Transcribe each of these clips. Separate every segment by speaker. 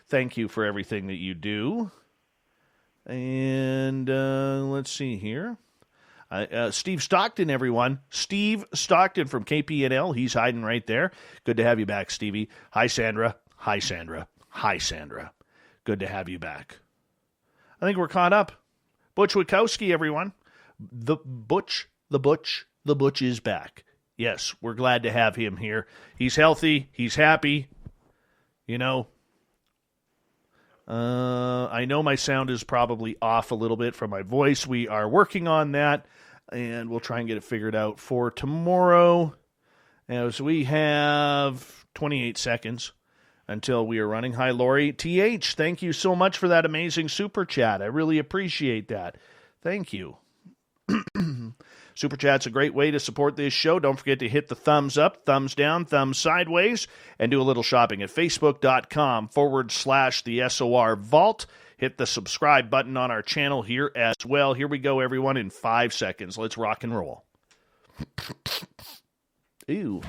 Speaker 1: Thank you for everything that you do. And let's see here. Steve Stockton, everyone. Steve Stockton from KPNL. He's hiding right there. Good to have you back, Stevie. Hi, Sandra. Hi, Sandra. Hi, Sandra. Good to have you back. I think we're caught up. Butch Witkowski, everyone. The Butch is back. Yes, we're glad to have him here. He's healthy. He's happy. You know, I know my sound is probably off a little bit from my voice. We are working on that, and we'll try and get it figured out for tomorrow, as we have 28 seconds until we are running. Hi, Lori. TH, thank you so much for that amazing super chat. I really appreciate that. Thank you. Super Chat's a great way to support this show. Don't forget to hit the thumbs up, thumbs down, thumbs sideways, and do a little shopping at facebook.com/the SOR Vault. Hit the subscribe button on our channel here as well. Here we go, everyone, in 5 seconds. Let's rock and roll. Ew.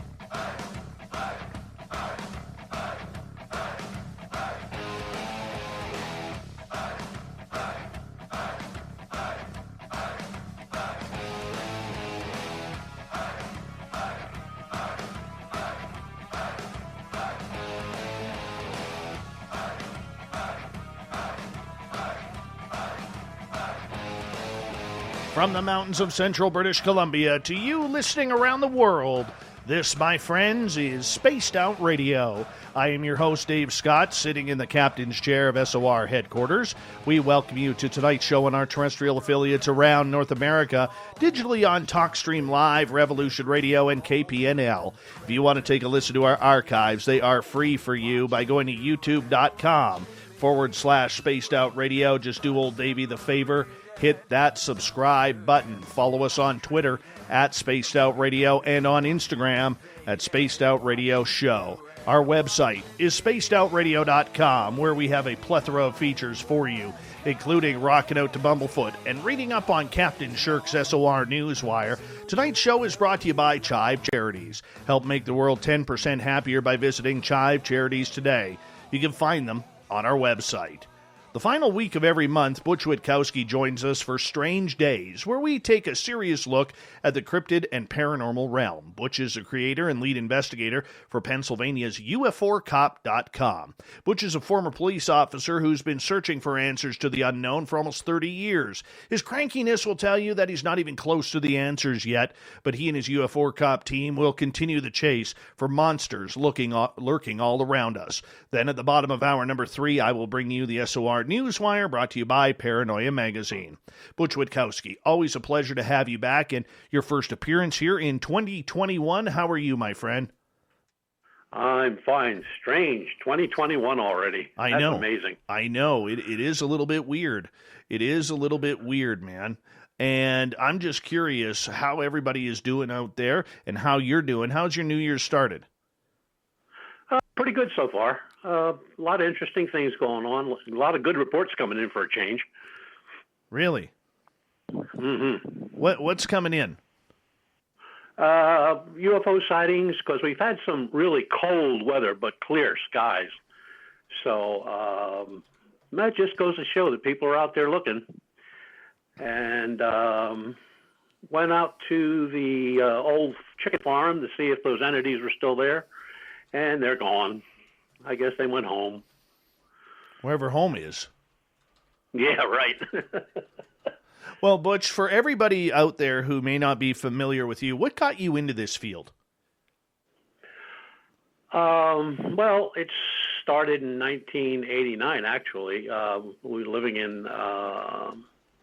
Speaker 1: From the mountains of central British Columbia to you listening around the world, this, my friends, is Spaced Out Radio. I am your host, Dave Scott, sitting in the captain's chair of SOR headquarters. We welcome you to tonight's show on our terrestrial affiliates around North America, digitally on TalkStream Live, Revolution Radio, and KPNL. If you want to take a listen to our archives, they are free for you by going to youtube.com/Spaced Out Radio. Just do old Davey the favor. Hit that subscribe button. Follow us on Twitter at Spaced Out Radio and on Instagram at Spaced Out Radio Show. Our website is spacedoutradio.com, where we have a plethora of features for you, including rocking out to Bumblefoot and reading up on Captain Shirk's SOR Newswire. Tonight's show is brought to you by Chive Charities. Help make the world 10% happier by visiting Chive Charities today. You can find them on our website. The final week of every month, Butch Witkowski joins us for Strange Days, where we take a serious look at the cryptid and paranormal realm. Butch is a creator and lead investigator for Pennsylvania's UFOcop.com. Butch is a former police officer who's been searching for answers to the unknown for almost 30 years. His crankiness will tell you that he's not even close to the answers yet, but he and his UFOcop team will continue the chase for monsters lurking all around us. Then at the bottom of hour number 3, I will bring you the SOR Newswire, brought to you by Paranoia Magazine. Butch Witkowski, always a pleasure to have you back, and your first appearance here in 2021. How are you, my friend?
Speaker 2: I'm fine. Strange. 2021 already.
Speaker 1: I know. That's
Speaker 2: amazing.
Speaker 1: I know. It is a little bit weird. It is a little bit weird, man. And I'm just curious how everybody is doing out there and how you're doing. How's your New Year's started?
Speaker 2: Pretty good so far. A lot of interesting things going on. A lot of good reports coming in for a change.
Speaker 1: Really?
Speaker 2: Mm-hmm.
Speaker 1: What's coming in?
Speaker 2: UFO sightings, because we've had some really cold weather but clear skies. So that just goes to show that people are out there looking. And went out to the old chicken farm to see if those entities were still there. And they're gone. I guess they went home.
Speaker 1: Wherever home is.
Speaker 2: Yeah, right.
Speaker 1: Well, Butch, for everybody out there who may not be familiar with you, what got you into this field?
Speaker 2: Well, it started in 1989, actually. We were living in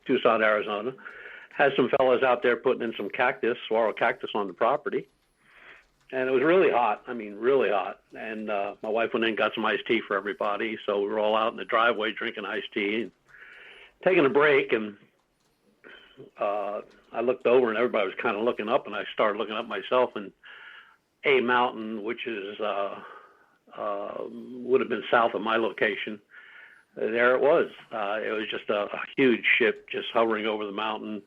Speaker 2: Tucson, Arizona. Had some fellas out there putting in some saguaro cactus on the property. And it was really hot. I mean, really hot. And my wife went in and got some iced tea for everybody. So we were all out in the driveway drinking iced tea and taking a break. And I looked over and everybody was kind of looking up. And I started looking up myself. And a mountain, which is would have been south of my location, there it was. It was just a huge ship just hovering over the mountain.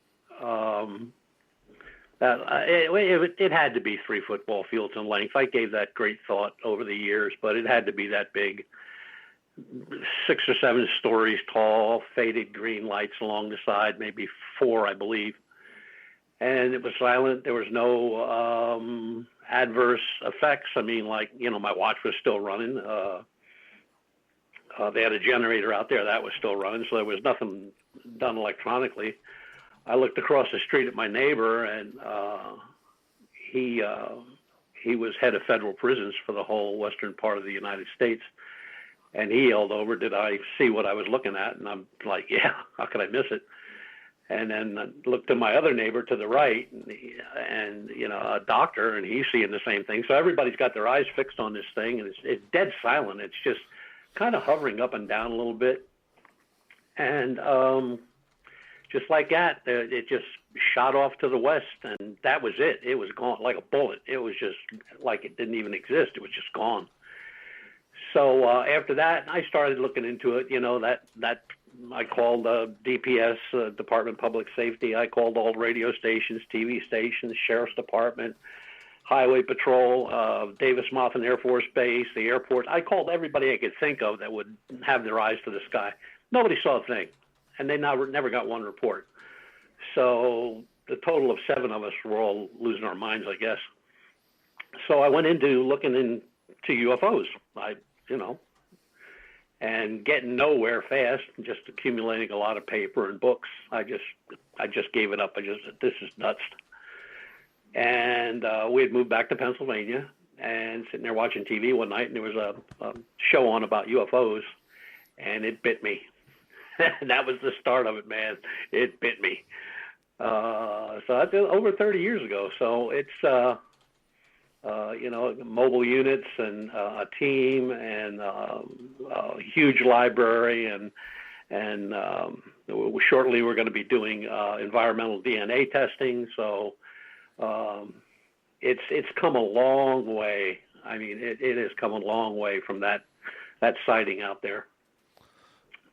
Speaker 2: It had to be 3 football fields in length. I gave that great thought over the years, but it had to be that big. 6 or 7 stories tall, faded green lights along the side, maybe 4, I believe. And it was silent. There was no adverse effects. I mean, like, my watch was still running. They had a generator out there that was still running, so there was nothing done electronically. I looked across the street at my neighbor, and he was head of federal prisons for the whole western part of the United States. And he yelled over, "Did I see what I was looking at?" And I'm like, "Yeah, how could I miss it?" And then I looked to my other neighbor to the right, and a doctor, and he's seeing the same thing. So everybody's got their eyes fixed on this thing, and it's dead silent. It's just kind of hovering up and down a little bit. And just like that, it just shot off to the west, and that was it. It was gone like a bullet. It was just like it didn't even exist. It was just gone. So after that, I started looking into it. That I called DPS, Department of Public Safety. I called all radio stations, TV stations, Sheriff's Department, Highway Patrol, Davis-Monthan Air Force Base, the airport. I called everybody I could think of that would have their eyes to the sky. Nobody saw a thing, and they never got one report. So the total of 7 of us were all losing our minds, I guess. So I went into looking into UFOs. And getting nowhere fast, just accumulating a lot of paper and books. I just gave it up. This is nuts. And we had moved back to Pennsylvania, and sitting there watching TV one night, and there was a show on about UFOs, and it bit me. That was the start of it, man. It bit me. So that's over 30 years ago. So it's mobile units and a team and a huge library, and shortly we're going to be doing environmental DNA testing. So it's come a long way. I mean, it has come a long way from that sighting out there.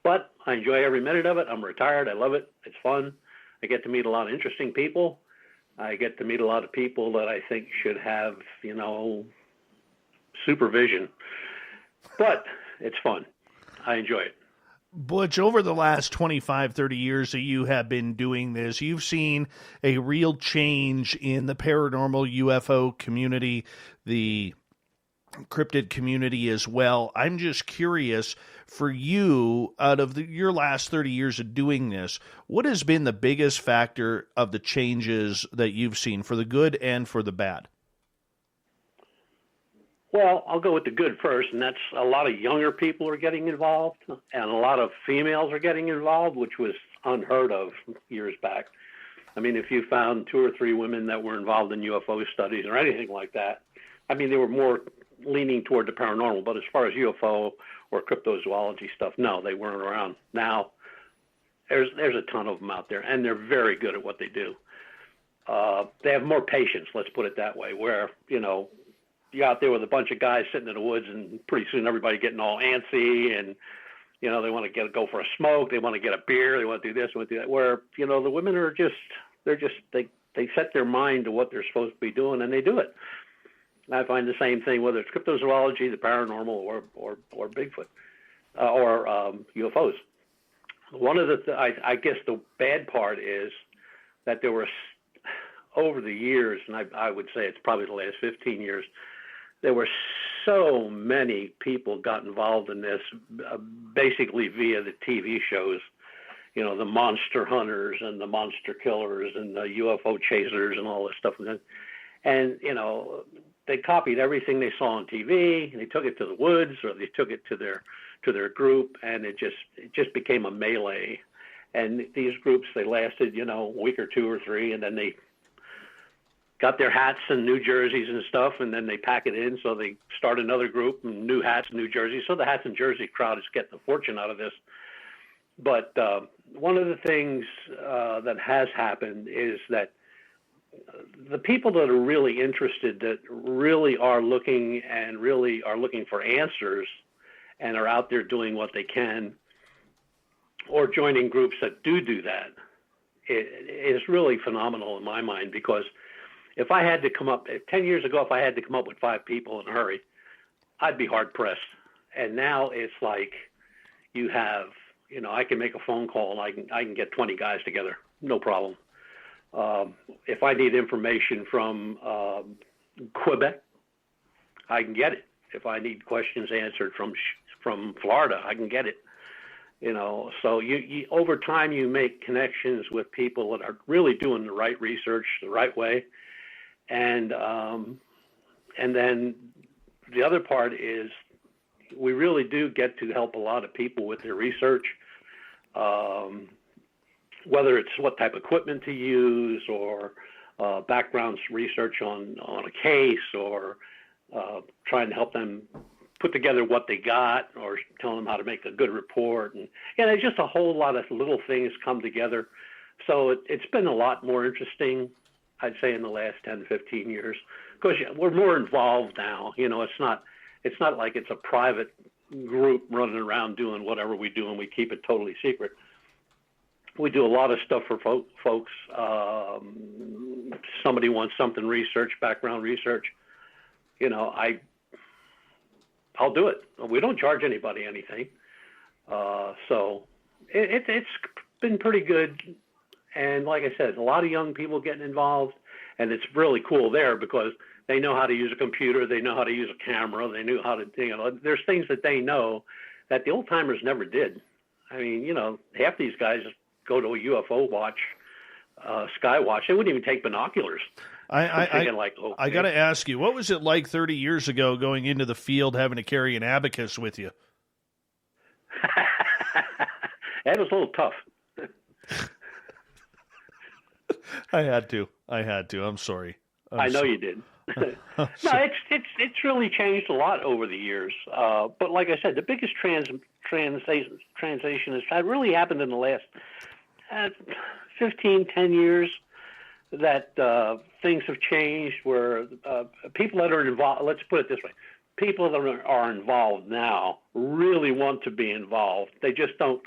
Speaker 2: But I enjoy every minute of it. I'm retired. I love it. It's fun. I get to meet a lot of interesting people. I get to meet a lot of people that I think should have, supervision. But it's fun. I enjoy it.
Speaker 1: Butch, over the last 25, 30 years that you have been doing this, you've seen a real change in the paranormal UFO community, the cryptid community as well. I'm just curious, for you, out of your last 30 years of doing this, what has been the biggest factor of the changes that you've seen, for the good and for the bad?
Speaker 2: Well, I'll go with the good first, and that's a lot of younger people are getting involved, and a lot of females are getting involved, which was unheard of years back. I mean, if you found 2 or 3 women that were involved in UFO studies or anything like that, I mean, they were more leaning toward the paranormal, but as far as UFO or cryptozoology stuff, no, they weren't around. Now, there's a ton of them out there, and they're very good at what they do. They have more patience, let's put it that way, where, you're out there with a bunch of guys sitting in the woods, and pretty soon everybody getting all antsy, and, they want to go for a smoke, they want to get a beer, they want to do this, they want to do that, where, the women are they set their mind to what they're supposed to be doing, and they do it. I find the same thing, whether it's cryptozoology, the paranormal, or Bigfoot, or UFOs. One of I guess the bad part is that there were, over the years, and I would say it's probably the last 15 years, there were so many people got involved in this, basically via the TV shows, the monster hunters and the monster killers and the UFO chasers and all this stuff. And they copied everything they saw on TV, and they took it to the woods, or they took it to their group, and it just became a melee. And these groups, they lasted, a week or 2 or 3, and then they got their hats and new jerseys and stuff, and then they pack it in, so they start another group, and new hats, new jerseys. So the hats and jersey crowd is getting a fortune out of this. But one of the things that has happened is that the people that are really interested, that really are looking for answers and are out there doing what they can, or joining groups that do that, it is really phenomenal in my mind. Because if 10 years ago, if I had to come up with 5 people in a hurry, I'd be hard pressed. And now it's like you have, I can make a phone call and I can get 20 guys together, no problem. If I need information from Quebec, I can get it. If I need questions answered from Florida, I can get it. So you over time you make connections with people that are really doing the right research the right way, and then the other part is we really do get to help a lot of people with their research. Whether it's what type of equipment to use or background research on a case or trying to help them put together what they got or telling them how to make a good report. And it's just a whole lot of little things come together. So it's been a lot more interesting, I'd say, in the last 10, 15 years, because we're more involved now. It's not like it's a private group running around doing whatever we do and we keep it totally secret. We do a lot of stuff for folks. Somebody wants something researched, background research. I'll do it. We don't charge anybody anything. So it's been pretty good. And like I said, a lot of young people getting involved, and it's really cool there because they know how to use a computer, they know how to use a camera, they knew how to, there's things that they know that the old timers never did. I mean, half these guys go to a UFO watch, sky watch. They wouldn't even take binoculars.
Speaker 1: I got to ask you, what was it like 30 years ago going into the field having to carry an abacus with you?
Speaker 2: That was a little tough.
Speaker 1: I had to. I'm sorry.
Speaker 2: I know you did. No, it's really changed a lot over the years. But like I said, the biggest translation has really happened in the last 15, 10 years. That things have changed where people that are involved, let's put it this way, people that are involved now really want to be involved. They just don't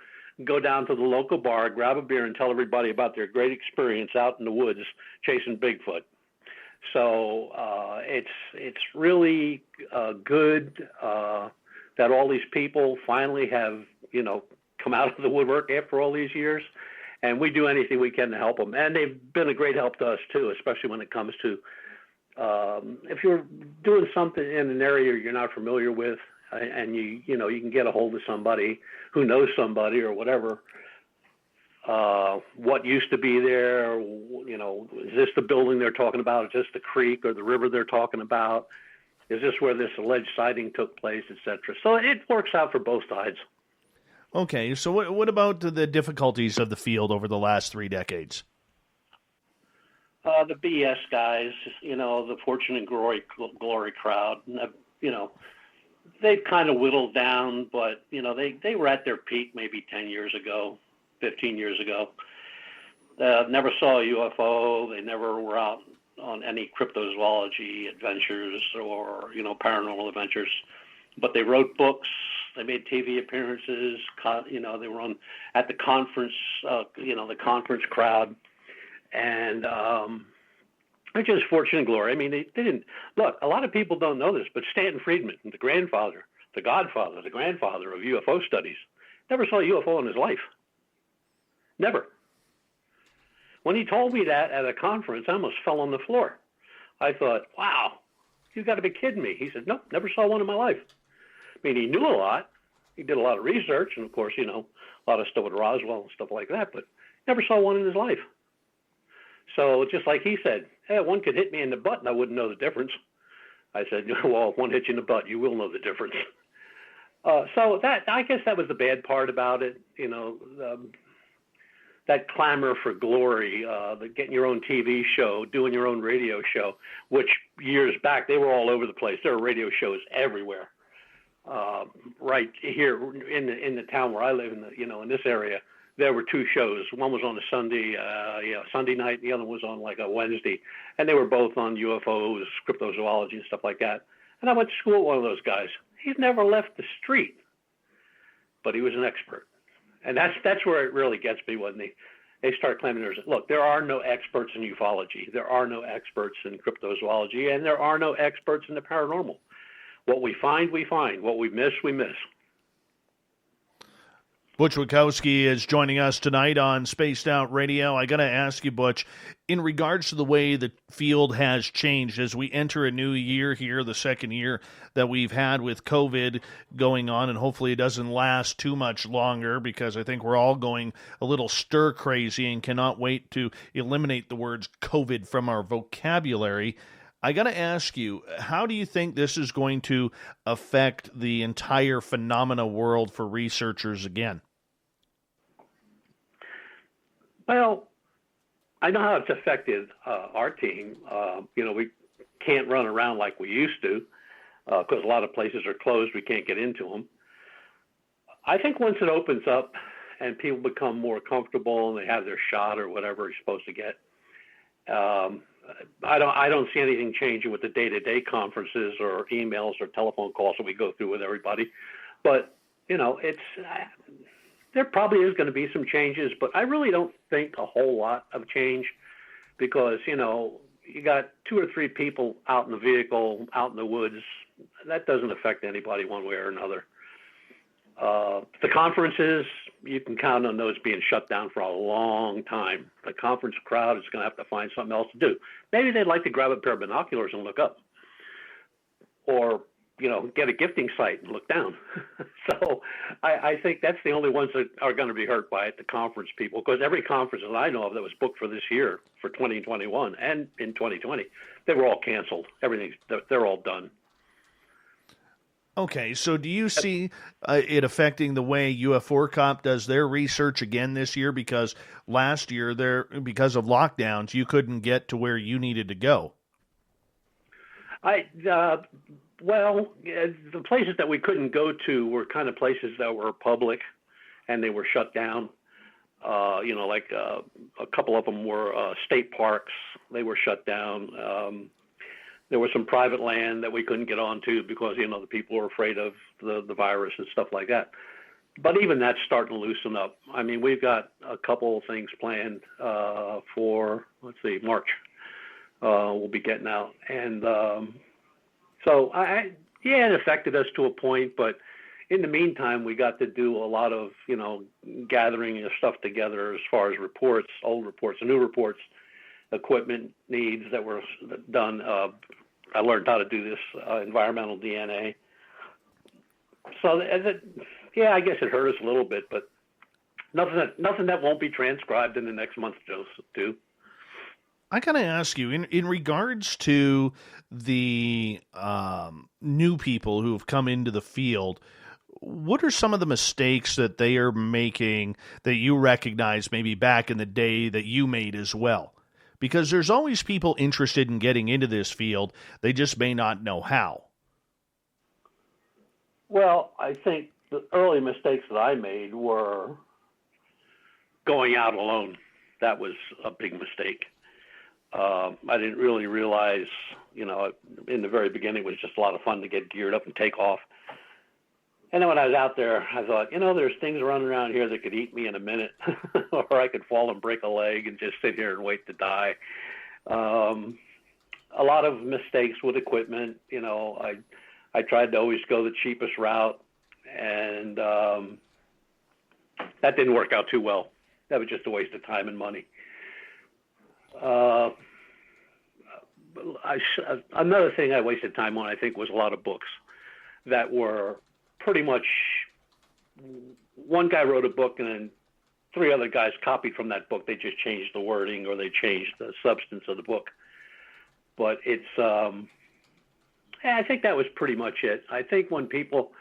Speaker 2: go down to the local bar, grab a beer, and tell everybody about their great experience out in the woods chasing Bigfoot. So it's really good that all these people finally have, come out of the woodwork after all these years. And we do anything we can to help them. And they've been a great help to us, too, especially when it comes to if you're doing something in an area you're not familiar with and you can get a hold of somebody who knows somebody or whatever, what used to be there, is this the building they're talking about? Is this the creek or the river they're talking about? Is this where this alleged sighting took place, et cetera? So it works out for both sides.
Speaker 1: Okay, so what about the difficulties of the field over the last 3 decades?
Speaker 2: The BS guys, the fortune and glory crowd, they've kind of whittled down, but, they were at their peak maybe 10 years ago, 15 years ago. Never saw a UFO. They never were out on any cryptozoology adventures or, paranormal adventures, but they wrote books. They made TV appearances. They were at the conference. The conference crowd, and it's just fortune and glory. I mean, they didn't look. A lot of people don't know this, but Stanton Friedman, the grandfather, the godfather, the grandfather of UFO studies, never saw a UFO in his life. Never. When he told me that at a conference, I almost fell on the floor. I thought, "Wow, you've got to be kidding me." He said, "Nope, never saw one in my life." I mean, he knew a lot. He did a lot of research, and of course, a lot of stuff with Roswell and stuff like that, but never saw one in his life. So just like he said, "Hey, one could hit me in the butt and I wouldn't know the difference." I said, "Well, if one hits you in the butt, you will know the difference." So I guess that was the bad part about it, that clamor for glory, getting your own TV show, doing your own radio show, which years back, they were all over the place. There were radio shows everywhere. Right here in the town where I live, in this area, there were 2 shows. One was on a Sunday night. The other was on like a Wednesday, and they were both on UFOs, cryptozoology, and stuff like that. And I went to school with one of those guys. He's never left the street, but he was an expert, and that's where it really gets me when they start claiming there are no experts in ufology, there are no experts in cryptozoology, and there are no experts in the paranormal. What we find, we find. What we miss, we miss.
Speaker 1: Butch Witkowski is joining us tonight on Spaced Out Radio. I got to ask you, Butch, in regards to the way the field has changed as we enter a new year here, the second year that we've had with COVID going on, and hopefully it doesn't last too much longer because I think we're all going a little stir crazy and cannot wait to eliminate the words COVID from our vocabulary. I got to ask you, how do you think this is going to affect the entire phenomena world for researchers again?
Speaker 2: Well, I know how it's affected our team. We can't run around like we used to because a lot of places are closed. We can't get into them. I think once it opens up and people become more comfortable and they have their shot or whatever you're supposed to get, I don't see anything changing with the day-to-day conferences or emails or telephone calls that we go through with everybody. But there probably is going to be some changes, but I really don't think a whole lot of change because, you got 2 or 3 people out in the vehicle, out in the woods. That doesn't affect anybody one way or another. The conferences, you can count on those being shut down for a long time. The conference crowd is going to have to find something else to do. Maybe they'd like to grab a pair of binoculars and look up. Or get a gifting site and look down. So I think that's the only ones that are going to be hurt by it, the conference people, because every conference that I know of that was booked for this year, for 2021 and in 2020, they were all canceled. They're all done.
Speaker 1: Okay, so do you see it affecting the way UFO Cop does their research again this year? Because last year, because of lockdowns, you couldn't get to where you needed to go. The places that we couldn't go to were kind of places that were public, and they were shut down. A couple of them were state parks. They were shut down. There was some private land that we couldn't get onto because, the people were afraid of the virus and stuff like that. But even that's starting to loosen up. I mean, we've got a couple of things planned for, March. We'll be getting out. And so, it affected us to a point, but in the meantime, we got to do a lot of, gathering of stuff together as far as reports, old reports, new reports, equipment needs that were done. I learned how to do this environmental DNA. So, I guess it hurt us a little bit, but nothing that won't be transcribed in the next month or two. I got to ask you, in regards to the new people who have come into the field, what are some of the mistakes that they are making that you recognize maybe back in the day that you made as well? Because there's always people interested in getting into this field. They just may not know how. Well,
Speaker 2: I think the early mistakes that I made were going out alone. That was a big mistake. I didn't really realize, in the very beginning, it was just a lot of fun to get geared up and take off. And then when I was out there, I thought, there's things running around here that could eat me in a minute, or I could fall and break a leg and just sit here and wait to die. A lot of mistakes with equipment. I tried to always go the cheapest route, and that didn't work out too well. That was just a waste of time and money. Another thing I wasted time on, I think, was a lot of books that were pretty much one guy wrote a book and then 3 other guys copied from that book. They just changed the wording or they changed the substance of the book. But it's, I think that was pretty much it. I think when people,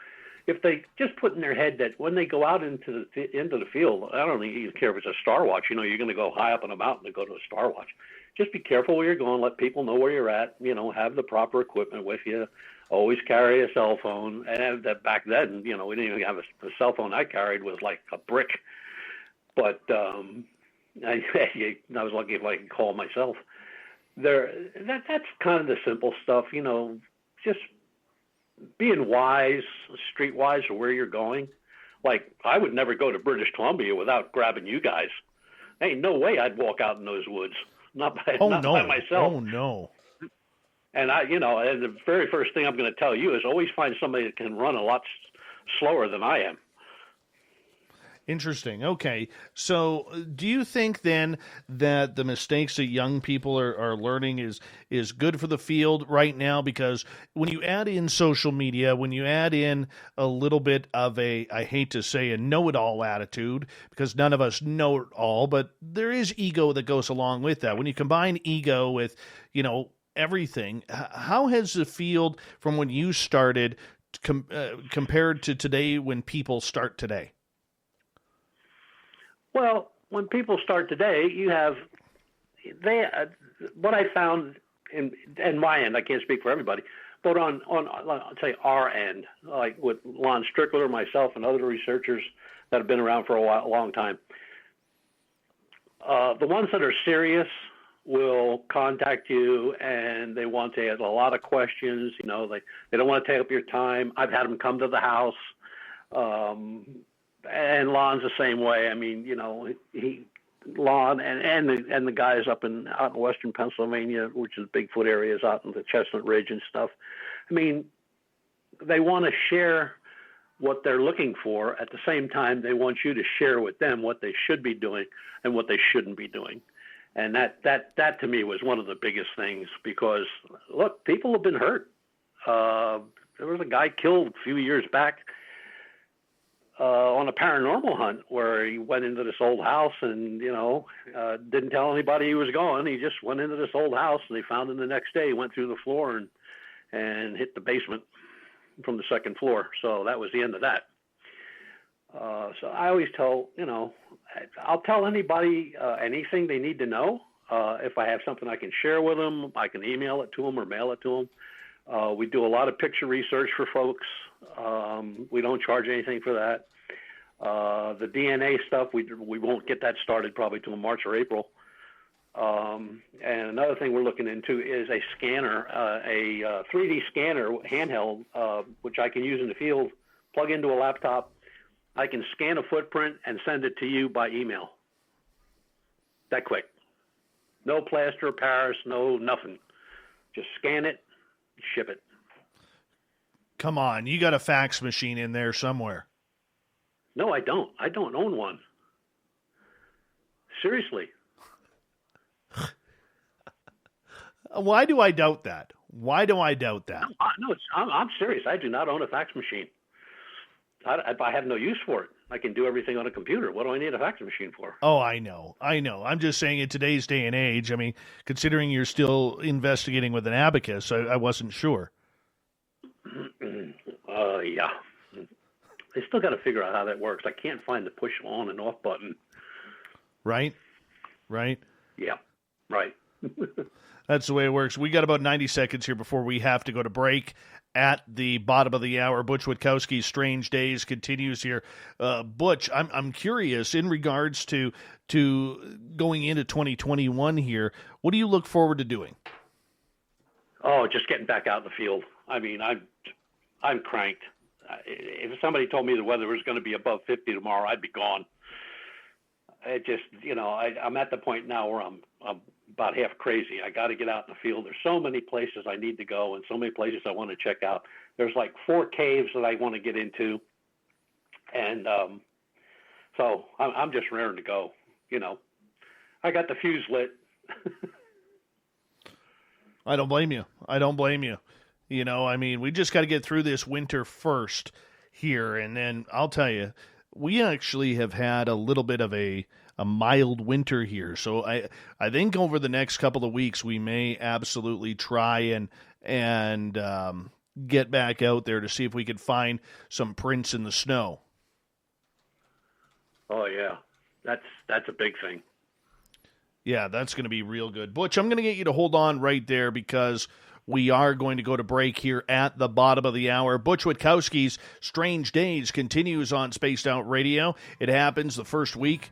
Speaker 2: if they just put in their head that when they go out into the field, I don't even care if it's a Star Watch, you're going to go high up on a mountain to go to a Star Watch. Just be careful where you're going. Let people know where you're at. Have the proper equipment with you. Always carry a cell phone. And that back then, we didn't even have the cell phone I carried was like a brick. But I was lucky if I could call myself. That's kind of the simple stuff. Just being wise, streetwise, or where you're going. Like, I would never go to British Columbia without grabbing you guys. Ain't no way I'd walk out in those woods. Not by myself.
Speaker 1: Oh, no.
Speaker 2: And and the very first thing I'm going to tell you is always find somebody that can run a lot slower than I am.
Speaker 1: Interesting. Okay. So do you think then that the mistakes that young people are learning is good for the field right now? Because when you add in social media, when you add in a little bit of a, I hate to say, a know-it-all attitude, because none of us know it all, but there is ego that goes along with that. When you combine ego with, everything, how has the field from when you started compared to today when people start today?
Speaker 2: Well, when people start today, what I found in my end, I can't speak for everybody, but on I'd say our end, like with Lon Strickler, myself, and other researchers that have been around for a long time, the ones that are serious will contact you and they want to ask a lot of questions. They don't want to take up your time. I've had them come to the house. And Lon's the same way. I mean, Lon and the guys out in western Pennsylvania, which is Bigfoot areas out in the Chestnut Ridge and stuff. I mean, they want to share what they're looking for. At the same time, they want you to share with them what they should be doing and what they shouldn't be doing. And that to me was one of the biggest things, because look, people have been hurt. There was a guy killed a few years back on a paranormal hunt where he went into this old house and, didn't tell anybody he was going. He just went into this old house, and they found him the next day. He went through the floor and hit the basement from the second floor. So that was the end of that. So I always tell, I'll tell anybody anything they need to know. If I have something I can share with them, I can email it to them or mail it to them. We do a lot of picture research for folks. We don't charge anything for that. The DNA stuff, we won't get that started probably till March or April. And another thing we're looking into is a scanner, a 3D scanner handheld, which I can use in the field, plug into a laptop. I can scan a footprint and send it to you by email. That quick. No plaster of Paris, no nothing. Just scan it, ship it.
Speaker 1: Come on, you got a fax machine in there somewhere.
Speaker 2: No, I don't. I don't own one. Seriously.
Speaker 1: Why do I doubt that? Why do I doubt that?
Speaker 2: No, I'm serious. I do not own a fax machine. I have no use for it. I can do everything on a computer. What do I need a fax machine for?
Speaker 1: Oh, I know. I'm just saying in today's day and age, I mean, considering you're still investigating with an abacus, I wasn't sure.
Speaker 2: Yeah. I still got to figure out how that works. I can't find the push on and off button.
Speaker 1: Right?
Speaker 2: Yeah, right.
Speaker 1: That's the way it works. We got about 90 seconds here before we have to go to break. At the bottom of the hour, Butch Witkowski's Strange Days continues here. Butch, I'm curious in regards to going into 2021 here. What do you look forward to doing?
Speaker 2: Oh, just getting back out in the field. I mean, I'm cranked. If somebody told me the weather was going to be above 50 tomorrow, I'd be gone. It just, I'm at the point now where I'm about half crazy. I got to get out in the field. There's so many places I need to go and so many places I want to check out. There's like 4 caves that I want to get into. And so I'm just raring to go. I got the fuse lit.
Speaker 1: I don't blame you. I mean, we just got to get through this winter first here. And then I'll tell you, we actually have had a little bit of a mild winter here. So I think over the next couple of weeks, we may absolutely try and get back out there to see if we could find some prints in the snow.
Speaker 2: Oh, yeah. That's a big thing.
Speaker 1: Yeah, that's going to be real good. Butch, I'm going to get you to hold on right there because we are going to go to break here at the bottom of the hour. Butch Witkowski's Strange Days continues on Spaced Out Radio. It happens the first week,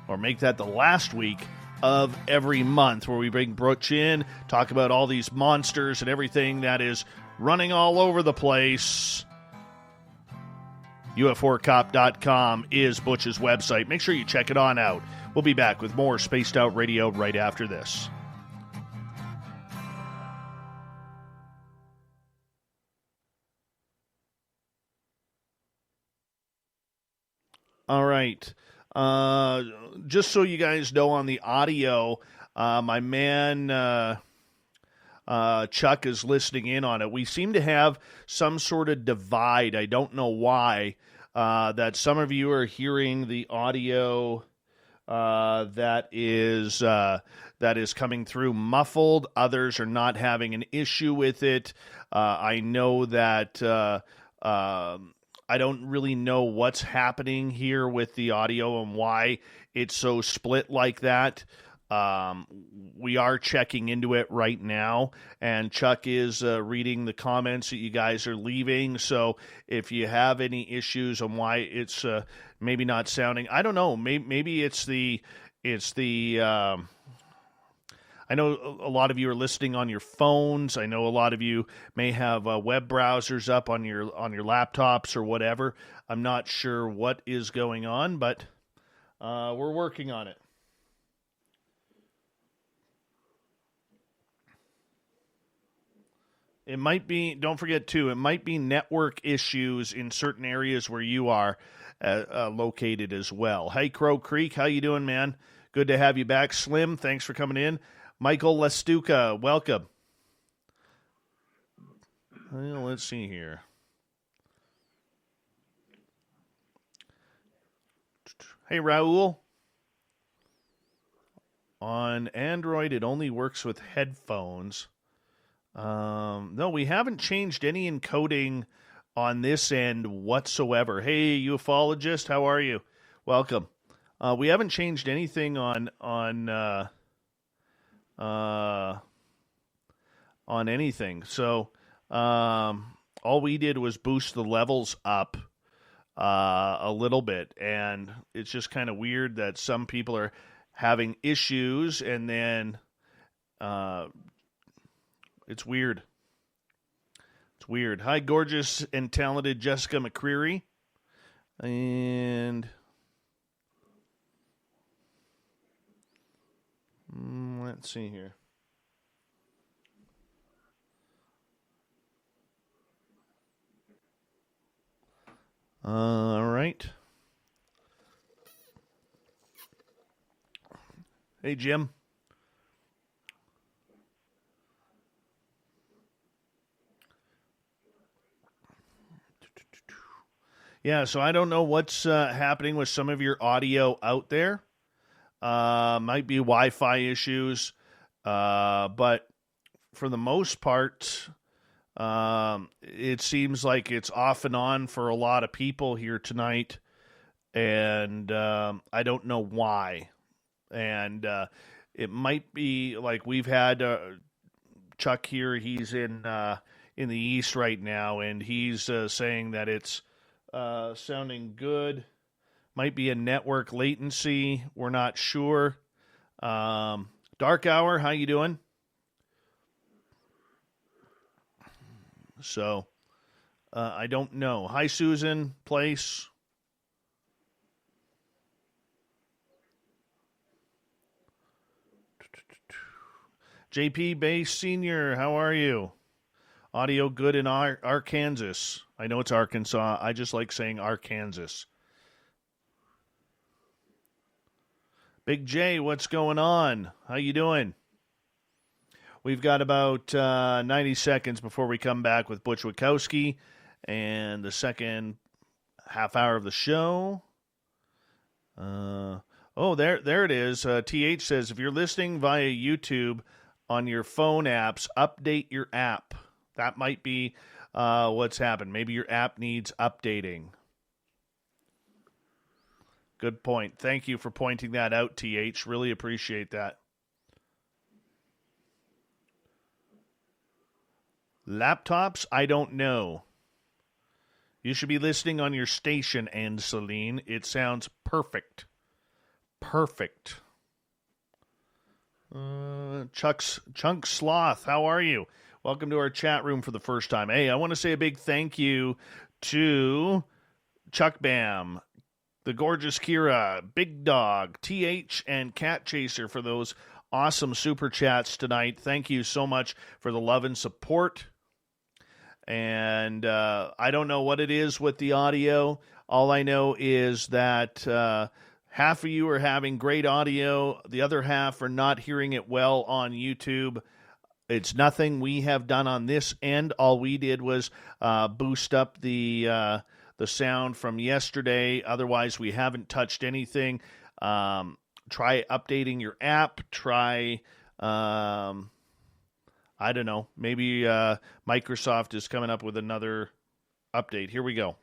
Speaker 1: or make that the last week of every month, where we bring Butch in, talk about all these monsters and everything that is running all over the place. UFOcop.com is Butch's website. Make sure you check it on out. We'll be back with more Spaced Out Radio right after this. All right. Just so you guys know on the audio, my man Chuck is listening in on it. We seem to have some sort of divide. I don't know why. That some of you are hearing the audio that is coming through muffled. Others are not having an issue with it. I know that I don't really know what's happening here with the audio and why it's so split like that. We are checking into it right now, and Chuck is reading the comments that you guys are leaving. So if you have any issues on why it's maybe not sounding, I don't know. Maybe it's the. I know a lot of you are listening on your phones. I know a lot of you may have web browsers up on your laptops or whatever. I'm not sure what is going on, but we're working on it. It might be, don't forget too, it might be network issues in certain areas where you are located as well. Hey, Crow Creek, how you doing, man? Good to have you back. Slim, thanks for coming in. Michael Lestuca, welcome. Well, let's see here. Hey, Raul. On Android, it only works with headphones. No, we haven't changed any encoding on this end whatsoever. Hey, ufologist, how are you? Welcome. We haven't changed anything on anything. So all we did was boost the levels up a little bit, and it's just kind of weird that some people are having issues, and then it's weird. It's weird. Hi, gorgeous and talented Jessica McCreary. And let's see here. All right. Hey, Jim. Yeah, so I don't know what's happening with some of your audio out there. Might be Wi-Fi issues, but for the most part, it seems like it's off and on for a lot of people here tonight, and I don't know why. And it might be like we've had Chuck here. He's in the east right now, and he's saying that it's sounding good. Might be a network latency. We're not sure. Dark Hour, how you doing? So, I don't know. Hi, Susan Place. JP Base Senior, how are you? Audio good in Arkansas. I know it's Arkansas. I just like saying Arkansas. Big J, what's going on? How you doing? We've got about 90 seconds before we come back with Butch Witkowski and the second half hour of the show. There it is. TH says, if you're listening via YouTube on your phone apps, update your app. That might be what's happened. Maybe your app needs updating. Good point. Thank you for pointing that out, TH. Really appreciate that. Laptops, I don't know. You should be listening on your station, Anne Celine. It sounds perfect. Perfect. Chunk Sloth, how are you? Welcome to our chat room for the first time. Hey, I want to say a big thank you to Chuck Bam, the gorgeous Kira, Big Dog, TH, and Cat Chaser for those awesome super chats tonight. Thank you so much for the love and support. And I don't know what it is with the audio. All I know is that half of you are having great audio. The other half are not hearing it well on YouTube. It's nothing we have done on this end. All we did was boost up the sound from yesterday. Otherwise, we haven't touched anything. Try updating your app. Try, I don't know, maybe Microsoft is coming up with another update. Here we go.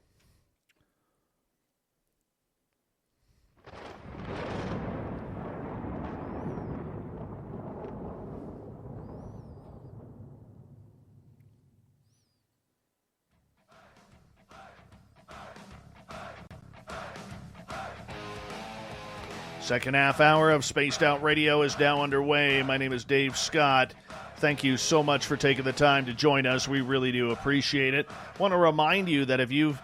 Speaker 1: Second half hour of Spaced Out Radio is now underway. My name is Dave Scott. Thank you so much for taking the time to join us. We really do appreciate it. Want to remind you that if you've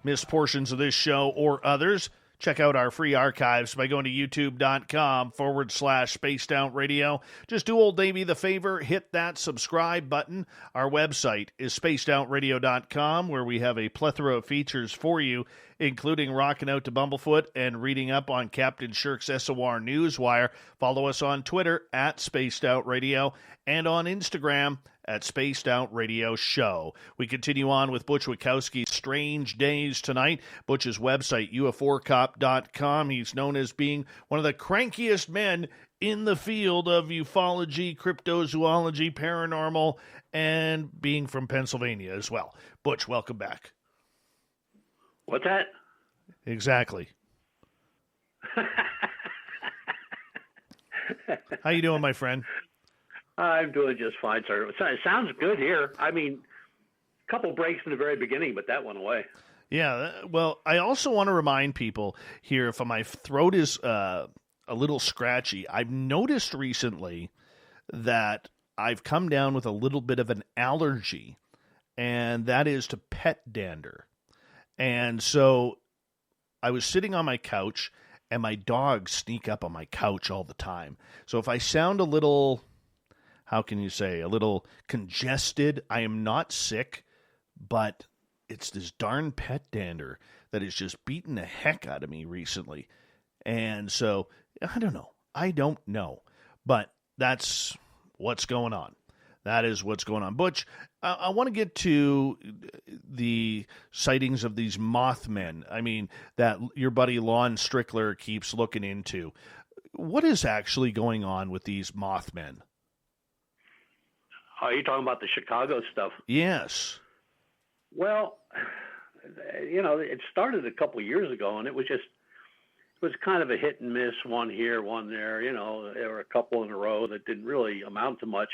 Speaker 1: missed portions of this show or others, check out our free archives by going to youtube.com/Spaced Out Radio. Just do old Davey the favor, hit that subscribe button. Our website is spacedoutradio.com, where we have a plethora of features for you, including rocking out to Bumblefoot and reading up on Captain Shirk's SOR Newswire. Follow us on Twitter at Spaced Out Radio and on Instagram at Spaced Out Radio Show. We continue on with Butch Witkowski's Strange Days tonight. Butch's website, UFOcop.com. He's known as being one of the crankiest men in the field of ufology, cryptozoology, paranormal, and being from Pennsylvania as well. Butch, welcome back.
Speaker 2: What's that?
Speaker 1: Exactly. How you doing, my friend?
Speaker 2: I'm doing just fine, sir. It sounds good here. I mean, a couple breaks in the very beginning, but that went away.
Speaker 1: Yeah, well, I also want to remind people here, if my throat is a little scratchy, I've noticed recently that I've come down with a little bit of an allergy, and that is to pet dander. And so I was sitting on my couch, and my dogs sneak up on my couch all the time. So if I sound a little, how can you say, a little congested, I am not sick, but it's this darn pet dander that has just beaten the heck out of me recently. And so, I don't know. But that's what's going on. That is what's going on. Butch, I want to get to the sightings of these Mothmen. I mean, that your buddy Lon Strickler keeps looking into. What is actually going on with these Mothmen?
Speaker 2: Are you talking about the Chicago stuff?
Speaker 1: Yes.
Speaker 2: Well, it started a couple of years ago, and it was kind of a hit and miss, one here, one there. There were a couple in a row that didn't really amount to much.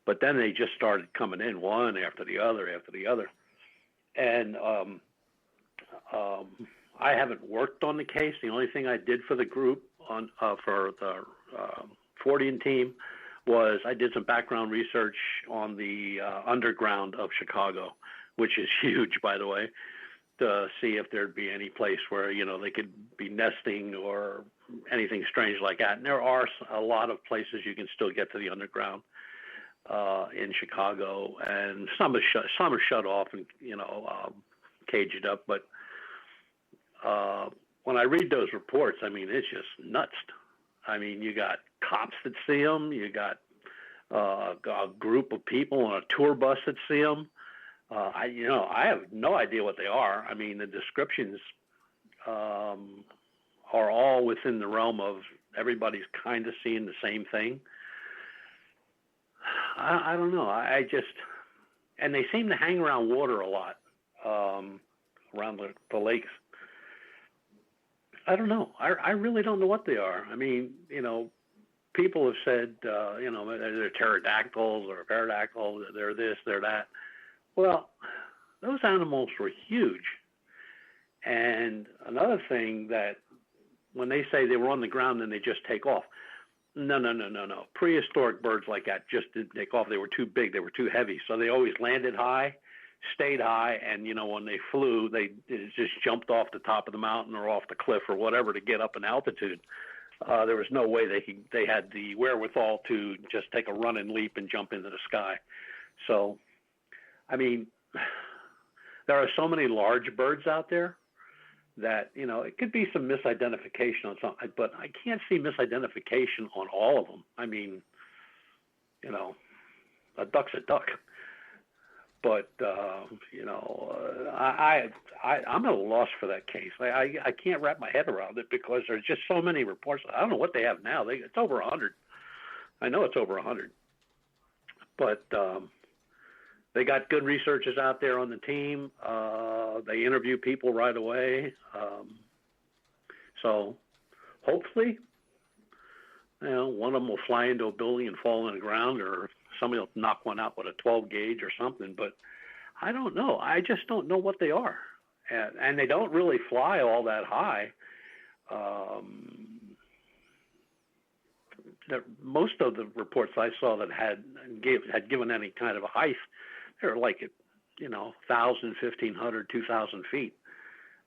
Speaker 2: But then they just started coming in one after the other. And I haven't worked on the case. The only thing I did for the group for the Fortean team was I did some background research on the underground of Chicago, which is huge, by the way, to see if there'd be any place where, they could be nesting or anything strange like that. And there are a lot of places you can still get to the underground in Chicago, and some are shut off and caged up. But when I read those reports, I mean, it's just nuts. I mean, you got cops that see them, you got a group of people on a tour bus that see them. I have no idea what they are. I mean, the descriptions are all within the realm of everybody's kind of seeing the same thing. I don't know. And they seem to hang around water a lot, around the lakes. I don't know. I really don't know what they are. I mean, people have said, they're pterodactyls or pterodactyls, they're this, they're that. Well, those animals were huge. And another thing that when they say they were on the ground and they just take off, no. Prehistoric birds like that just didn't take off. They were too big. They were too heavy. So they always landed high, stayed high, and, when they flew, they just jumped off the top of the mountain or off the cliff or whatever to get up in altitude. There was no way they had the wherewithal to just take a running leap and jump into the sky. So, I mean, there are so many large birds out there that, it could be some misidentification on some, but I can't see misidentification on all of them. I mean, a duck's a duck. But I'm at a loss for that case. I can't wrap my head around it because there's just so many reports. I don't know what they have now. It's over 100. I know it's over 100. But they got good researchers out there on the team. They interview people right away. So hopefully, one of them will fly into a building and fall on the ground, or somebody will knock one out with a 12 gauge or something. But I don't know. I just don't know what they are. And they don't really fly all that high. Most of the reports I saw that had given any kind of a height, they were like at 1,000, 1,500, 2,000 feet.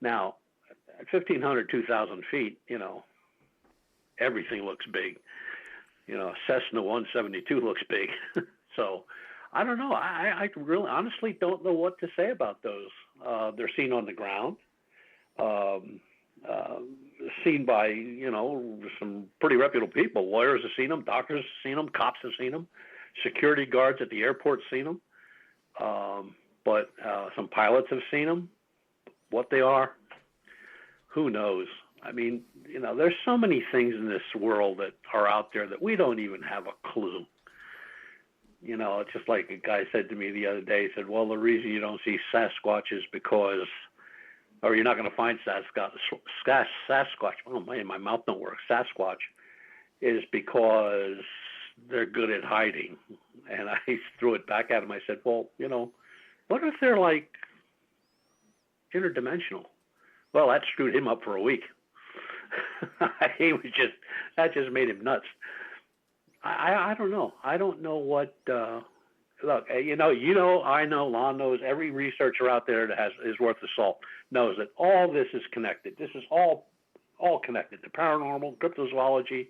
Speaker 2: Now, at 1,500, 2,000 feet, everything looks big. Cessna 172 looks big. So I don't know. I really honestly don't know what to say about those. They're seen on the ground, seen by, some pretty reputable people. Lawyers have seen them, doctors have seen them, cops have seen them, security guards at the airport have seen them. But some pilots have seen them. What they are, who knows? I mean, there's so many things in this world that are out there that we don't even have a clue. It's just like a guy said to me the other day. He said, well, the reason you don't see Sasquatch is because, or you're not going to find Sasquatch. Oh, man, my mouth don't work. Sasquatch is because they're good at hiding. And I threw it back at him. I said, well, what if they're like interdimensional? Well, that screwed him up for a week. That just made him nuts. I don't know. I don't know what, look, I know, Lon knows, every researcher out there that is worth the salt knows that all this is connected. This is all connected. The paranormal, cryptozoology,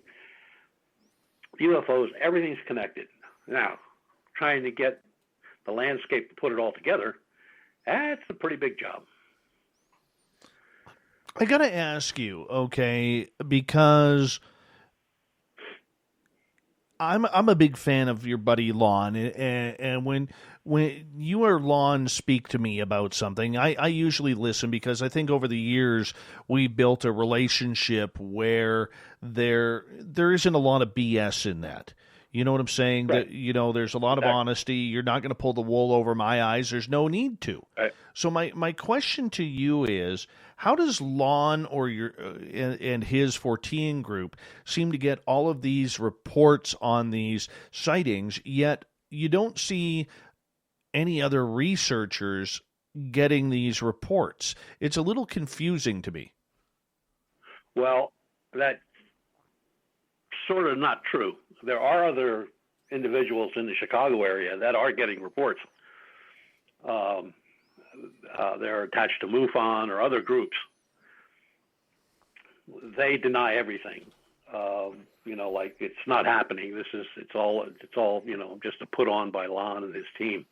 Speaker 2: UFOs, everything's connected. Now, trying to get the landscape to put it all together, that's a pretty big job.
Speaker 1: I got to ask you, okay, because I'm a big fan of your buddy Lon, and when you or Lon speak to me about something, I usually listen because I think over the years we built a relationship where there isn't a lot of BS in that. You know what I'm saying?
Speaker 2: Right.
Speaker 1: That there's a lot of honesty. You're not going to pull the wool over my eyes. There's no need to.
Speaker 2: Right.
Speaker 1: So my question to you is, how does Lon or your and his 14 group seem to get all of these reports on these sightings, yet you don't see any other researchers getting these reports? It's a little confusing to me.
Speaker 2: Well, that's sort of not true. There are other individuals in the Chicago area that are getting reports. They're attached to MUFON or other groups. They deny everything. Like it's not happening. It's all just a put on by Lon and his team.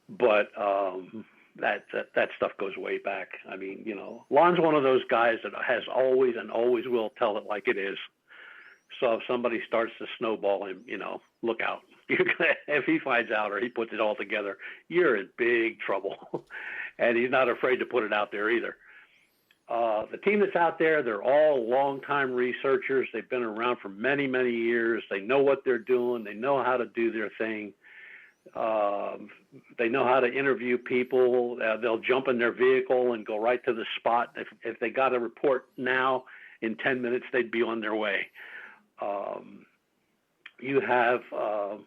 Speaker 2: But that stuff goes way back. I mean, Lon's one of those guys that has always and always will tell it like it is. So if somebody starts to snowball him, look out. If he finds out or he puts it all together, you're in big trouble. And he's not afraid to put it out there either. The team that's out there, they're all longtime researchers. They've been around for many, many years. They know what they're doing. They know how to do their thing. They know how to interview people. They'll jump in their vehicle and go right to the spot. If they got a report now, in 10 minutes, they'd be on their way. You have a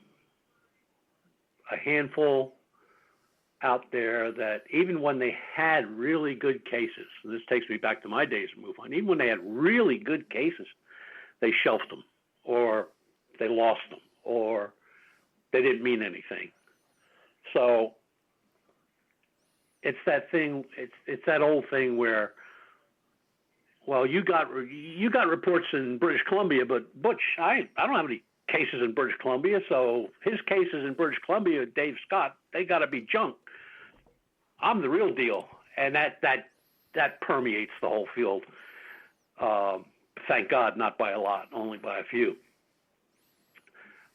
Speaker 2: handful out there that even when they had really good cases, and this takes me back to my days of MUFON, even when they had really good cases, they shelved them, or they lost them, or they didn't mean anything. So it's that thing, it's that old thing where, well, you got reports in British Columbia, but Butch, I don't have any cases in British Columbia, so his cases in British Columbia, Dave Scott, they got to be junk. I'm the real deal, and that permeates the whole field. Thank God, not by a lot, only by a few.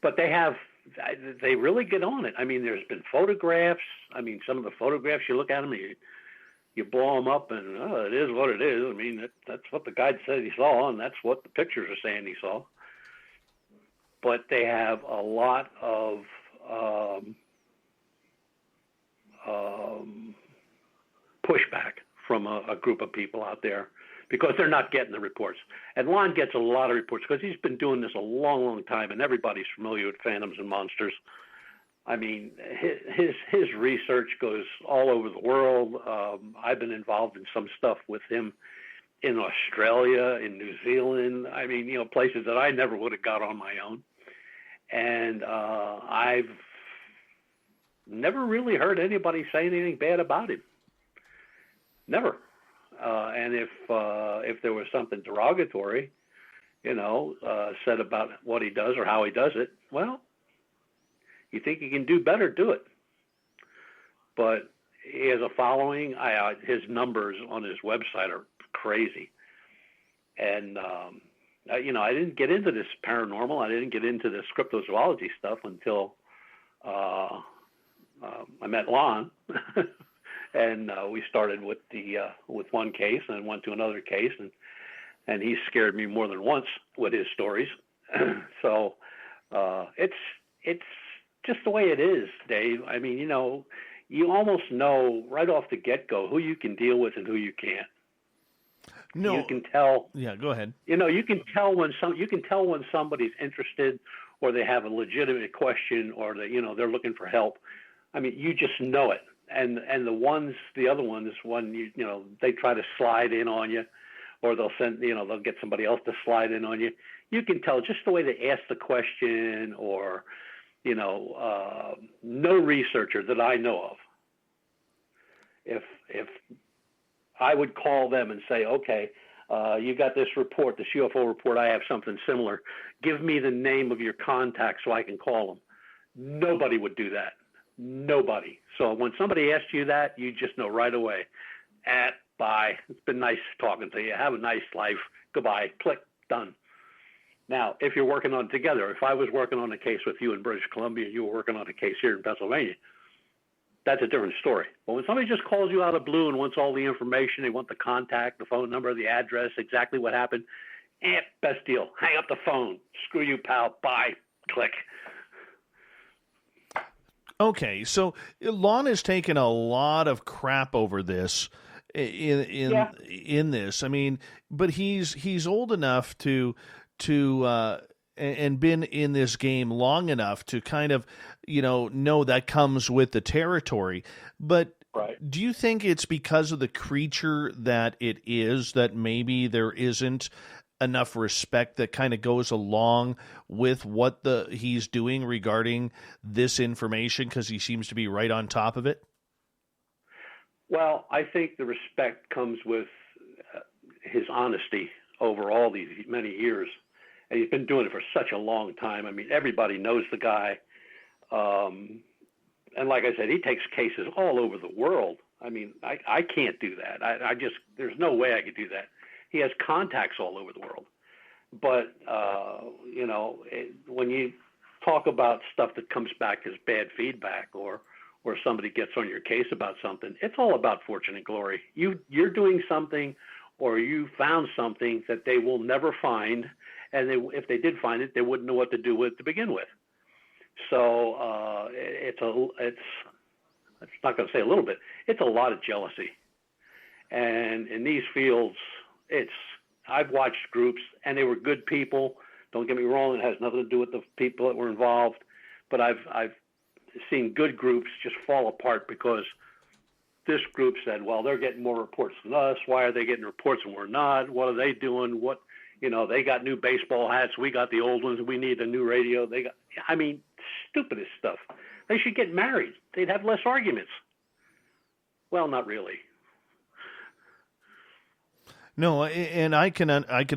Speaker 2: But they really get on it. I mean, there's been photographs. I mean, some of the photographs, you look at them, you blow them up, and it is what it is. I mean, that's what the guide said he saw, and that's what the pictures are saying he saw. But they have a lot of pushback from a group of people out there because they're not getting the reports. And Lon gets a lot of reports because he's been doing this a long, long time, and everybody's familiar with phantoms and monsters. I mean, his research goes all over the world. I've been involved in some stuff with him in Australia, in New Zealand. I mean, places that I never would have got on my own. And I've never really heard anybody say anything bad about him. Never. And if there was something derogatory, said about what he does or how he does it, well, you think he can do better, do it. But he has a following. His numbers on his website are crazy. And, I didn't get into this paranormal. I didn't get into this cryptozoology stuff until I met Lon. And we started with one case and went to another case. And he scared me more than once with his stories. So it's just the way it is, Dave. I mean, you almost know right off the get-go who you can deal with and who you can't.
Speaker 1: No,
Speaker 2: you can tell.
Speaker 1: Yeah, go ahead.
Speaker 2: You can tell when somebody's interested, or they have a legitimate question, or they're looking for help. I mean, you just know it. And the other ones, when they try to slide in on you, or they'll get somebody else to slide in on you. You can tell just the way they ask the question, or no researcher that I know of. If I would call them and say, okay, you got this report, this UFO report, I have something similar. Give me the name of your contact so I can call them. Nobody would do that. Nobody. So when somebody asks you that, you just know right away. Bye. It's been nice talking to you. Have a nice life. Goodbye. Click. Done. Now, if you're working on it together, if I was working on a case with you in British Columbia and you were working on a case here in Pennsylvania, that's a different story. But when somebody just calls you out of blue and wants all the information, they want the contact, the phone number, the address, exactly what happened, best deal. Hang up the phone. Screw you, pal. Bye. Click.
Speaker 1: Okay, so Lon has taken a lot of crap over this in this. I mean, but he's old enough to and been in this game long enough to kind of, know that comes with the territory. But
Speaker 2: right.
Speaker 1: Do you think it's because of the creature that it is that maybe there isn't enough respect that kind of goes along with what he's doing regarding this information, because he seems to be right on top of it?
Speaker 2: Well, I think the respect comes with his honesty over all these many years. And he's been doing it for such a long time. I mean, everybody knows the guy. And like I said, he takes cases all over the world. I mean, I can't do that. There's no way I could do that. He has contacts all over the world. But, when you talk about stuff that comes back as bad feedback, or somebody gets on your case about something, it's all about fortune and glory. You're doing something, or you found something that they will never find. And if they did find it, they wouldn't know what to do with it to begin with. So it's not going to say a little bit. It's a lot of jealousy. And in these fields, I've watched groups, and they were good people. Don't get me wrong; it has nothing to do with the people that were involved. But I've seen good groups just fall apart because this group said, "Well, they're getting more reports than us. Why are they getting reports and we're not? What are they doing? They got new baseball hats. We got the old ones. We need a new radio. Stupidest stuff. They should get married. They'd have less arguments." Well, not really.
Speaker 1: No, and I can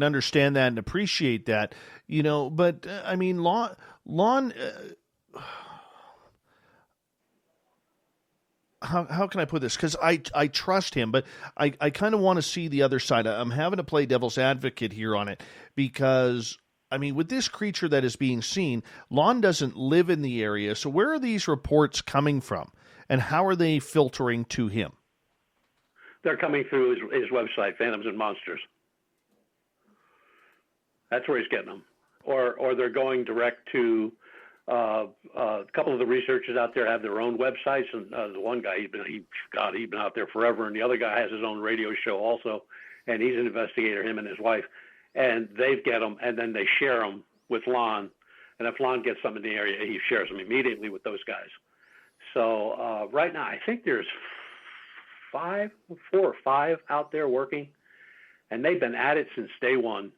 Speaker 1: understand that and appreciate that, But I mean, Lon. how can I put this? Because I trust him, but I kind of want to see the other side. I'm having to play devil's advocate here on it because, I mean, with this creature that is being seen, Lon doesn't live in the area. So where are these reports coming from, and how are they filtering to him?
Speaker 2: They're coming through his website, Phantoms and Monsters. That's where he's getting them. Or they're going direct to a couple of the researchers out there have their own websites, and the one guy he's been out there forever, and the other guy has his own radio show also, and he's an investigator, him and his wife, and they get them, and then they share them with Lon, and if Lon gets something in the area, he shares them immediately with those guys. So right now, I think there's 4 or 5 out there working, and they've been at it since day one.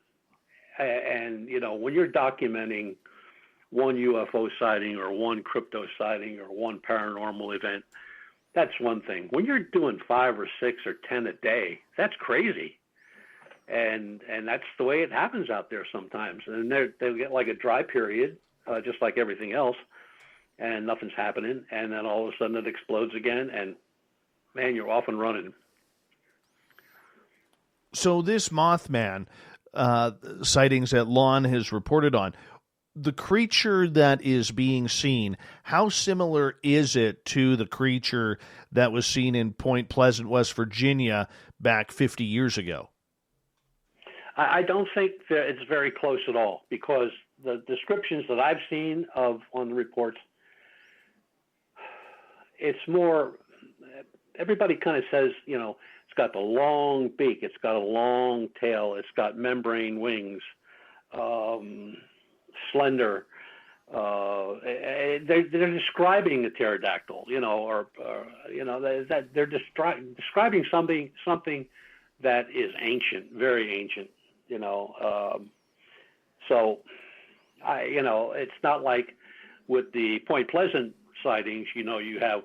Speaker 2: And, you know, when you're documenting one UFO sighting or one crypto sighting or one paranormal event, that's one thing. When you're doing 5 or 6 or 10 a day, that's crazy. And that's the way it happens out there sometimes. And they'll get like a dry period, just like everything else, and nothing's happening. And then all of a sudden it explodes again, and, man, you're off and running.
Speaker 1: So this Mothman sightings that Lon has reported on, the creature that is being seen, how similar is it to the creature that was seen in Point Pleasant, West Virginia back 50 years ago?
Speaker 2: I don't think that it's very close at all, because the descriptions that I've seen on the reports, it's more, everybody kind of says, you know, it's got the long beak, it's got a long tail, it's got membrane wings, slender. They're describing a pterodactyl, you know, or you know, that they're describing something that is ancient, very ancient, you know. So, you know, it's not like with the Point Pleasant sightings, you know, you have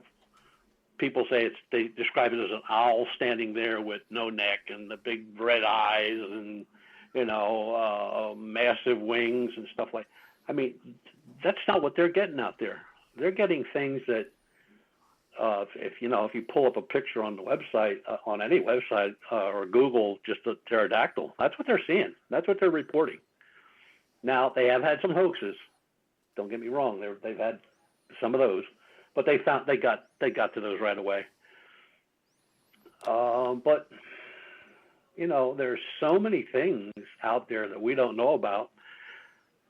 Speaker 2: people say they describe it as an owl standing there with no neck and the big red eyes and, you know, massive wings and stuff like. I mean, that's not what they're getting out there. They're getting things that, if you pull up a picture on the website, on any website, or Google just a pterodactyl, that's what they're seeing. That's what they're reporting. Now, they have had some hoaxes. Don't get me wrong. They've had some of those, but they got to those right away. But you know, there's so many things out there that we don't know about.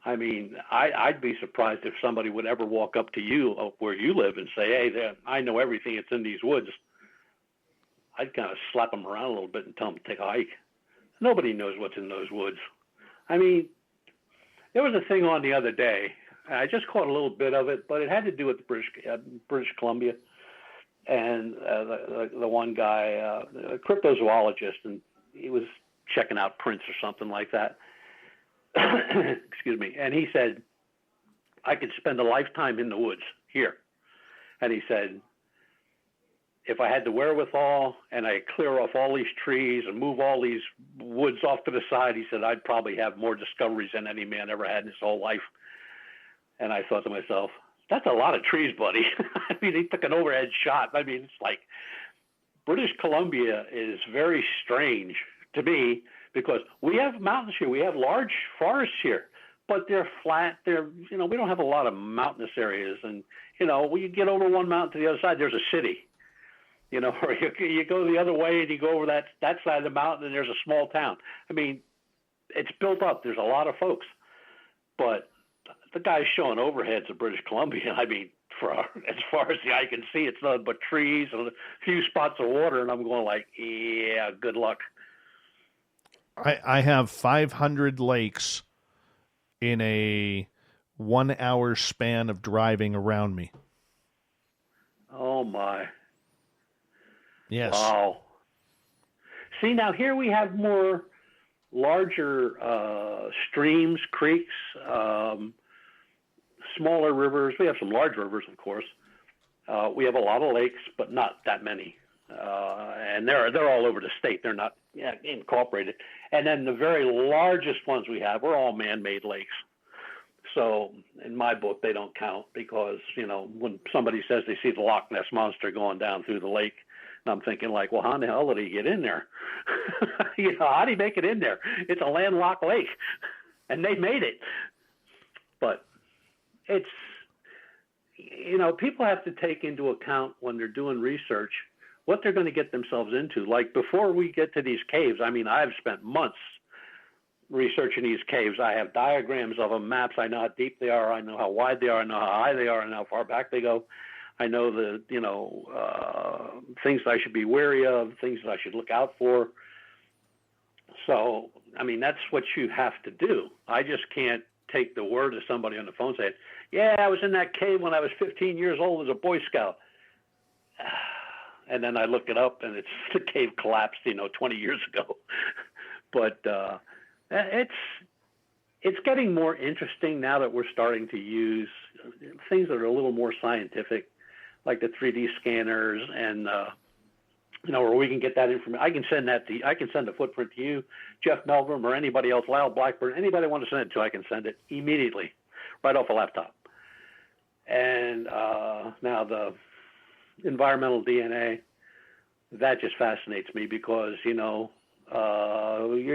Speaker 2: I mean, I'd be surprised if somebody would ever walk up to you where you live and say, "Hey, I know everything that's in these woods." I'd kind of slap them around a little bit and tell them to take a hike. Nobody knows what's in those woods. I mean, there was a thing on the other day. I just caught a little bit of it, but it had to do with British Columbia, and the one guy, a cryptozoologist, and he was checking out prints or something like that. Excuse me. And he said, I could spend a lifetime in the woods here. And he said, if I had the wherewithal and I clear off all these trees and move all these woods off to the side, he said, I'd probably have more discoveries than any man ever had in his whole life. And I thought to myself, that's a lot of trees, buddy. I mean, he took an overhead shot. I mean, it's like British Columbia is very strange to me, because we have mountains here. We have large forests here, but they're flat. We don't have a lot of mountainous areas. And, you know, when you get over one mountain to the other side, there's a city, you know, or you go the other way and you go over that side of the mountain and there's a small town. I mean, it's built up. There's a lot of folks, but the guy's showing overheads of British Columbia. I mean, as far as the eye can see, it's nothing but trees and a few spots of water. And I'm going like, yeah, good luck.
Speaker 1: I have 500 lakes in a 1 hour span of driving around me.
Speaker 2: Oh, my.
Speaker 1: Yes.
Speaker 2: Wow. See, now here we have more larger streams, creeks, smaller rivers. We have some large rivers, of course. We have a lot of lakes, but not that many. And they're all over the state. They're not incorporated. And then the very largest ones we have are all man-made lakes. So in my book, they don't count because, when somebody says they see the Loch Ness Monster going down through the lake, and I'm thinking like, well, how in the hell did he get in there? How did he make it in there? It's a landlocked lake, and they made it. But it's, people have to take into account when they're doing research what they're going to get themselves into. Like before we get to these caves, I've spent months researching these caves. I have diagrams of them, maps. I know how deep they are. I know how wide they are. I know how high they are. I know how far back they go. I know the, things that I should be wary of, things that I should look out for. So, that's what you have to do. I just can't take the word of somebody on the phone saying, yeah, I was in that cave when I was 15 years old as a Boy Scout. And then I look it up and it's the cave collapsed, 20 years ago. But it's getting more interesting now that we're starting to use things that are a little more scientific, like the 3D scanners and, where we can get that information. I can send a footprint to you, Jeff Melvin, or anybody else, Lyle Blackburn, anybody I want to send it to, I can send it immediately, right off a laptop. And now the environmental DNA, that just fascinates me because, you're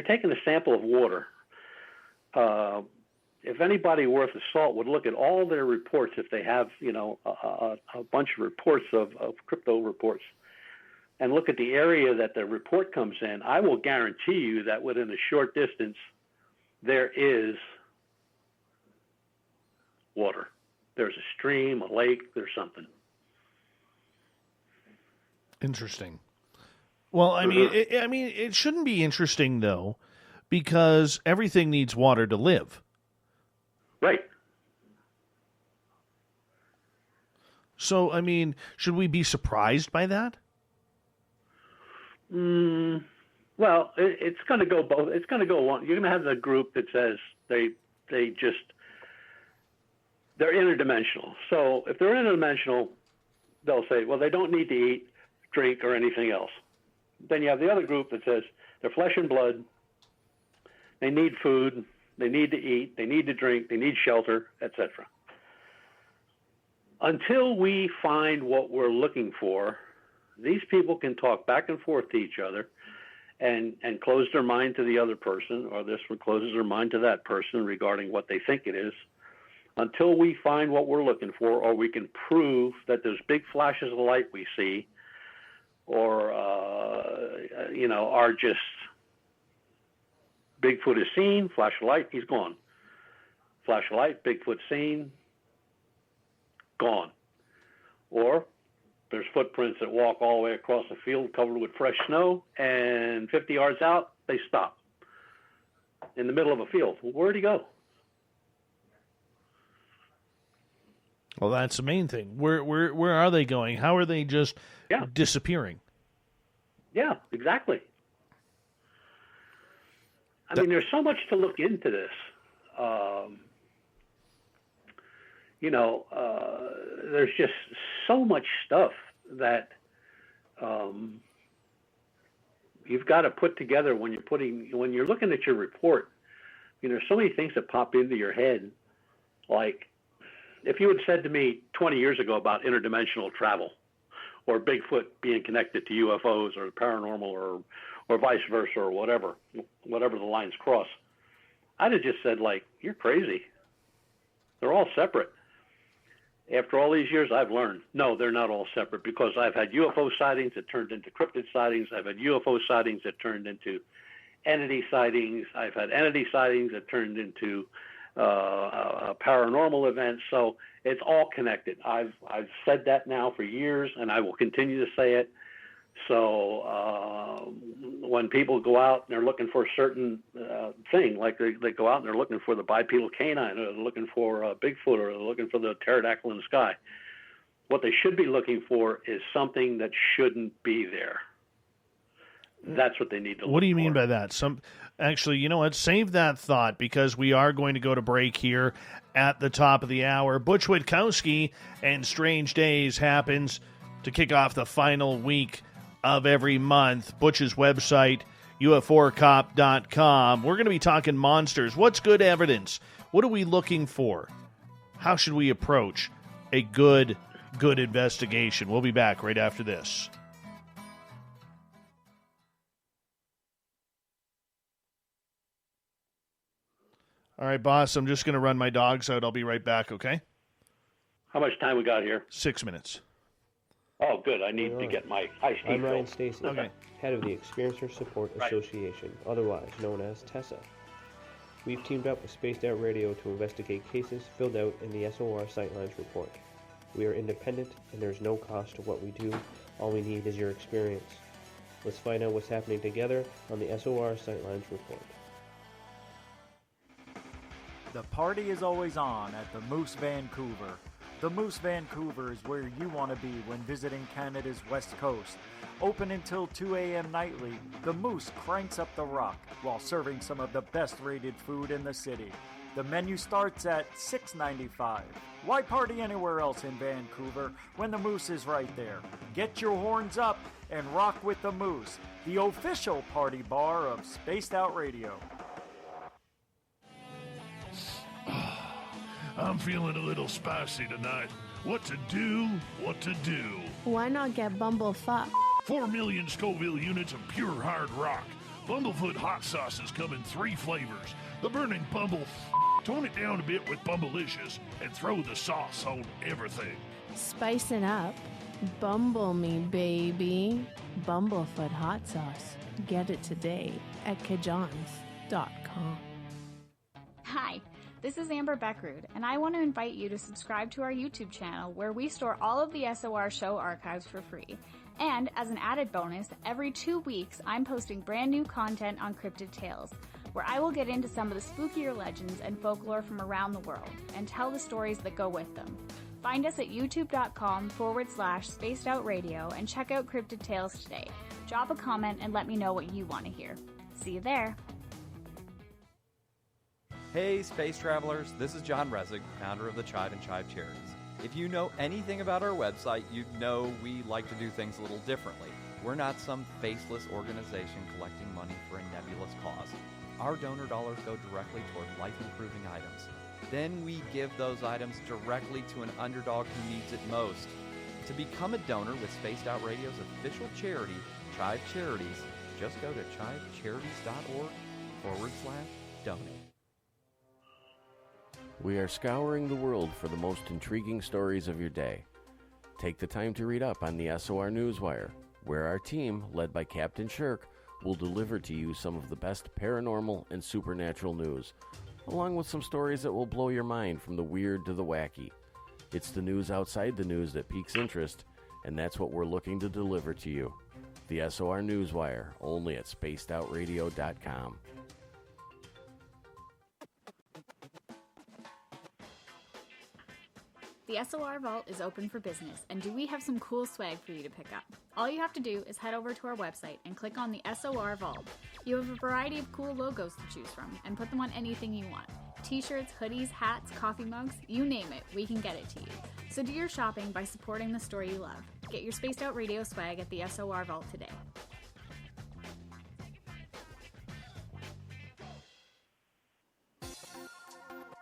Speaker 2: taking a sample of water. If anybody worth the salt would look at all their reports, if they have, a bunch of reports of crypto reports, and look at the area that the report comes in, I will guarantee you that within a short distance, there is water. There's a stream, a lake, there's something.
Speaker 1: Interesting. Well, it shouldn't be interesting, though, because everything needs water to live.
Speaker 2: Right.
Speaker 1: So, should we be surprised by that?
Speaker 2: Well, it's going to go both. It's going to go along. You're going to have the group that says they're interdimensional. So if they're interdimensional, they'll say, well, they don't need to eat, drink, or anything else. Then you have the other group that says they're flesh and blood. They need food. They need to eat. They need to drink. They need shelter, etc. Until we find what we're looking for, these people can talk back and forth to each other and close their mind to the other person, or this one closes their mind to that person regarding what they think it is, until we find what we're looking for, or we can prove that those big flashes of light we see or, are just Bigfoot is seen, flash of light, he's gone. Flash of light, Bigfoot seen, gone. Or there's footprints that walk all the way across the field covered with fresh snow, and 50 yards out, they stop in the middle of a field. Well, where'd he go?
Speaker 1: Well, that's the main thing. Where are they going? How are they just disappearing? Yeah,
Speaker 2: exactly. There's so much to look into this. There's just so much stuff that you've got to put together when you're looking at your report. There's so many things that pop into your head. Like, if you had said to me 20 years ago about interdimensional travel or Bigfoot being connected to UFOs or paranormal or vice versa or whatever the lines cross, I'd have just said, like, you're crazy. They're all separate. After all these years, I've learned, no, they're not all separate, because I've had UFO sightings that turned into cryptid sightings. I've had UFO sightings that turned into entity sightings. I've had entity sightings that turned into paranormal events. So it's all connected. I've said that now for years, and I will continue to say it. So when people go out and they're looking for a certain thing, like they go out and they're looking for the bipedal canine, or they're looking for Bigfoot, or they're looking for the pterodactyl in the sky, what they should be looking for is something that shouldn't be there. That's what they need to look for.
Speaker 1: What do you mean by that? Actually, you know what? Save that thought, because we are going to go to break here at the top of the hour. Butch Witkowski and Strange Days happens to kick off the final week of every month. Butch's website, UFOcop.com. We're going to be talking monsters. What's good evidence? What are we looking for? How should we approach a good investigation? We'll be back right after this. All right, boss, I'm just going to run my dogs out. I'll be right back, okay?
Speaker 2: How much time we got here?
Speaker 1: 6 minutes.
Speaker 2: Oh, good. I need to get my ice tea
Speaker 3: I'm Ryan
Speaker 2: filled.
Speaker 3: Stacy,
Speaker 1: Okay.
Speaker 3: head of the Experiencer Support Association, otherwise known as TESSA. We've teamed up with Spaced Out Radio to investigate cases filled out in the SOR Sightlines report. We are independent, and there's no cost to what we do. All we need is your experience. Let's find out what's happening together on the SOR Sightlines report.
Speaker 4: The party is always on at the Moose Vancouver. The Moose Vancouver is where you want to be when visiting Canada's West Coast. Open until 2 a.m. nightly, the Moose cranks up the rock while serving some of the best rated food in the city. The menu starts at $6.95. Why party anywhere else in Vancouver when the Moose is right there? Get your horns up and rock with the Moose, the official party bar of Spaced Out Radio.
Speaker 5: I'm feeling a little spicy tonight. What to do? What to do?
Speaker 6: Why not get Bumblefuck?
Speaker 5: 4 million Scoville units of pure hard rock. Bumblefoot hot sauces come in 3 flavors. The burning Bumble. Tone it down a bit with Bumblicious and throw the sauce on everything.
Speaker 6: Spice it up. Bumble me, baby. Bumblefoot hot sauce. Get it today at kajans.com.
Speaker 7: Hi, this is Amber Beckrud, and I want to invite you to subscribe to our YouTube channel where we store all of the SOR show archives for free. And as an added bonus, every 2 weeks I'm posting brand new content on Cryptid Tales, where I will get into some of the spookier legends and folklore from around the world and tell the stories that go with them. Find us at youtube.com/spacedoutradio and check out Cryptid Tales today. Drop a comment and let me know what you want to hear. See you there.
Speaker 8: Hey space travelers, this is John Resig, founder of the Chive and Chive Charities. If you know anything about our website, you'd know we like to do things a little differently. We're not some faceless organization collecting money for a nebulous cause. Our donor dollars go directly toward life-improving items. Then we give those items directly to an underdog who needs it most. To become a donor with Spaced Out Radio's official charity, Chive Charities, just go to chivecharities.org/donate.
Speaker 9: We are scouring the world for the most intriguing stories of your day. Take the time to read up on the SOR Newswire, where our team, led by Captain Shirk, will deliver to you some of the best paranormal and supernatural news, along with some stories that will blow your mind from the weird to the wacky. It's the news outside the news that piques interest, and that's what we're looking to deliver to you. The SOR Newswire, only at spacedoutradio.com.
Speaker 7: The SOR Vault is open for business, and do we have some cool swag for you to pick up? All you have to do is head over to our website and click on the SOR Vault. You have a variety of cool logos to choose from, and put them on anything you want. T-shirts, hoodies, hats, coffee mugs, you name it, we can get it to you. So do your shopping by supporting the store you love. Get your Spaced Out Radio swag at the SOR Vault today.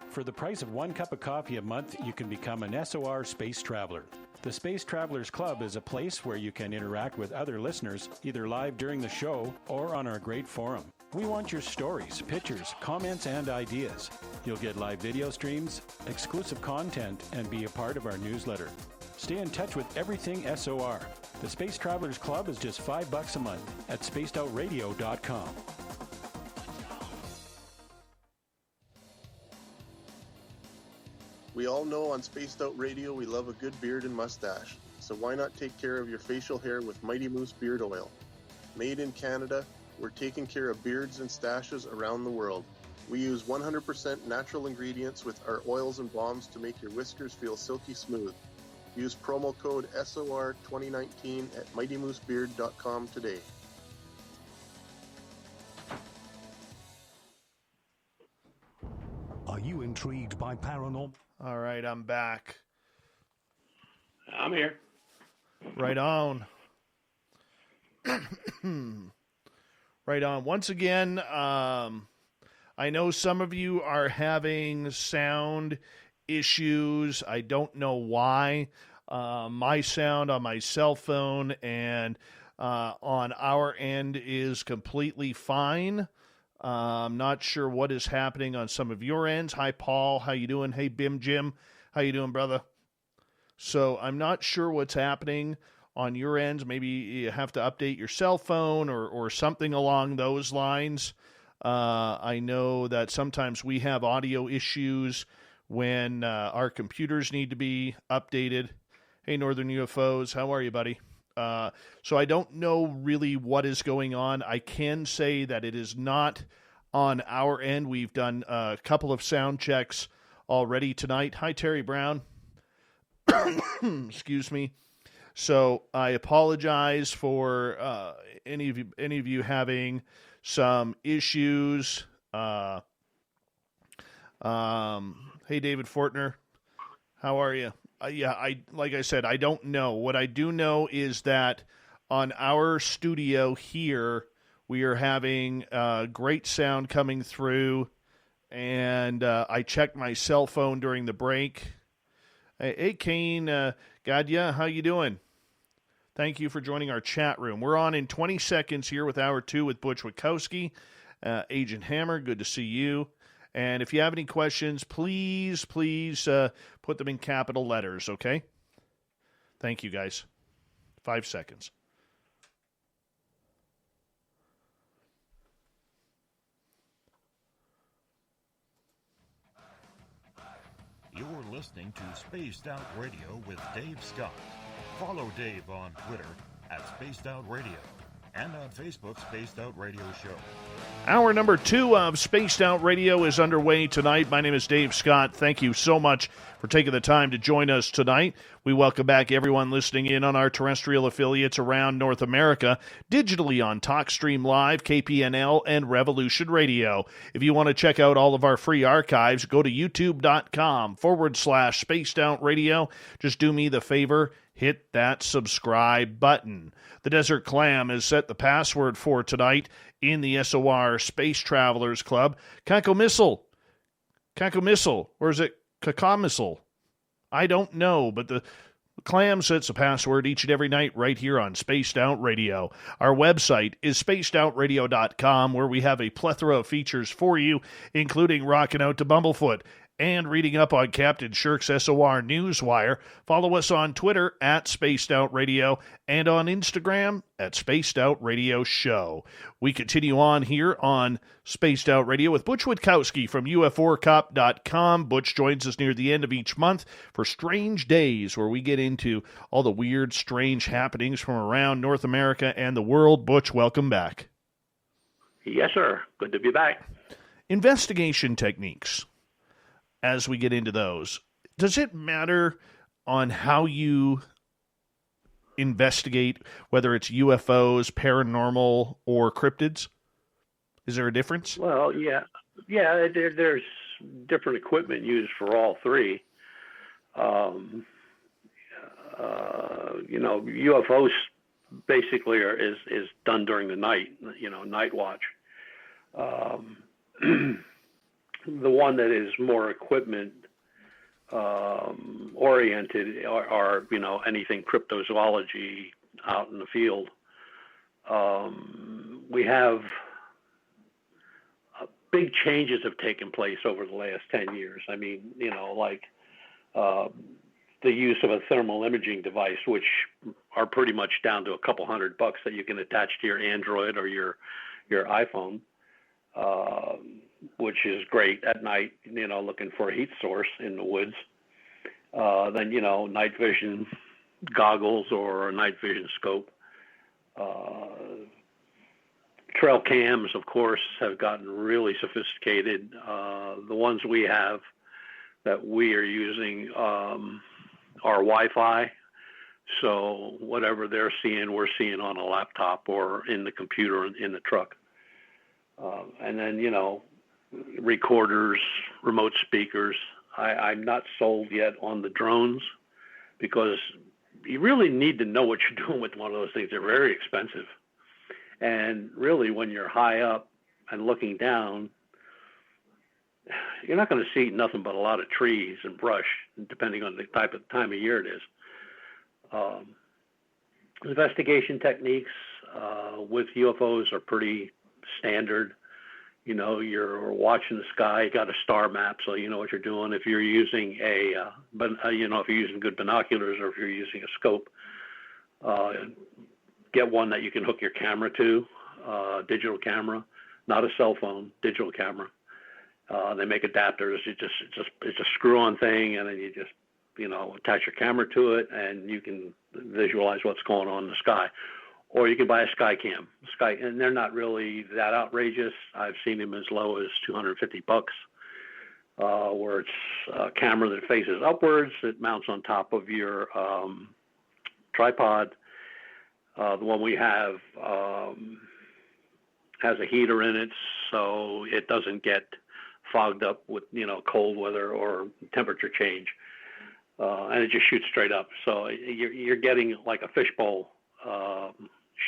Speaker 10: For the price of 1 cup of coffee a month, you can become an SOR Space Traveler. The Space Travelers Club is a place where you can interact with other listeners, either live during the show or on our great forum. We want your stories, pictures, comments, and ideas. You'll get live video streams, exclusive content, and be a part of our newsletter. Stay in touch with everything SOR. The Space Travelers Club is just $5 a month at spacedoutradio.com.
Speaker 11: We all know on Spaced Out Radio we love a good beard and mustache, so why not take care of your facial hair with Mighty Moose Beard Oil? Made in Canada, we're taking care of beards and stashes around the world. We use 100% natural ingredients with our oils and balms to make your whiskers feel silky smooth. Use promo code SOR2019 at MightyMooseBeard.com today.
Speaker 12: Are you intrigued by paranormal?
Speaker 1: All right, I'm back.
Speaker 2: I'm here.
Speaker 1: Right on. Right on. Once again, I know some of you are having sound issues. I don't know why. My sound on my cell phone and on our end is completely fine. I'm not sure what is happening on some of your ends. Hi, Paul. How you doing? Hey, Bim Jim. How you doing, brother? So I'm not sure what's happening on your ends. Maybe you have to update your cell phone or something along those lines. I know that sometimes we have audio issues when our computers need to be updated. Hey, Northern UFOs, how are you, buddy? So I don't know really what is going on. I can say that it is not on our end. We've done a couple of sound checks already tonight. Hi, Terry Brown. Excuse me. So I apologize for any of you having some issues. Hey, David Fortner, how are you? Like I said, I don't know. What I do know is that on our studio here, we are having great sound coming through, and I checked my cell phone during the break. Hey, Kane, Gadya, how you doing? Thank you for joining our chat room. We're on in 20 seconds here with Hour 2 with Butch Witkowski. Agent Hammer, good to see you. And if you have any questions, please put them in capital letters, okay? Thank you, guys. 5 seconds.
Speaker 13: You're listening to Spaced Out Radio with Dave Scott. Follow Dave on Twitter at Spaced Out Radio and on Facebook, Spaced Out Radio Show.
Speaker 1: Hour number 2 of Spaced Out Radio is underway tonight. My name is Dave Scott. Thank you so much for taking the time to join us tonight. We welcome back everyone listening in on our terrestrial affiliates around North America, digitally on TalkStream Live, KPNL, and Revolution Radio. If you want to check out all of our free archives, go to youtube.com/Spaced Out Radio. Just do me the favor, hit that subscribe button. The Desert Clam has set the password for tonight in the SOR Space Travelers Club. Kako Missile. Or is it Kaka Missile? I don't know, but the Clam sets a password each and every night right here on Spaced Out Radio. Our website is spacedoutradio.com, where we have a plethora of features for you, including rocking out to Bumblefoot and reading up on Captain Shirk's SOR Newswire. Follow us on Twitter at Spaced Out Radio and on Instagram at Spaced Out Radio Show. We continue on here on Spaced Out Radio with Butch Witkowski from UFOcop.com. Butch joins us near the end of each month for Strange Days, where we get into all the weird, strange happenings from around North America and the world. Butch, welcome back.
Speaker 2: Yes, sir. Good to be back.
Speaker 1: Investigation techniques. As we get into those, does it matter on how you investigate, whether it's UFOs, paranormal, or cryptids? Is there a difference?
Speaker 2: Well, yeah. There's different equipment used for all three. UFOs basically is done during the night. Night watch. The one that is more equipment oriented are anything cryptozoology out in the field. We have big changes have taken place over the last 10 years. I mean, the use of a thermal imaging device, which are pretty much down to a couple $100 that you can attach to your Android or your iPhone. Which is great at night, looking for a heat source in the woods. Then, night vision goggles or a night vision scope. Trail cams, of course, have gotten really sophisticated. The ones we have that we are using are Wi-Fi. So whatever they're seeing, we're seeing on a laptop or in the computer in the truck. And then, recorders, remote speakers. I'm not sold yet on the drones because you really need to know what you're doing with one of those things. They're very expensive. And really, when you're high up and looking down, you're not going to see nothing but a lot of trees and brush, depending on the time of year it is. Investigation techniques with UFOs are pretty standard. You know, you're watching the sky, you got a star map, so you know what you're doing. If you're using if you're using good binoculars, or if you're using a scope, get one that you can hook your camera to, digital camera, not a cell phone, digital camera. They make adapters. It's a screw-on thing, and then you just attach your camera to it, and you can visualize what's going on in the sky. Or you can buy a sky cam. And they're not really that outrageous. I've seen them as low as $250, where it's a camera that faces upwards. It mounts on top of your tripod. The one we have has a heater in it, so it doesn't get fogged up with cold weather or temperature change, and it just shoots straight up. So you're getting like a fishbowl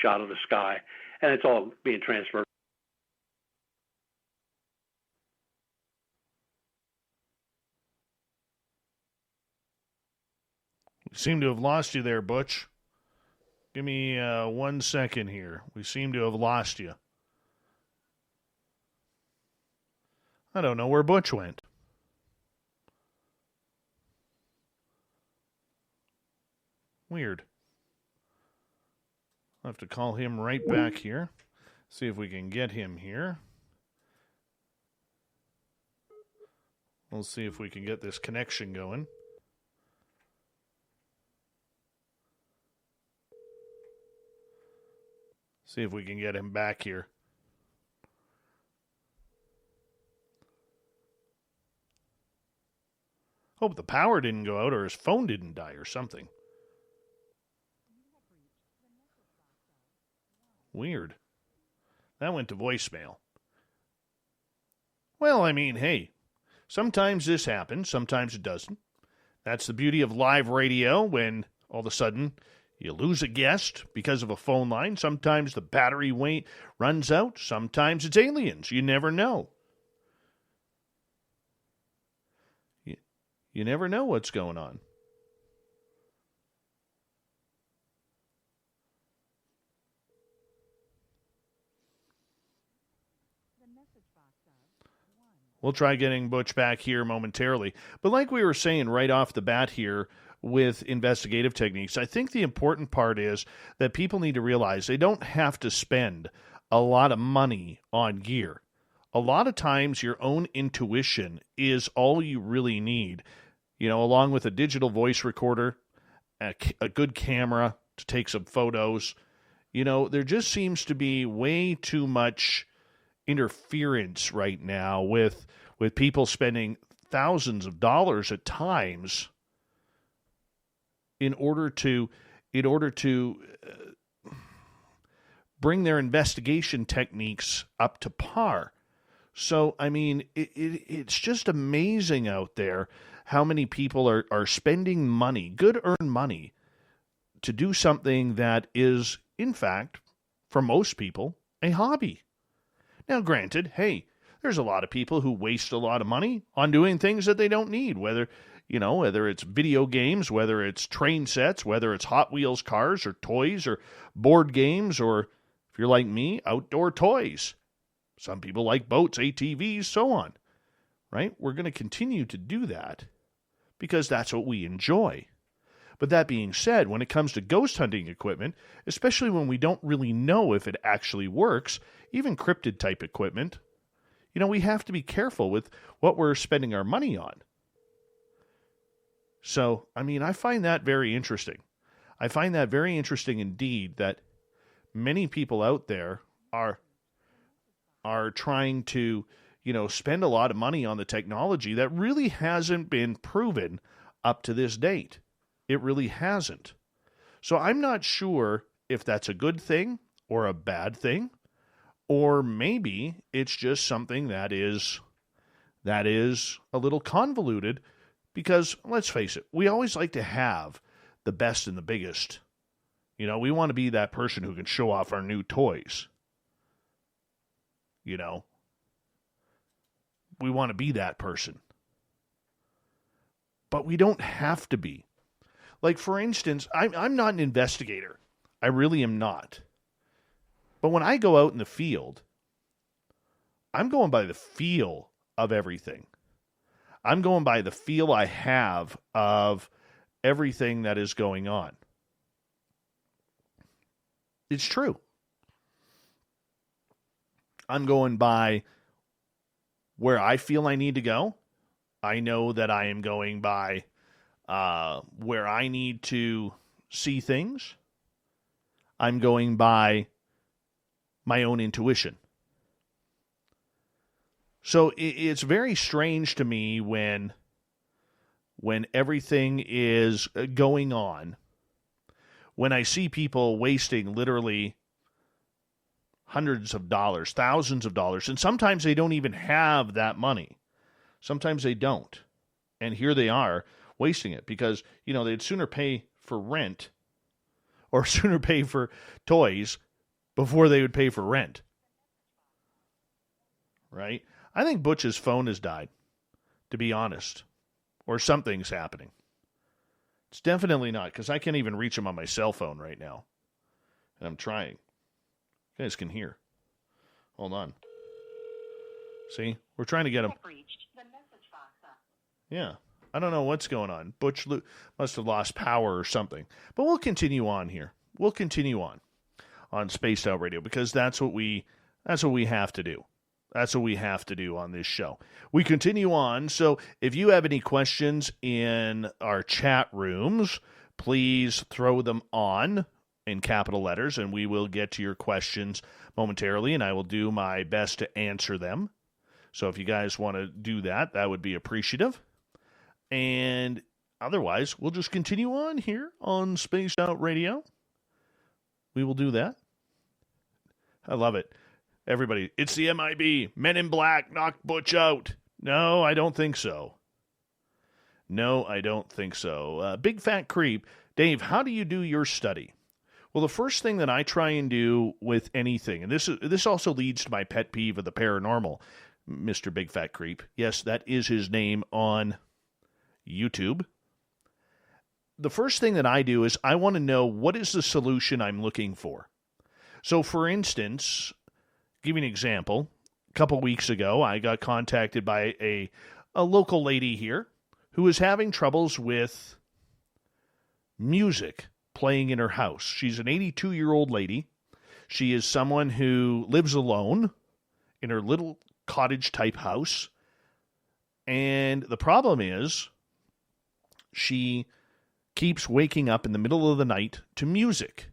Speaker 2: shot of the sky, and it's all being transferred.
Speaker 1: We seem to have lost you there, Butch. Give me 1 second here. We seem to have lost you. I don't know where Butch went. Weird. I'll have to call him right back here. See if we can get him here. We'll see if we can get this connection going. See if we can get him back here. Hope the power didn't go out or his phone didn't die or something. Weird. That went to voicemail. Well, I mean, hey, sometimes this happens, sometimes it doesn't. That's the beauty of live radio when all of a sudden you lose a guest because of a phone line. Sometimes the battery runs out. Sometimes it's aliens. You never know. You never know what's going on. We'll try getting Butch back here momentarily. But like we were saying right off the bat here with investigative techniques, I think the important part is that people need to realize they don't have to spend a lot of money on gear. A lot of times your own intuition is all you really need, along with a digital voice recorder, a good camera to take some photos. There just seems to be way too much interference right now with people spending thousands of dollars at times in order to bring their investigation techniques up to par. So, I mean, it's just amazing out there how many people are spending money, good earned money, to do something that is, in fact, for most people, a hobby. Now, granted, hey, there's a lot of people who waste a lot of money on doing things that they don't need, whether it's video games, whether it's train sets, whether it's Hot Wheels cars or toys or board games, or if you're like me, outdoor toys. Some people like boats, ATVs, so on, right? We're going to continue to do that because that's what we enjoy. But that being said, when it comes to ghost hunting equipment, especially when we don't really know if it actually works, even cryptid type equipment, we have to be careful with what we're spending our money on. So, I mean, I find that very interesting. I find that very interesting indeed that many people out there are trying to, spend a lot of money on the technology that really hasn't been proven up to this date. It really hasn't. So I'm not sure if that's a good thing or a bad thing, or maybe it's just something that is a little convoluted because, let's face it, we always like to have the best and the biggest. We want to be that person who can show off our new toys. you know. We want to be that person. But we don't have to be. Like, for instance, I'm not an investigator. I really am not. But when I go out in the field, I'm going by the feel of everything. I'm going by the feel I have of everything that is going on. It's true. I'm going by where I feel I need to go. I know that I am going by where I need to see things. I'm going by my own intuition. So it's very strange to me when everything is going on, when I see people wasting literally hundreds of dollars, thousands of dollars, and sometimes they don't even have that money. Sometimes they don't. And here they are wasting it because, you know, they'd sooner pay for rent or sooner pay for toys before they would pay for rent. Right? I think Butch's phone has died, to be honest. Or something's happening. It's definitely not, because I can't even reach him on my cell phone right now. And I'm trying. You guys can hear. Hold on. See? We're trying to get him. Yeah. I don't know what's going on. Butch must have lost power or something. But we'll continue on here. We'll continue on Spaced Out Radio, because that's what we have to do. That's what we have to do on this show. We continue on. So if you have any questions in our chat rooms, please throw them on in capital letters, and we will get to your questions momentarily, and I will do my best to answer them. So if you guys want to do that, that would be appreciative. And otherwise, we'll just continue on here on Spaced Out Radio. We will do that. I love it. Everybody, it's the MIB. Men in Black knocked Butch out. No, I don't think so. No, I don't think so. Big Fat Creep. Dave, how do you do your study? Well, the first thing that I try and do with anything, and this also leads to my pet peeve of the paranormal, Mr. Big Fat Creep. Yes, that is his name on YouTube. The first thing that I do is I want to know what is the solution I'm looking for. So, for instance, give you an example. A couple weeks ago, I got contacted by a local lady here who is having troubles with music playing in her house. She's an 82-year-old lady. She is someone who lives alone in her little cottage-type house. And the problem is she keeps waking up in the middle of the night to music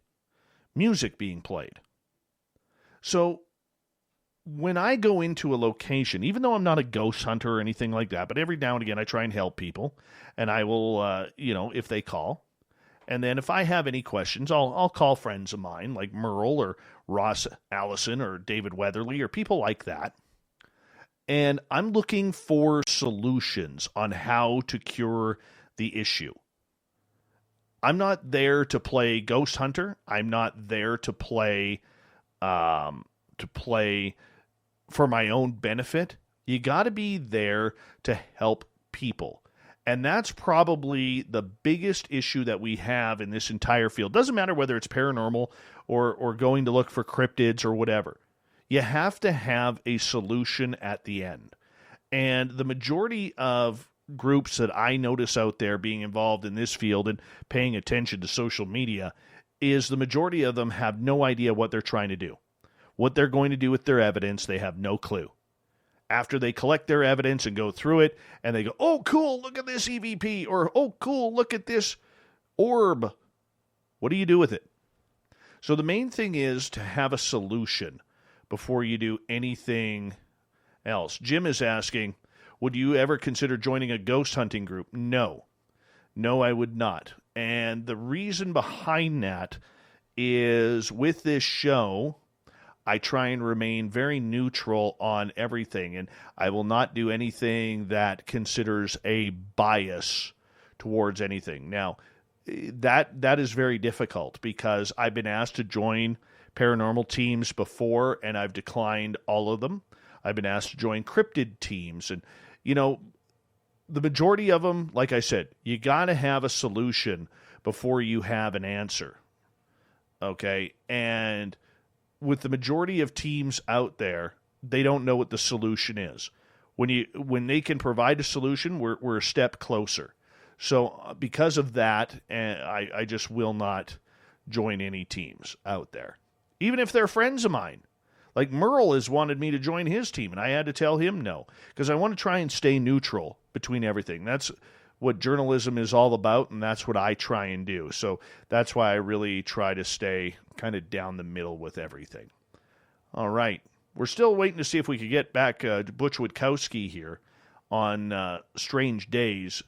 Speaker 1: being played. So when I go into a location, even though I'm not a ghost hunter or anything like that, but every now and again I try and help people, and I will, if they call. And then if I have any questions, I'll call friends of mine like Merle or Ross Allison or David Weatherly or people like that. And I'm looking for solutions on how to cure the issue. I'm not there to play ghost hunter. I'm not there to play for my own benefit. You got to be there to help people. And that's probably the biggest issue that we have in this entire field. Doesn't matter whether it's paranormal or going to look for cryptids or whatever. You have to have a solution at the end. And the majority of groups that I notice out there being involved in this field and paying attention to social media is the majority of them have no idea what they're trying to do. What they're going to do with their evidence, they have no clue. After they collect their evidence and go through it, and they go, oh, cool, look at this EVP, or oh, cool, look at this orb. What do you do with it? So the main thing is to have a solution before you do anything else. Jim is asking, would you ever consider joining a ghost hunting group? No. No, I would not. And the reason behind that is with this show, I try and remain very neutral on everything, and I will not do anything that considers a bias towards anything. Now, that is very difficult because I've been asked to join paranormal teams before, and I've declined all of them. I've been asked to join cryptid teams. And, the majority of them, like I said, you got to have a solution before you have an answer. Okay? And with the majority of teams out there, they don't know what the solution is. When they can provide a solution, we're a step closer. So because of that, I just will not join any teams out there, even if they're friends of mine. Like Merle has wanted me to join his team, and I had to tell him no, because I want to try and stay neutral between everything. That's what journalism is all about, and that's what I try and do. So that's why I really try to stay kind of down the middle with everything. All right. We're still waiting to see if we could get back Butch Witkowski here on Strange Days.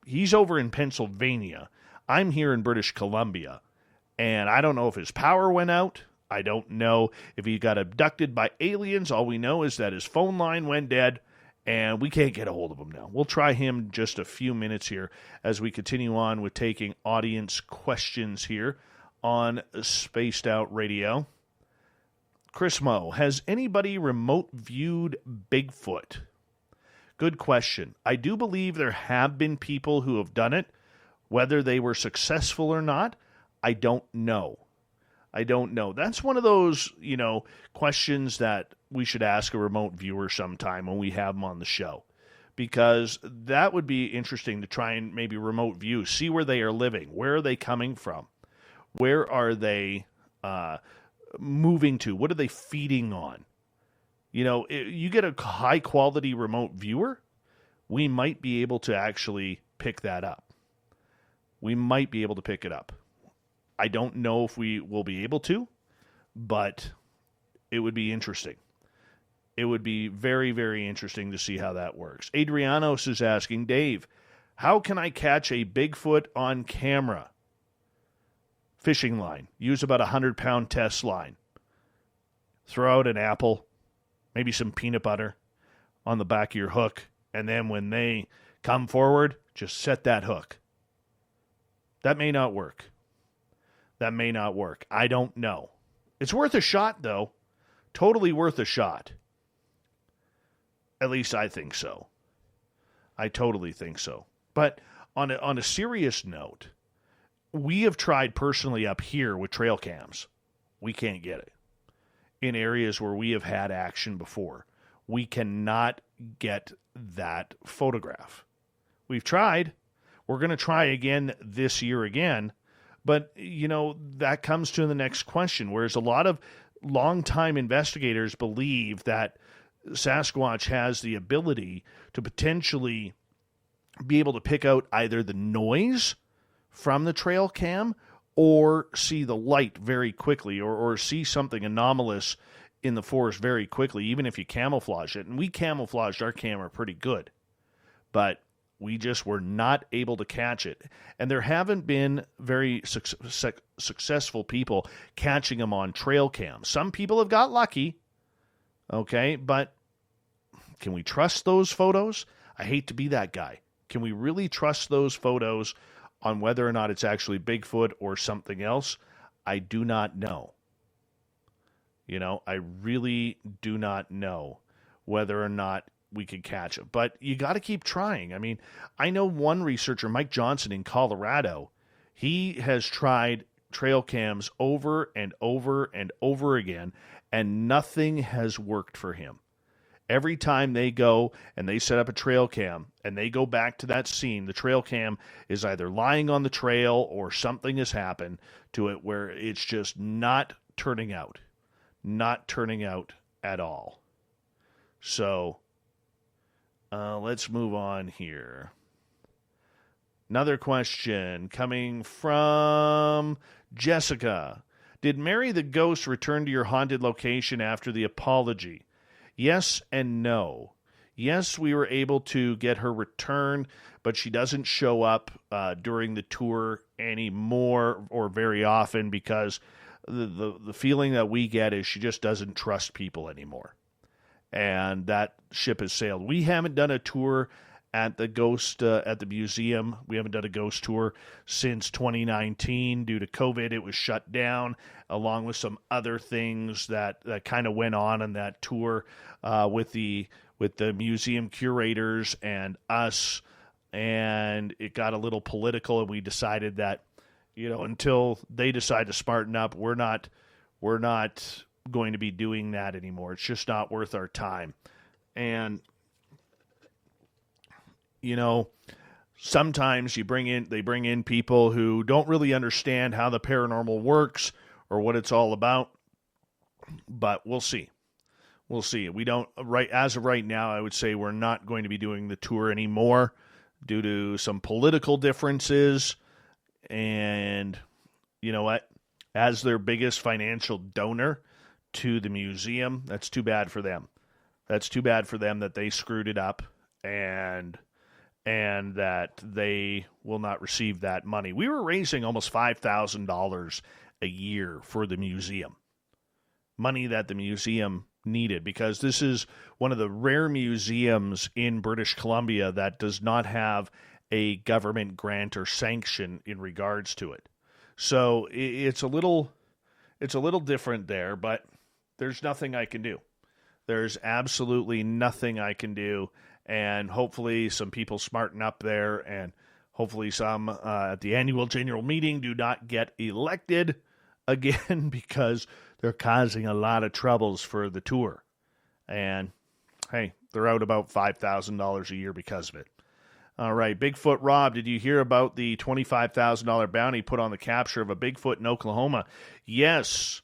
Speaker 1: He's over in Pennsylvania. I'm here in British Columbia, and I don't know if his power went out. I don't know if he got abducted by aliens. All we know is that his phone line went dead, and we can't get a hold of him now. We'll try him just a few minutes here as we continue on with taking audience questions here on Spaced Out Radio. Chris Moe, has anybody remote viewed Bigfoot? Good question. I do believe there have been people who have done it. Whether they were successful or not, I don't know. That's one of those, questions that we should ask a remote viewer sometime when we have them on the show. Because that would be interesting to try and maybe remote view, see where they are living, where are they coming from, where are they moving to, what are they feeding on? You get a high-quality remote viewer, we might be able to actually pick that up. We might be able to pick it up. I don't know if we will be able to, but it would be interesting. It would be very, very interesting to see how that works. Adrianos is asking, Dave, how can I catch a Bigfoot on camera? Fishing line. Use about 100-pound test line. Throw out an apple, maybe some peanut butter on the back of your hook, and then when they come forward, just set that hook. That may not work. I don't know. It's worth a shot, though. Totally worth a shot. At least I think so. I totally think so. But on a serious note, we have tried personally up here with trail cams. We can't get it. In areas where we have had action before, we cannot get that photograph. We've tried. We're going to try again this year again. But, that comes to the next question, whereas a lot of longtime investigators believe that Sasquatch has the ability to potentially be able to pick out either the noise from the trail cam or see the light very quickly or see something anomalous in the forest very quickly, even if you camouflage it. And we camouflaged our camera pretty good. But we just were not able to catch it. And there haven't been very successful people catching them on trail cams. Some people have got lucky, okay, but can we trust those photos? I hate to be that guy. Can we really trust those photos on whether or not it's actually Bigfoot or something else? I do not know. I really do not know whether or not we could catch it. But you got to keep trying. I mean, I know one researcher, Mike Johnson in Colorado, he has tried trail cams over and over and over again, and nothing has worked for him. Every time they go and they set up a trail cam and they go back to that scene, the trail cam is either lying on the trail or something has happened to it where it's just not turning out at all. So let's move on here. Another question coming from Jessica. Did Mary the Ghost return to your haunted location after the apology? Yes and no. Yes, we were able to get her return, but she doesn't show up during the tour anymore or very often because the feeling that we get is she just doesn't trust people anymore. And that ship has sailed. We haven't done a tour at the museum. We haven't done a ghost tour since 2019 due to COVID. It was shut down, along with some other things that kind of went on in that tour with the museum curators and us, and it got a little political, and we decided that, until they decide to smarten up, we're not going to be doing that anymore. It's just not worth our time. And sometimes they bring in people who don't really understand how the paranormal works or what it's all about, but we'll see. We don't, as of right now, I would say we're not going to be doing the tour anymore due to some political differences. And you know what? As their biggest financial donor to the museum, that's too bad for them. That's too bad for them that they screwed it up and that they will not receive that money. We were raising almost $5,000 a year for the museum. Money that the museum needed, because this is one of the rare museums in British Columbia that does not have a government grant or sanction in regards to it. So it's a little different there, but there's nothing I can do. There's absolutely nothing I can do, and hopefully some people smarten up there, and hopefully some at the annual general meeting do not get elected again, because they're causing a lot of troubles for the tour. And hey, they're out about $5,000 a year because of it. All right, Bigfoot Rob, did you hear about the $25,000 bounty put on the capture of a Bigfoot in Oklahoma? Yes.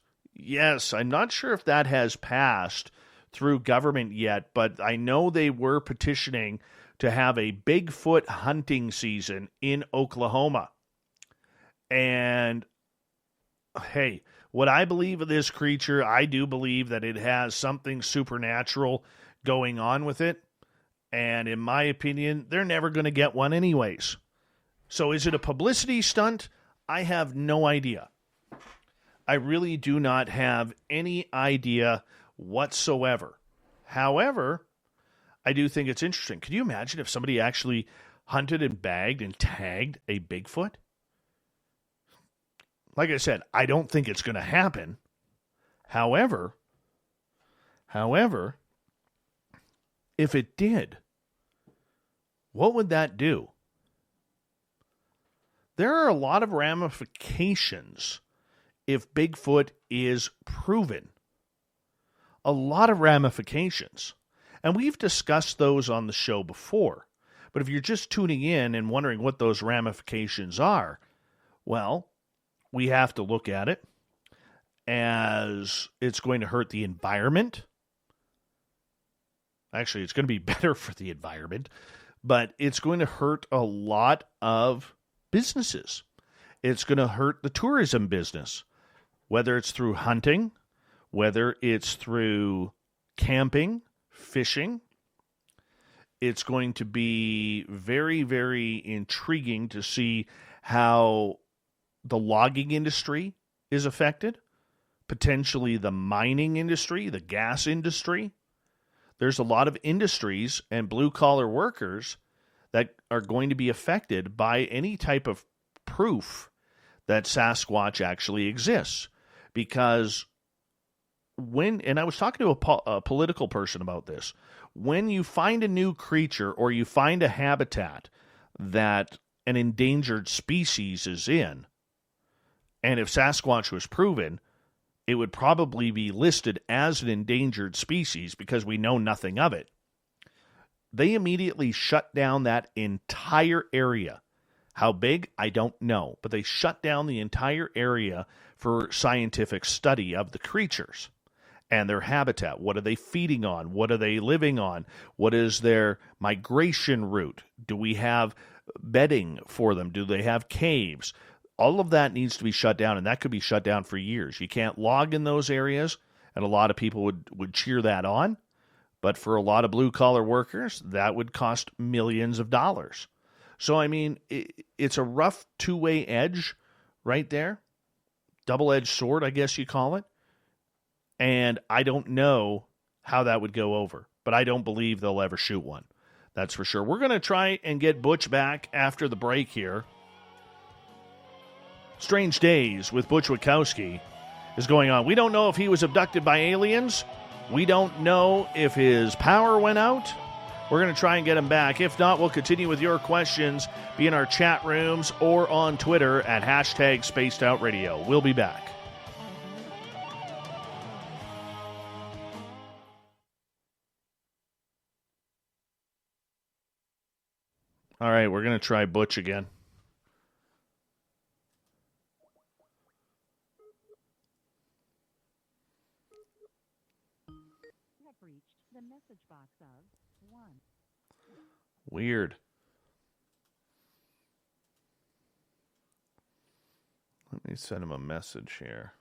Speaker 1: I'm not sure if that has passed through government yet, but I know they were petitioning to have a Bigfoot hunting season in Oklahoma. And hey, what I believe of this creature, I do believe that it has something supernatural going on with it. And in my opinion, they're never going to get one anyways. So is it a publicity stunt? I have no idea. I really do not have any idea whatsoever. However, I do think it's interesting. Could you imagine if somebody actually hunted and bagged and tagged a Bigfoot? Like I said, I don't think it's going to happen. However, if it did, what would that do? There are a lot of ramifications if Bigfoot is proven. A lot of ramifications. And we've discussed those on the show before. But if you're just tuning in and wondering what those ramifications are, well, we have to look at it as it's going to hurt the environment. Actually, it's going to be better for the environment, but it's going to hurt a lot of businesses. It's going to hurt the tourism business, whether it's through hunting, whether it's through camping, fishing. It's going to be very, very intriguing to see how the logging industry is affected, potentially the mining industry, the gas industry. There's a lot of industries and blue-collar workers that are going to be affected by any type of proof that Sasquatch actually exists. Because and I was talking to a political person about this, when you find a new creature or you find a habitat that an endangered species is in, and if Sasquatch was proven, it would probably be listed as an endangered species because we know nothing of it. They immediately shut down that entire area. How big? I don't know. But they shut down the entire area for scientific study of the creatures and their habitat. What are they feeding on? What are they living on? What is their migration route? Do we have bedding for them? Do they have caves? All of that needs to be shut down, and that could be shut down for years. You can't log in those areas, and a lot of people would cheer that on. But for a lot of blue-collar workers, that would cost millions of dollars. So, I mean, it's a rough two-way edge right there. Double-edged sword, I guess you call it. And I don't know how that would go over. But I don't believe they'll ever shoot one. That's for sure. We're going to try and get Butch back after the break here. Strange Days with Butch Witkowski is going on. We don't know if he was abducted by aliens. We don't know if his power went out. We're going to try and get him back. If not, we'll continue with your questions. Be in our chat rooms or on Twitter at hashtag Spaced Out Radio. We'll be back. All right, we're going to try Butch again. Weird. Let me send him a message here.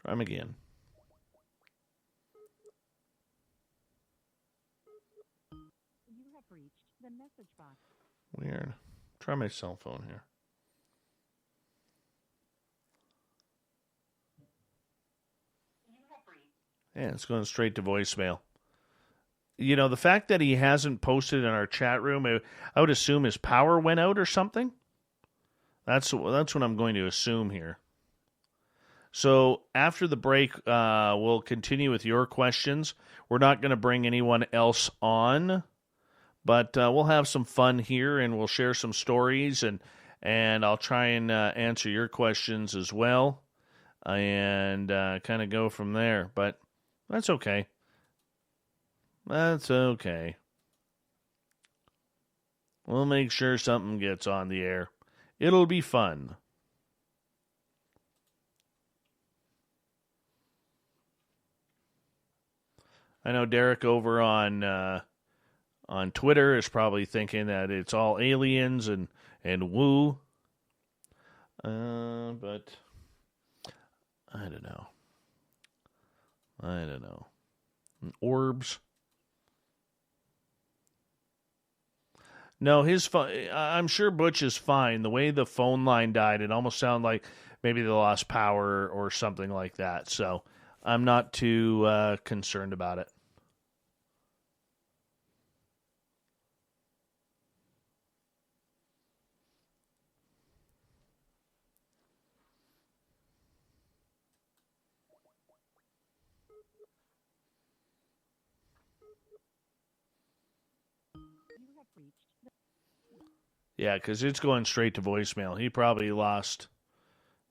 Speaker 1: Try him again.
Speaker 14: You have reached the message box.
Speaker 1: Weird. Try my cell phone here. Yeah, it's going straight to voicemail. You know, the fact that he hasn't posted in our chat room, I would assume his power went out or something. That's what I'm going to assume here. So after the break, we'll continue with your questions. We're not going to bring anyone else on, but we'll have some fun here, and we'll share some stories, and I'll try and answer your questions as well, and kind of go from there. But that's okay. That's okay. We'll make sure something gets on the air. It'll be fun. I know Derek over on Twitter is probably thinking that it's all aliens and woo. But I don't know. And orbs. No, his phone. I'm sure Butch is fine. The way the phone line died, it almost sounded like maybe they lost power or something like that. So I'm not too concerned about it. Yeah, because it's going straight to voicemail. He probably lost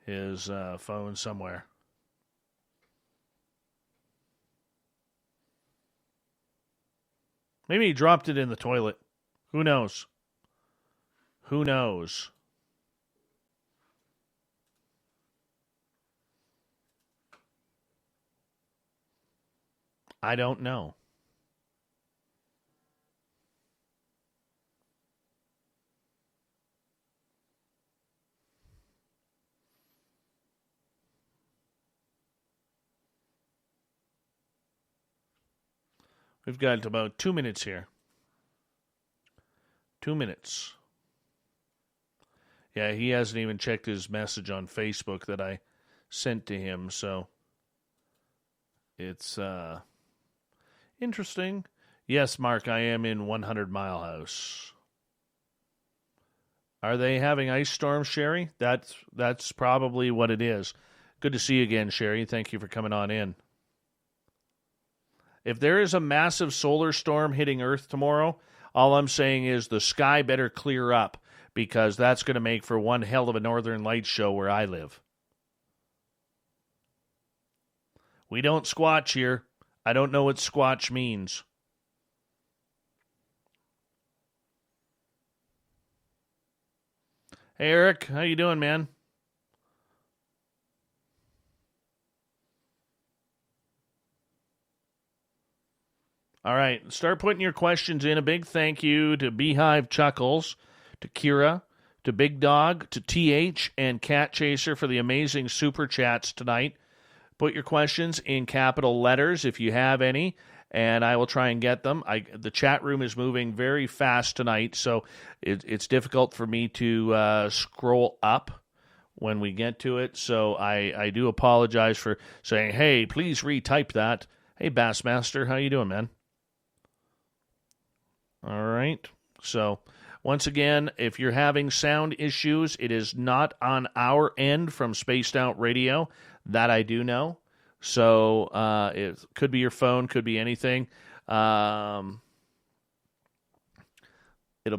Speaker 1: his phone somewhere. Maybe he dropped it in the toilet. Who knows? Who knows? I don't know. We've got about 2 minutes here. 2 minutes. Yeah, he hasn't even checked his message on Facebook that I sent to him, so it's interesting. Yes, Mark, I am in 100 Mile House. Are they having ice storms, Sherry? That's probably what it is. Good to see you again, Sherry. Thank you for coming on in. If there is a massive solar storm hitting Earth tomorrow, all I'm saying is the sky better clear up, because that's going to make for one hell of a Northern Lights show where I live. We don't squatch here. I don't know what squatch means. Hey, Eric. How you doing, man? All right, start putting your questions in. A big thank you to Beehive Chuckles, to Kira, to Big Dog, to TH, and Cat Chaser for the amazing super chats tonight. Put your questions in capital letters if you have any, and I will try and get them. The chat room is moving very fast tonight, so it's difficult for me to scroll up when we get to it. So I do apologize for saying, hey, please retype that. Hey, Bassmaster, how you doing, man? All right. So once again, if you're having sound issues, it is not on our end from Spaced Out Radio. That I do know. So it could be your phone, could be anything. It'll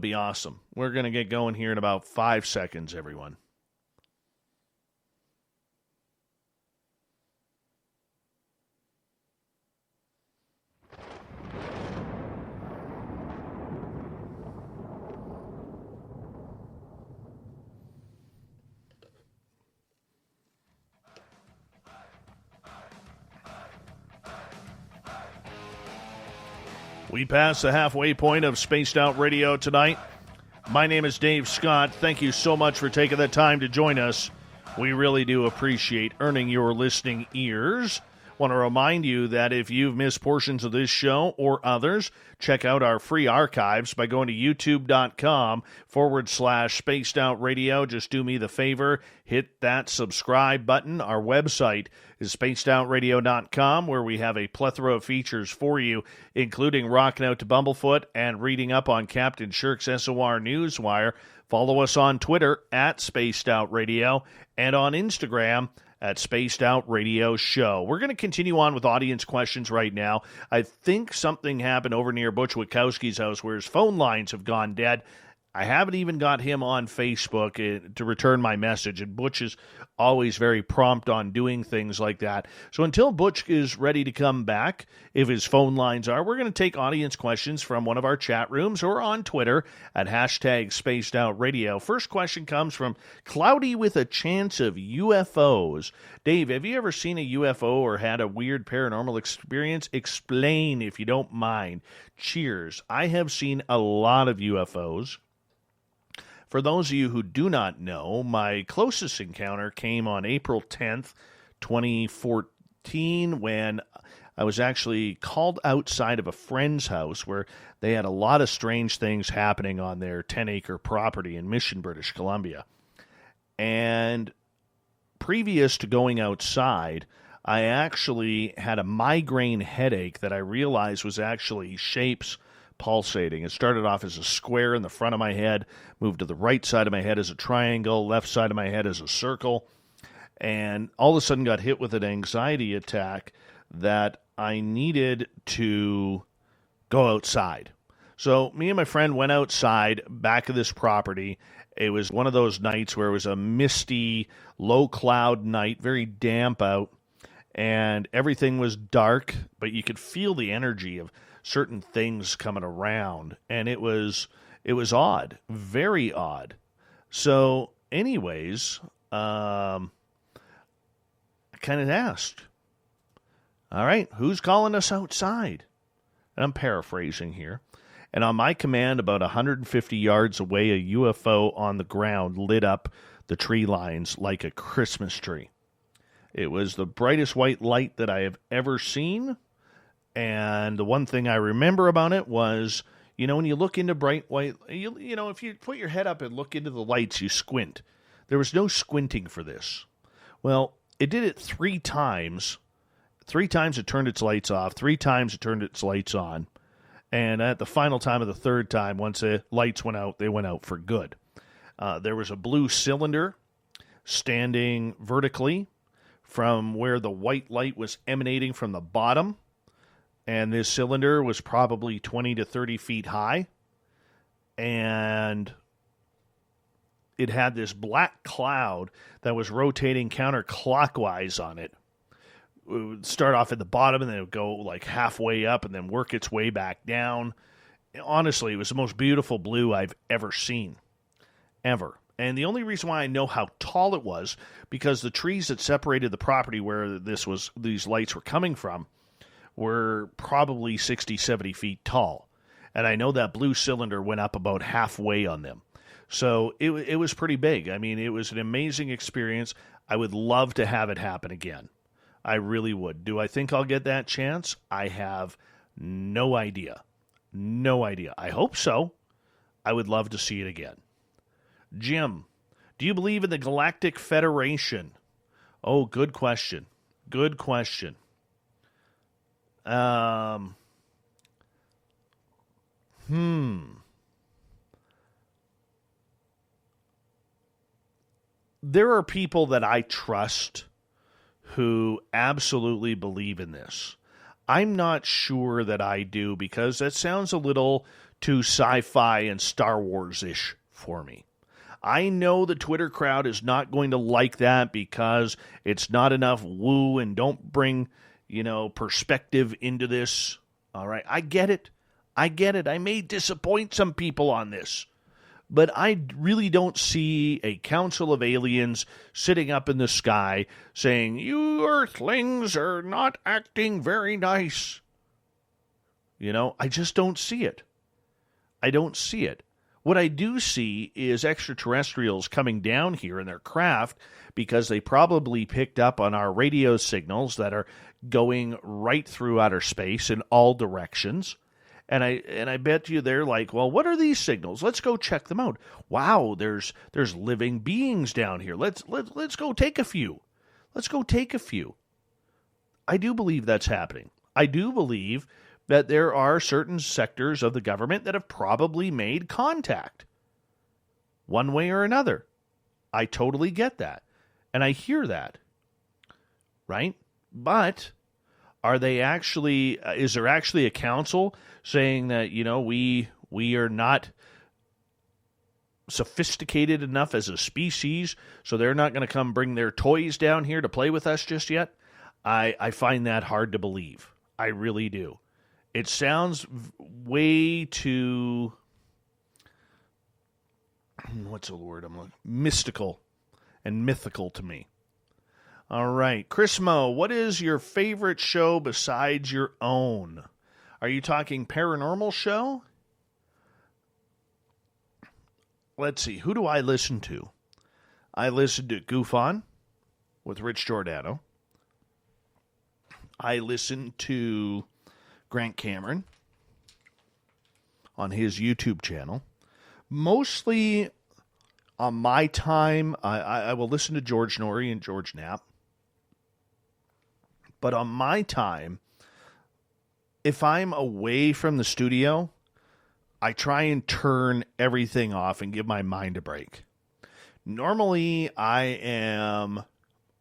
Speaker 1: be awesome. We're going to get going here in about 5 seconds, everyone. We passed the halfway point of Spaced Out Radio tonight. My name is Dave Scott. Thank you so much for taking the time to join us. We really do appreciate earning your listening ears. Want to remind you that if you've missed portions of this show or others, check out our free archives by going to youtube.com/Spaced Out Radio. Just do me the favor, hit that subscribe button. Our website is spacedoutradio.com, where we have a plethora of features for you, including rocking out to Bumblefoot and reading up on Captain Shirk's SOR Newswire. Follow us on Twitter at Spaced Out Radio and on Instagram at Spaced Out Radio Show. We're going to continue on with audience questions right now. I think something happened over near Butch Witkowski's house where his phone lines have gone dead. I haven't even got him on Facebook to return my message, and Butch is always very prompt on doing things like that. So until Butch is ready to come back, if his phone lines are, we're going to take audience questions from one of our chat rooms or on Twitter at #SpacedOutRadio. First question comes from Cloudy with a Chance of UFOs. Dave, have you ever seen a UFO or had a weird paranormal experience? Explain if you don't mind. Cheers. I have seen a lot of UFOs. For those of you who do not know, my closest encounter came on April 10th, 2014, when I was actually called outside of a friend's house where they had a lot of strange things happening on their 10-acre property in Mission, British Columbia. And previous to going outside, I actually had a migraine headache that I realized was actually shapes pulsating. It started off as a square in the front of my head, moved to the right side of my head as a triangle, left side of my head as a circle, and all of a sudden got hit with an anxiety attack that I needed to go outside. So me and my friend went outside back of this property. It was one of those nights where it was a misty, low cloud night, very damp out, and everything was dark, but you could feel the energy of certain things coming around, and it was odd, very odd. So anyways, I kind of asked, all right, who's calling us outside? And I'm paraphrasing here. And on my command, about 150 yards away, a UFO on the ground lit up the tree lines like a Christmas tree. It was the brightest white light that I have ever seen. And the one thing I remember about it was, you know, when you look into bright white, you know, if you put your head up and look into the lights, you squint. There was no squinting for this. Well, it did it 3 times. 3 times it turned its lights off. 3 times it turned its lights on. And at the final time of the 3rd time, once the lights went out, they went out for good. There was a blue cylinder standing vertically from where the white light was emanating from the bottom. And this cylinder was probably 20 to 30 feet high. And it had this black cloud that was rotating counterclockwise on it. It would start off at the bottom and then it would go like halfway up and then work its way back down. Honestly, it was the most beautiful blue I've ever seen. Ever. And the only reason why I know how tall it was, because the trees that separated the property where these lights were coming from were probably 60, 70 feet tall. And I know that blue cylinder went up about halfway on them. So it was pretty big. I mean, it was an amazing experience. I would love to have it happen again. I really would. Do I think I'll get that chance? I have no idea. No idea. I hope so. I would love to see it again. Jim, do you believe in the Galactic Federation? Oh, good question. Good question. There are people that I trust who absolutely believe in this. I'm not sure that I do because that sounds a little too sci-fi and Star Wars-ish for me. I know the Twitter crowd is not going to like that because it's not enough woo and don't bring, perspective into this. All right, I get it. I may disappoint some people on this. But I really don't see a council of aliens sitting up in the sky saying, you Earthlings are not acting very nice. I just don't see it. I don't see it. What I do see is extraterrestrials coming down here in their craft because they probably picked up on our radio signals that are going right through outer space in all directions. And I bet you they're like, well, what are these signals? Let's go check them out. Wow, there's living beings down here. Let's go take a few. Let's go take a few. I do believe that's happening. I do believe that there are certain sectors of the government that have probably made contact one way or another. I totally get that. And I hear that. Right? But are they actually, is there actually a council saying that, we are not sophisticated enough as a species, so they're not going to come bring their toys down here to play with us just yet? I find that hard to believe. I really do. It sounds way too, what's the word I'm looking, mystical and mythical to me. All right. Chris Mo, what is your favorite show besides your own? Are you talking paranormal show? Let's see. Who do I listen to? I listen to Goof On with Rich Giordano. I listen to Grant Cameron on his YouTube channel. Mostly on my time, I will listen to George Norrie and George Knapp. But on my time, if I'm away from the studio, I try and turn everything off and give my mind a break. Normally, when I'm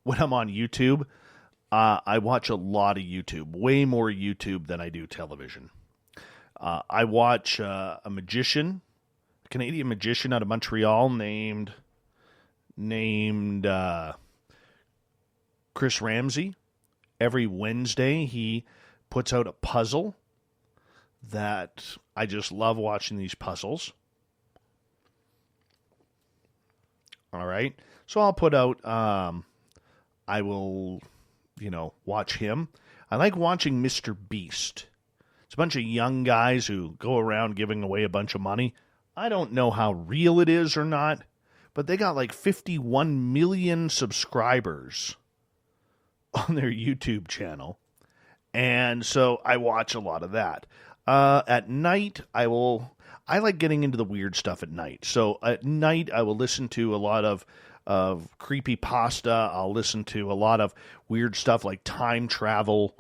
Speaker 1: on YouTube, I watch a lot of YouTube, way more YouTube than I do television. I watch a magician, a Canadian magician out of Montreal named Chris Ramsey. Every Wednesday, he puts out a puzzle that I just love watching these puzzles. All right. So I'll put out, I will, watch him. I like watching Mr. Beast. It's a bunch of young guys who go around giving away a bunch of money. I don't know how real it is or not, but they got like 51 million subscribers on their YouTube channel. And so I watch a lot of that. At night, I like getting into the weird stuff at night. So at night, I will listen to a lot of creepypasta. I'll listen to a lot of weird stuff like time travel,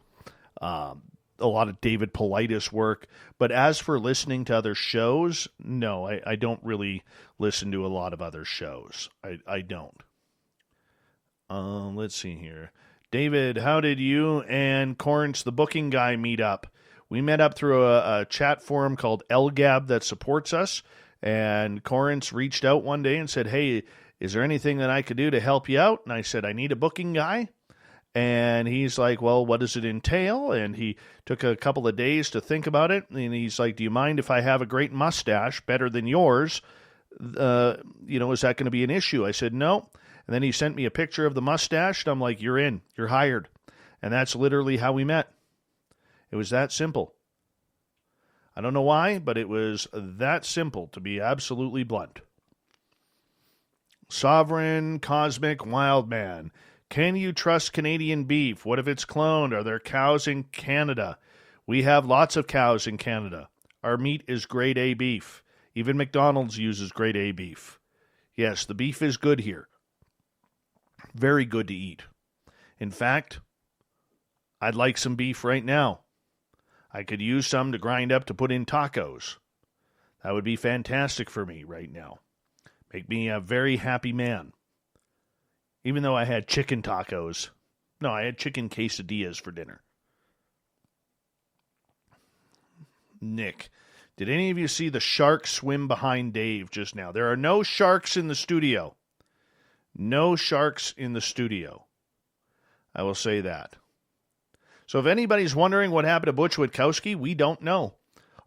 Speaker 1: a lot of David Paulides work. But as for listening to other shows, no, I don't really listen to a lot of other shows. I don't. Let's see here. David, how did you and Corrence, the booking guy, meet up? We met up through a chat forum called LGAB that supports us, and Corrence reached out one day and said, hey, is there anything that I could do to help you out? And I said, I need a booking guy. And he's like, well, what does it entail? And he took a couple of days to think about it, and he's like, do you mind if I have a great mustache, better than yours? Is that going to be an issue? I said, no. And then he sent me a picture of the mustache, and I'm like, you're in. You're hired. And that's literally how we met. It was that simple. I don't know why, but it was that simple, to be absolutely blunt. Sovereign Cosmic Wildman. Can you trust Canadian beef? What if it's cloned? Are there cows in Canada? We have lots of cows in Canada. Our meat is grade A beef. Even McDonald's uses grade A beef. Yes, the beef is good here. Very good to eat. In fact, I'd like some beef right now. I could use some to grind up to put in tacos. That would be fantastic for me right now. Make me a very happy man. Even though I had chicken tacos. No, I had chicken quesadillas for dinner. Nick, did any of you see the shark swim behind Dave just now? There are no sharks in the studio. No sharks in the studio. I will say that. So if anybody's wondering what happened to Butch Witkowski, we don't know.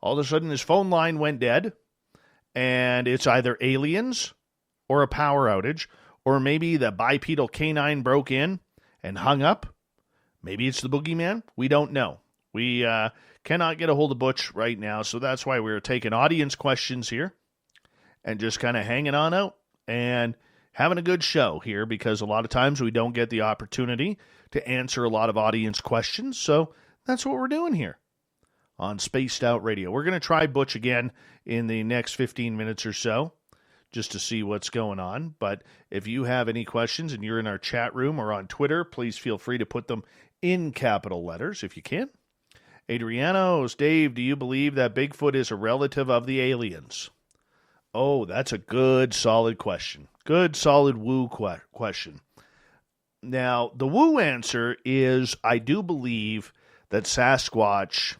Speaker 1: All of a sudden his phone line went dead, and it's either aliens or a power outage, or maybe the bipedal canine broke in and hung up. Maybe it's the boogeyman. We don't know. We cannot get a hold of Butch right now, so that's why we're taking audience questions here and just kind of hanging on out and having a good show here, because a lot of times we don't get the opportunity to answer a lot of audience questions, so that's what we're doing here on Spaced Out Radio. We're going to try Butch again in the next 15 minutes or so, just to see what's going on. But if you have any questions and you're in our chat room or on Twitter, please feel free to put them in capital letters if you can. Adriano's, Dave, do you believe that Bigfoot is a relative of the aliens? Oh, that's a good, solid question. Good, solid woo question. Now, the woo answer is I do believe that Sasquatch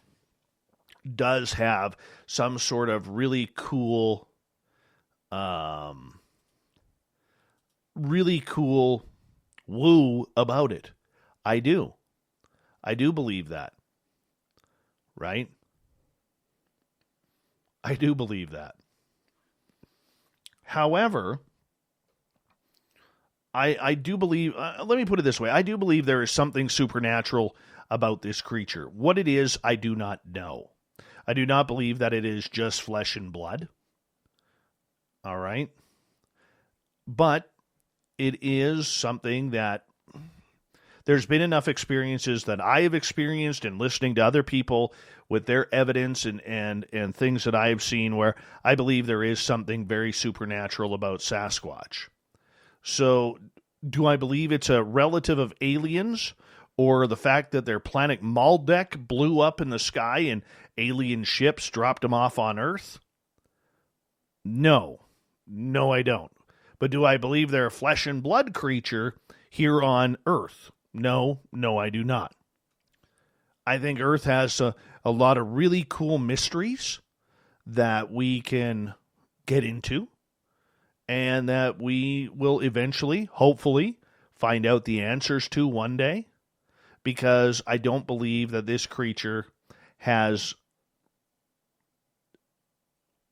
Speaker 1: does have some sort of really cool woo about it. I do. I do believe that. Right? I do believe that. However, I do believe, let me put it this way, I do believe there is something supernatural about this creature. What it is, I do not know. I do not believe that it is just flesh and blood. All right? But it is something that there's been enough experiences that I have experienced in listening to other people with their evidence and things that I have seen where I believe there is something very supernatural about Sasquatch. So, do I believe it's a relative of aliens, or the fact that their planet Maldek blew up in the sky and alien ships dropped them off on Earth? No. No, I don't. But do I believe they're a flesh and blood creature here on Earth? No, I do not. I think Earth has a lot of really cool mysteries that we can get into, and that we will eventually, hopefully, find out the answers to one day, because I don't believe that this creature has,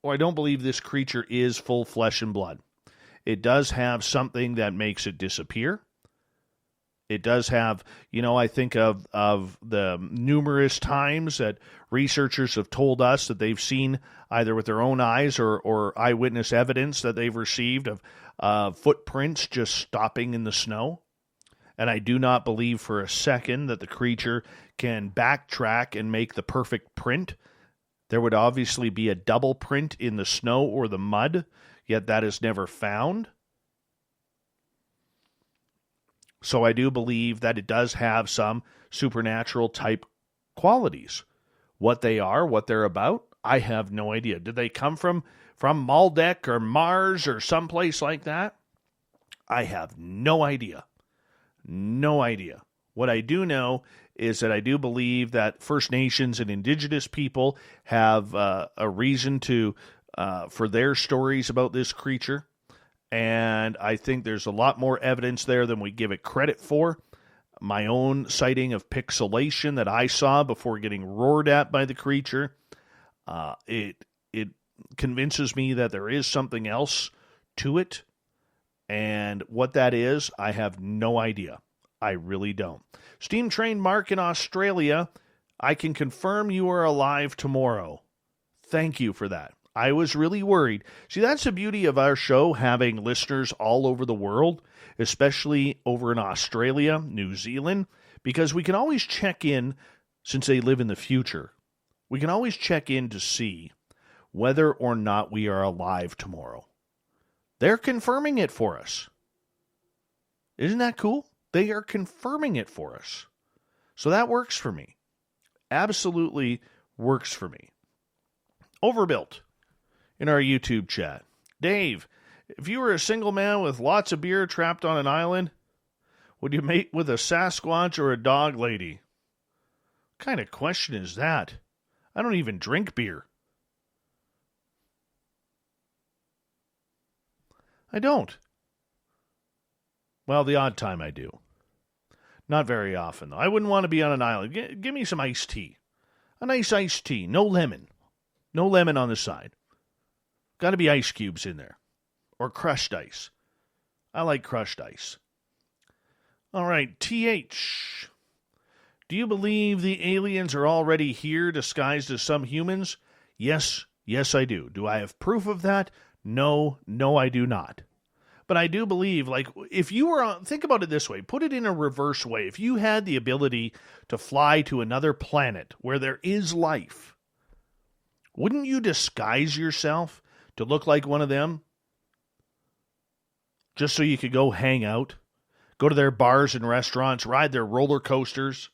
Speaker 1: or I don't believe this creature is full flesh and blood. It does have something that makes it disappear. It does have, I think of the numerous times that researchers have told us that they've seen either with their own eyes or eyewitness evidence that they've received of footprints just stopping in the snow. And I do not believe for a second that the creature can backtrack and make the perfect print. There would obviously be a double print in the snow or the mud, yet that is never found. So I do believe that it does have some supernatural type qualities. What they are, what they're about, I have no idea. Did they come from Maldek or Mars or someplace like that? I have no idea. No idea. What I do know is that I do believe that First Nations and Indigenous people have a reason to for their stories about this creature. And I think there's a lot more evidence there than we give it credit for. My own sighting of pixelation that I saw before getting roared at by the creature, it convinces me that there is something else to it. And what that is, I have no idea. I really don't. Steam Train Mark in Australia, I can confirm you are alive tomorrow. Thank you for that. I was really worried. See, that's the beauty of our show, having listeners all over the world, especially over in Australia, New Zealand, because we can always check in, since they live in the future. We can always check in to see whether or not we are alive tomorrow. They're confirming it for us. Isn't that cool? They are confirming it for us. So that works for me. Absolutely works for me. Overbuilt in our YouTube chat. Dave, if you were a single man with lots of beer trapped on an island, would you mate with a Sasquatch or a dog lady? What kind of question is that? I don't even drink beer. I don't. Well, the odd time I do. Not very often, though. I wouldn't want to be on an island. Give me some iced tea. A nice iced tea. No lemon. No lemon on the side. Got to be ice cubes in there. Or crushed ice. I like crushed ice. All right, TH. Do you believe the aliens are already here disguised as some humans? Yes, I do. Do I have proof of that? No, I do not. But I do believe, like, if you were on, think about it this way, put it in a reverse way. If you had the ability to fly to another planet where there is life, wouldn't you disguise yourself to look like one of them? Just so you could go hang out, go to their bars and restaurants, ride their roller coasters,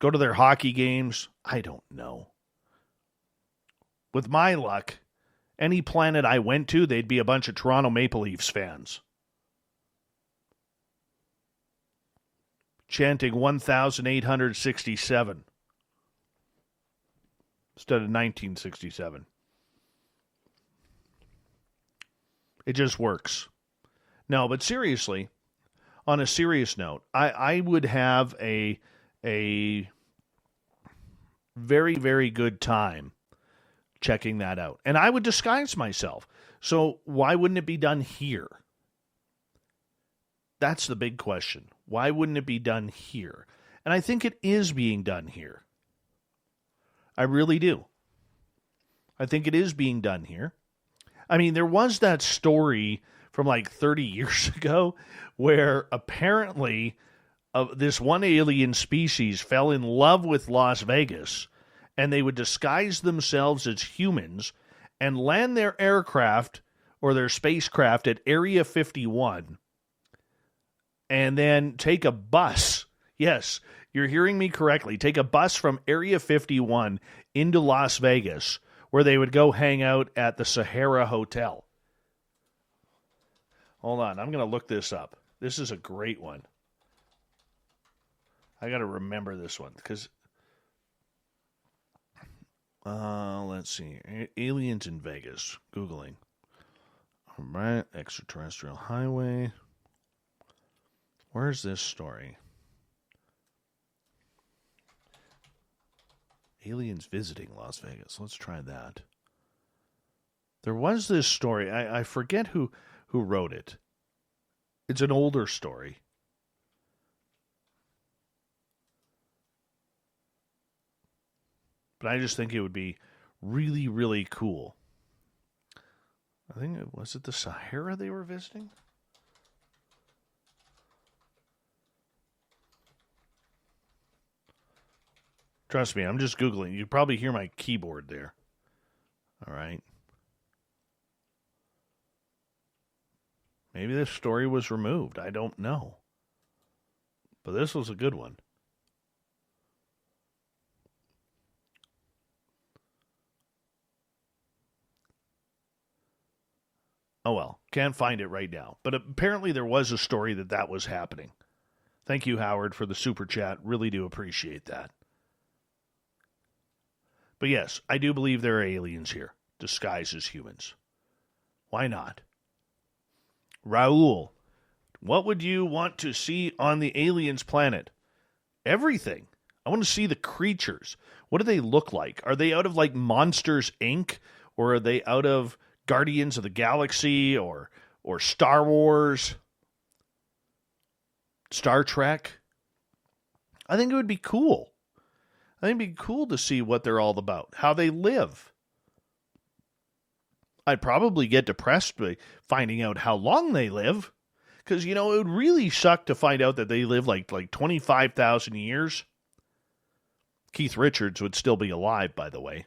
Speaker 1: go to their hockey games. I don't know. With my luck, any planet I went to, they'd be a bunch of Toronto Maple Leafs fans. Chanting 1,867 instead of 1967. It just works. No, but seriously, on a serious note, I would have a very, very good time checking that out. And I would disguise myself. So why wouldn't it be done here? That's the big question. Why wouldn't it be done here? And I think it is being done here. I really do. I think it is being done here. I mean, there was that story from like 30 years ago where apparently this one alien species fell in love with Las Vegas, and they would disguise themselves as humans and land their aircraft or their spacecraft at Area 51 and then take a bus. Yes, you're hearing me correctly. Take a bus from Area 51 into Las Vegas, where they would go hang out at the Sahara Hotel. Hold on, I'm going to look this up. This is a great one. I got to remember this one because... let's see. Aliens in Vegas. Googling. All right. Extraterrestrial highway. Where's this story? Aliens visiting Las Vegas. Let's try that. There was this story. I forget who wrote it. It's an older story. But I just think it would be really, really cool. I think, was it the Sahara they were visiting? Trust me, I'm just Googling. You probably hear my keyboard there. All right. Maybe this story was removed. I don't know. But this was a good one. Oh well, can't find it right now. But apparently there was a story that was happening. Thank you, Howard, for the super chat. Really do appreciate that. But yes, I do believe there are aliens here, disguised as humans. Why not? Raul, what would you want to see on the aliens planet? Everything. I want to see the creatures. What do they look like? Are they out of like Monsters, Inc.? Or are they out of Guardians of the Galaxy or Star Wars? Star Trek? I think it would be cool. I think it'd be cool to see what they're all about, how they live. I'd probably get depressed by finding out how long they live, because, it would really suck to find out that they live like 25,000 years. Keith Richards would still be alive, by the way.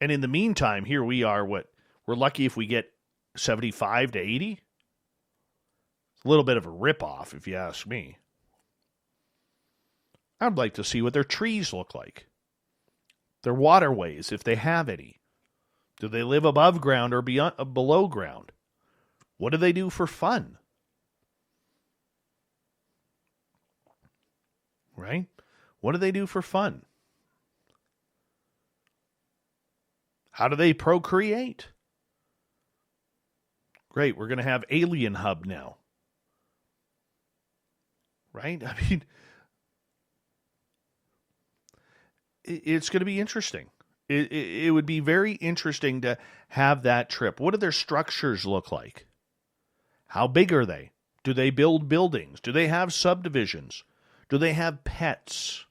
Speaker 1: And in the meantime, here we are, we're lucky if we get 75 to 80. It's a little bit of a ripoff, if you ask me. I'd like to see what their trees look like. Their waterways, if they have any. Do they live above ground or below ground? What do they do for fun? Right? What do they do for fun? How do they procreate? Great, we're going to have Alien Hub now. Right? I mean, it's going to be interesting. It would be very interesting to have that trip. What do their structures look like? How big are they? Do they build buildings? Do they have subdivisions? Do they have pets?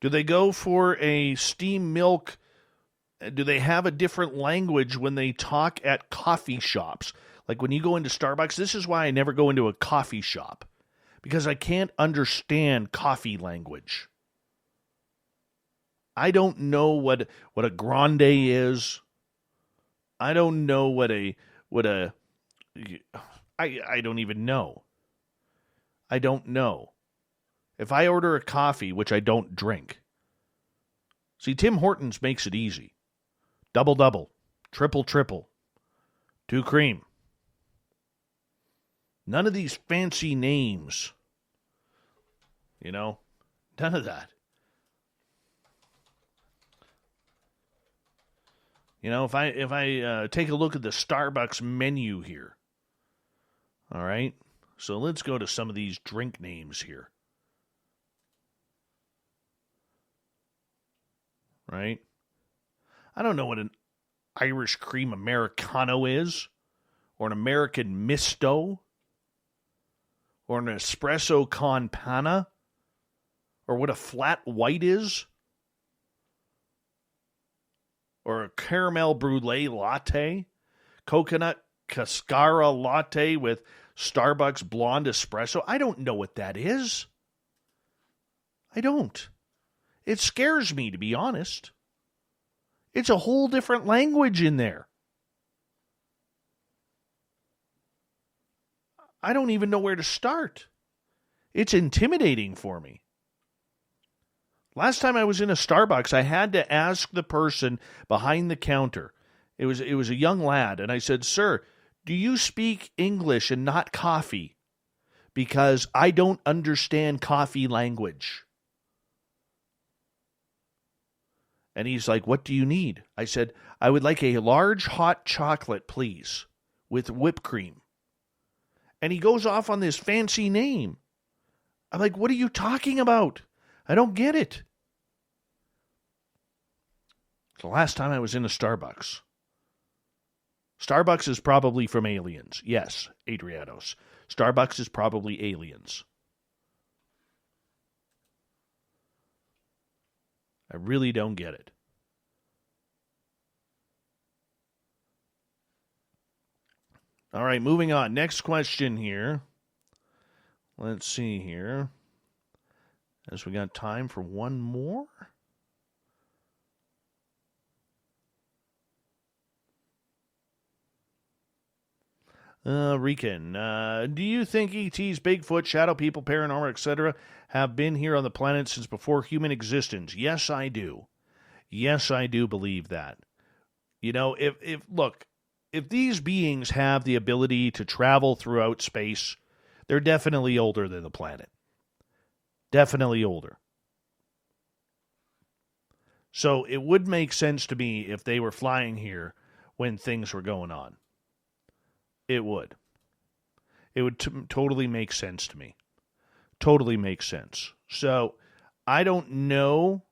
Speaker 1: Do they go for a steam milk? Do they have a different language when they talk at coffee shops? Like when you go into Starbucks, this is why I never go into a coffee shop, because I can't understand coffee language. I don't know what a grande is. I don't know I don't even know. I don't know. If I order a coffee, which I don't drink. See, Tim Hortons makes it easy. Double, triple, 2 cream. None of these fancy names. None of that. If I take a look at the Starbucks menu here. All right. So let's go to some of these drink names here. Right? I don't know what an Irish cream Americano is, or an American Misto, or an espresso con panna, or what a flat white is, or a caramel brulee latte, coconut cascara latte with Starbucks blonde espresso. I don't know what that is. I don't. It scares me, to be honest. It's a whole different language in there. I don't even know where to start. It's intimidating for me. Last time I was in a Starbucks, I had to ask the person behind the counter. It was a young lad, and I said, "Sir, do you speak English and not coffee? Because I don't understand coffee language." And he's like, "What do you need?" I said, "I would like a large hot chocolate, please, with whipped cream." And he goes off on this fancy name. I'm like, "What are you talking about? I don't get it." The last time I was in a Starbucks. Starbucks is probably from aliens. Yes, Adrianos. Starbucks is probably aliens. I really don't get it. All right, moving on. Next question here. Let's see here. As we got time for one more. Rican, do you think ETs, Bigfoot, shadow people, paranormal, etc. have been here on the planet since before human existence? Yes, I do. Yes, I do believe that. If these beings have the ability to travel throughout space, they're definitely older than the planet. Definitely older. So it would make sense to me if they were flying here when things were going on. It would. It would totally make sense to me. Totally makes sense. So I don't know.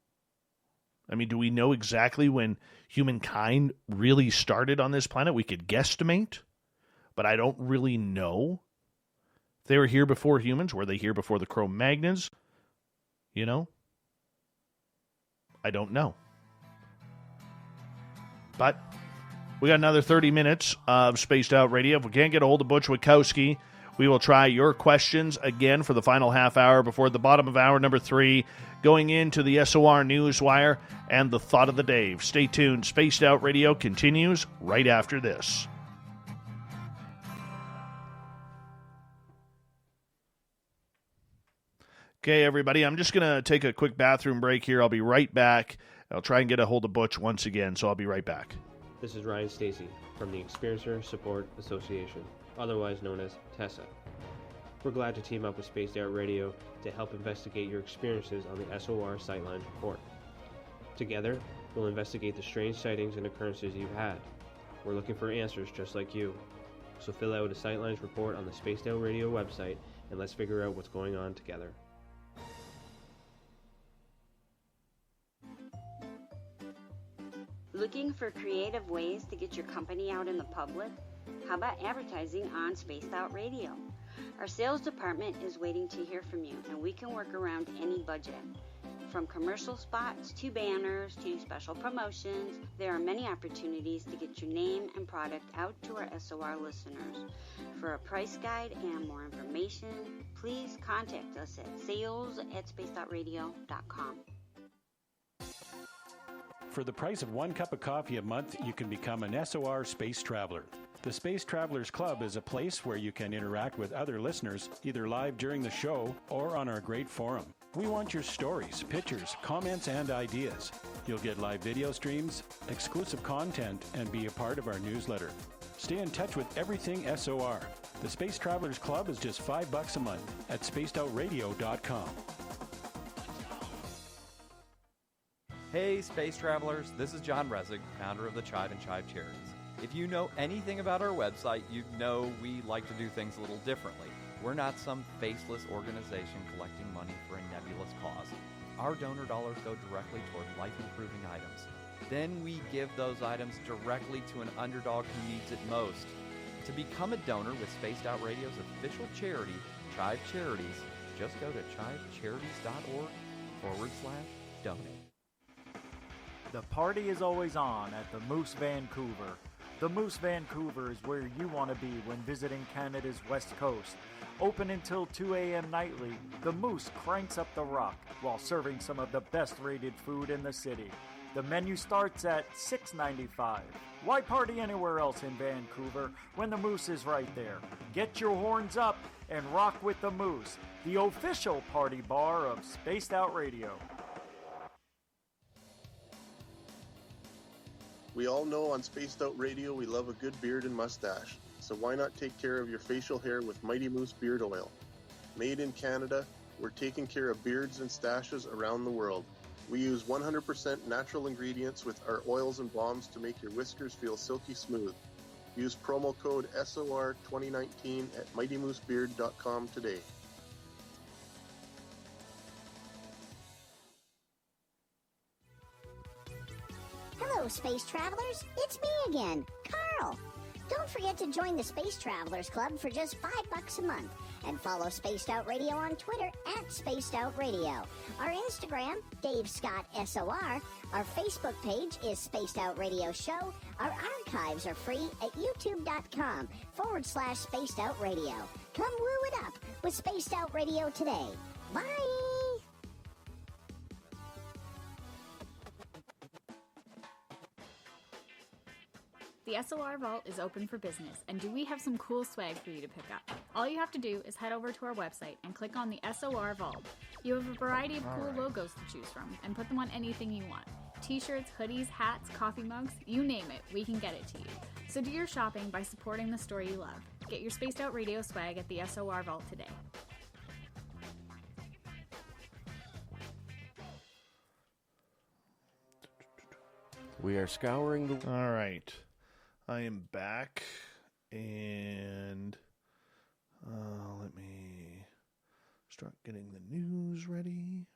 Speaker 1: I mean, do we know exactly when humankind really started on this planet? We could guesstimate, but I don't really know. If they were here before humans, were they here before the Cro-Magnons? You know? I don't know. But we got another 30 minutes of Spaced Out Radio. If we can't get a hold of Butch Witkowski, we will try your questions again for the final half hour before the bottom of hour number 3, going into the SOR Newswire and the Thought of the Day. Stay tuned. Spaced Out Radio continues right after this. Okay, everybody, I'm just going to take a quick bathroom break here. I'll be right back. I'll try and get a hold of Butch once again, so I'll be right back.
Speaker 3: This is Ryan Stacy from the Experiencer Support Association, otherwise known as TESSA. We're glad to team up with Spaced Out Radio to help investigate your experiences on the SOR Sightlines Report. Together, we'll investigate the strange sightings and occurrences you've had. We're looking for answers just like you. So fill out a Sightlines report on the Spaced Out Radio website and let's figure out what's going on together.
Speaker 15: Looking for creative ways to get your company out in the public? How about advertising on Spaced Out Radio? Our sales department is waiting to hear from you, and we can work around any budget. From commercial spots to banners to special promotions, there are many opportunities to get your name and product out to our SOR listeners. For a price guide and more information, please contact us at sales@spacedoutradio.com.
Speaker 10: For the price of 1 cup of coffee a month, you can become an SOR Space Traveler. The Space Travelers Club is a place where you can interact with other listeners, either live during the show or on our great forum. We want your stories, pictures, comments, and ideas. You'll get live video streams, exclusive content, and be a part of our newsletter. Stay in touch with everything SOR. The Space Travelers Club is just $5 a month at spacedoutradio.com.
Speaker 8: Hey, Space Travelers, this is John Resig, founder of the Chive and Chive Charities. If you know anything about our website, you know we like to do things a little differently. We're not some faceless organization collecting money for a nebulous cause. Our donor dollars go directly toward life-improving items. Then we give those items directly to an underdog who needs it most. To become a donor with Spaced Out Radio's official charity, Chive Charities, just go to chivecharities.org/donate.
Speaker 4: The party is always on at the Moose Vancouver. The Moose Vancouver is where you want to be when visiting Canada's West Coast. Open until 2 a.m. nightly, the Moose cranks up the rock while serving some of the best rated food in the city. The menu starts at $6.95. Why party anywhere else in Vancouver when the Moose is right there? Get your horns up and rock with the Moose, the official party bar of Spaced Out Radio.
Speaker 11: We all know on Spaced Out Radio we love a good beard and mustache, so why not take care of your facial hair with Mighty Moose Beard Oil? Made in Canada, we're taking care of beards and stashes around the world. We use 100% natural ingredients with our oils and balms to make your whiskers feel silky smooth. Use promo code SOR2019 at MightyMooseBeard.com today.
Speaker 16: Hello, Space Travelers. It's me again, Carl. Don't forget to join the Space Travelers Club for just $5 a month. And follow Spaced Out Radio on Twitter at Spaced Out Radio. Our Instagram, Dave Scott SOR. Our Facebook page is Spaced Out Radio Show. Our archives are free at youtube.com/Spaced Out Radio. Come woo it up with Spaced Out Radio today. Bye!
Speaker 7: The SOR Vault is open for business, and do we have some cool swag for you to pick up? All you have to do is head over to our website and click on the SOR Vault. You have a variety of cool logos to choose from, and put them on anything you want. T-shirts, hoodies, hats, coffee mugs, you name it, we can get it to you. So do your shopping by supporting the store you love. Get your Spaced Out Radio swag at the SOR Vault today.
Speaker 9: We are scouring the...
Speaker 1: All right. I am back, and let me start getting the news ready.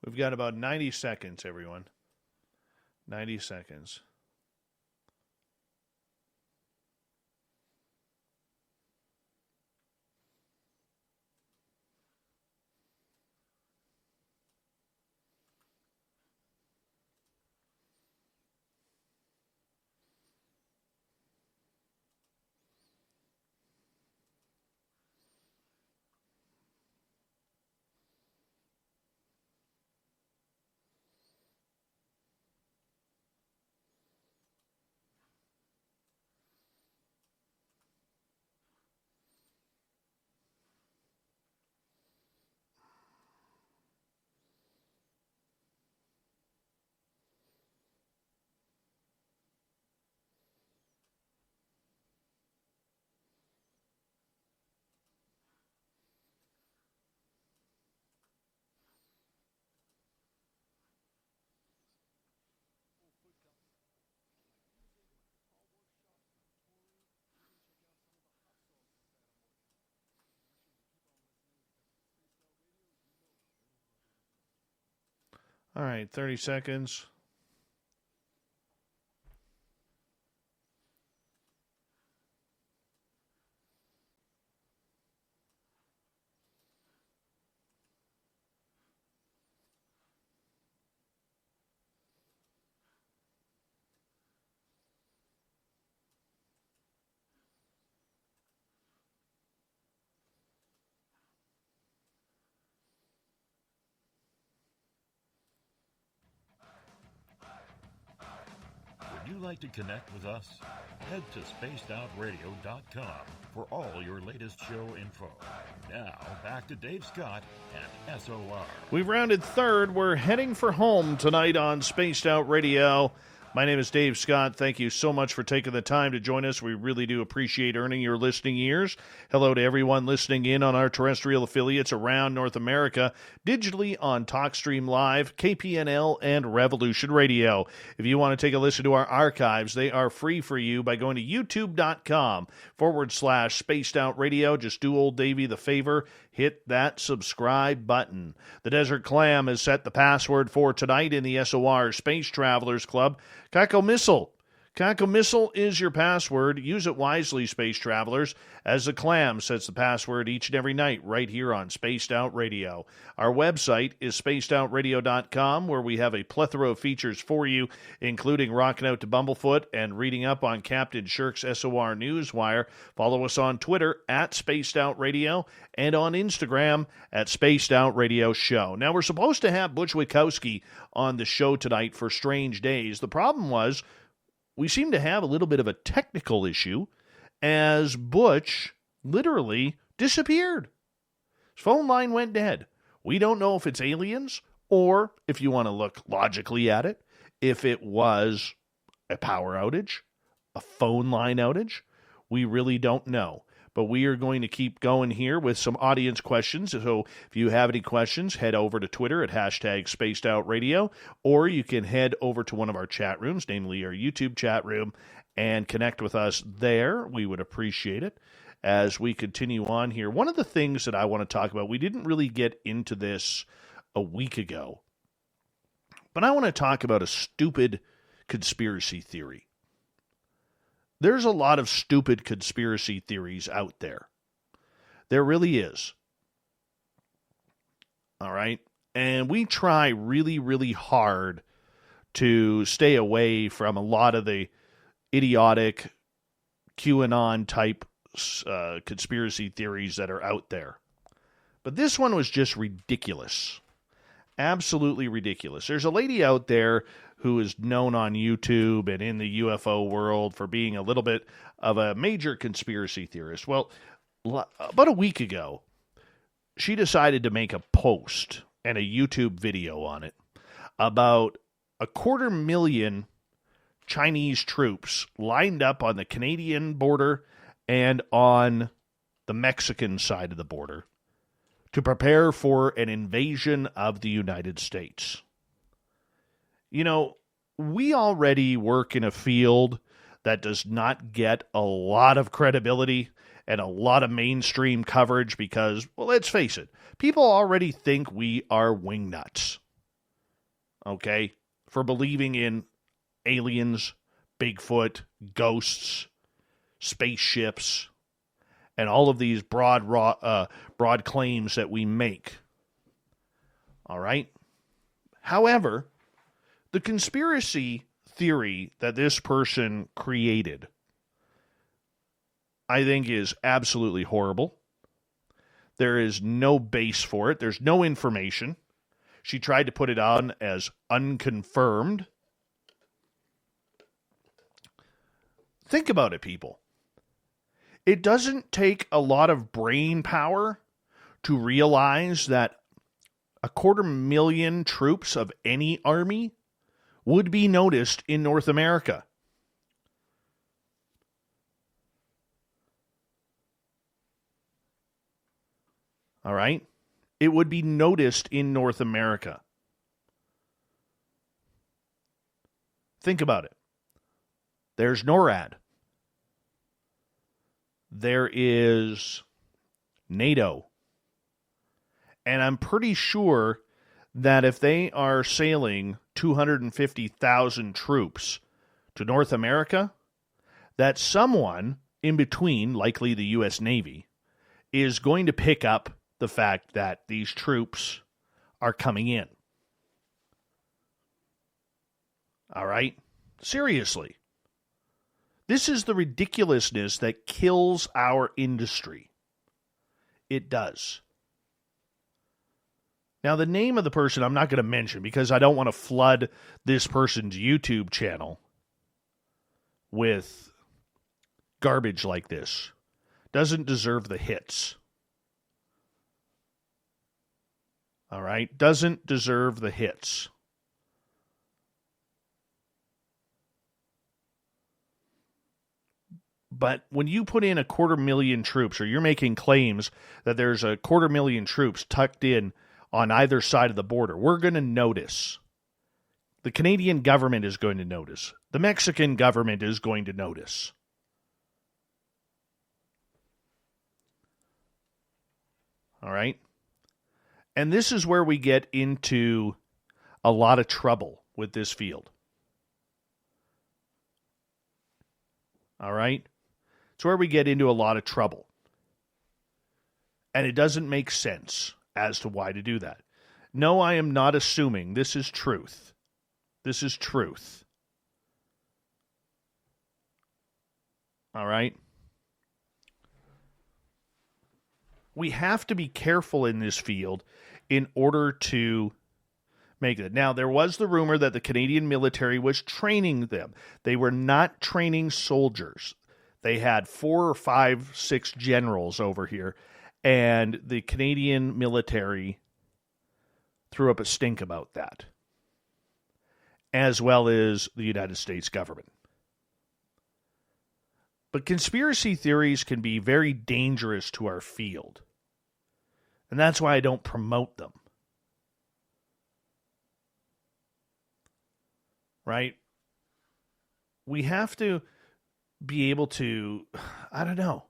Speaker 1: We've got about 90 seconds, everyone. 90 seconds. All right, 30 seconds.
Speaker 13: Would you like to connect with us? Head to spacedoutradio.com for all your latest show info. Now, back to Dave Scott and SOR.
Speaker 1: We've rounded third. We're heading for home tonight on Spaced Out Radio. My name is Dave Scott. Thank you so much for taking the time to join us. We really do appreciate earning your listening ears. Hello to everyone listening in on our terrestrial affiliates around North America, digitally on TalkStream Live, KPNL, and Revolution Radio. If you want to take a listen to our archives, they are free for you by going to youtube.com/Spaced Out Radio. Just do old Davey the favor. Hit that subscribe button. The Desert Clam has set the password for tonight in the SOR Space Travelers Club. Kako Missile. Kako Missile is your password. Use it wisely, Space Travelers, as the Clam sets the password each and every night right here on Spaced Out Radio. Our website is spacedoutradio.com, where we have a plethora of features for you, including rocking out to Bumblefoot and reading up on Captain Shirk's SOR Newswire. Follow us on Twitter at Spaced Out Radio and on Instagram at Spaced Out Radio Show. Now, we're supposed to have Butch Witkowski on the show tonight for Strange Days. The problem was, we seem to have a little bit of a technical issue as Butch literally disappeared. His phone line went dead. We don't know if it's aliens or, if you want to look logically at it, if it was a power outage, a phone line outage. We really don't know. But we are going to keep going here with some audience questions. So if you have any questions, head over to Twitter at #SpacedOutRadio, or you can head over to one of our chat rooms, namely our YouTube chat room, and connect with us there. We would appreciate it as we continue on here. One of the things that I want to talk about, we didn't really get into this a week ago, but I want to talk about a stupid conspiracy theory. There's a lot of stupid conspiracy theories out there. There really is. All right? And we try really, really hard to stay away from a lot of the idiotic QAnon-type conspiracy theories that are out there. But this one was just ridiculous. Absolutely ridiculous. There's a lady out there who is known on YouTube and in the UFO world for being a little bit of a major conspiracy theorist. Well, about a week ago, she decided to make a post and a YouTube video on it about 250,000 Chinese troops lined up on the Canadian border and on the Mexican side of the border to prepare for an invasion of the United States. You know, we already work in a field that does not get a lot of credibility and a lot of mainstream coverage because, well, let's face it, people already think we are wingnuts. okay, for believing in aliens, Bigfoot, ghosts, spaceships, and all of these broad claims that we make. All right? However, the conspiracy theory that this person created, I think, is absolutely horrible. There is no base for it. There's no information. She tried to put it on as unconfirmed. Think about it, people. It doesn't take a lot of brain power to realize that 250,000 troops of any army would be noticed in North America. All right? It would be noticed in North America. Think about it. There's NORAD. There is NATO. And I'm pretty sure that if they are sailing 250,000 troops to North America, that someone in between, likely the U.S. Navy, is going to pick up the fact that these troops are coming in. All right? Seriously. This is the ridiculousness that kills our industry. It does. Now, the name of the person I'm not going to mention because I don't want to flood this person's YouTube channel with garbage like this. Doesn't deserve the hits. All right? Doesn't deserve the hits. But when you put in 250,000 troops, or you're making claims that there's 250,000 troops tucked in on either side of the border, we're going to notice. The Canadian government is going to notice. The Mexican government is going to notice. All right? And this is where we get into a lot of trouble with this field. All right? It's where we get into a lot of trouble. And it doesn't make sense as to why to do that. No, I am not assuming this is truth. This is truth. All right? We have to be careful in this field in order to make it. Now, there was the rumor that the Canadian military was training them. They were not training soldiers. They had 4 or 5, 6 generals over here, and the Canadian military threw up a stink about that, as well as the United States government. But conspiracy theories can be very dangerous to our field, and that's why I don't promote them. Right? We have to be able to, I don't know.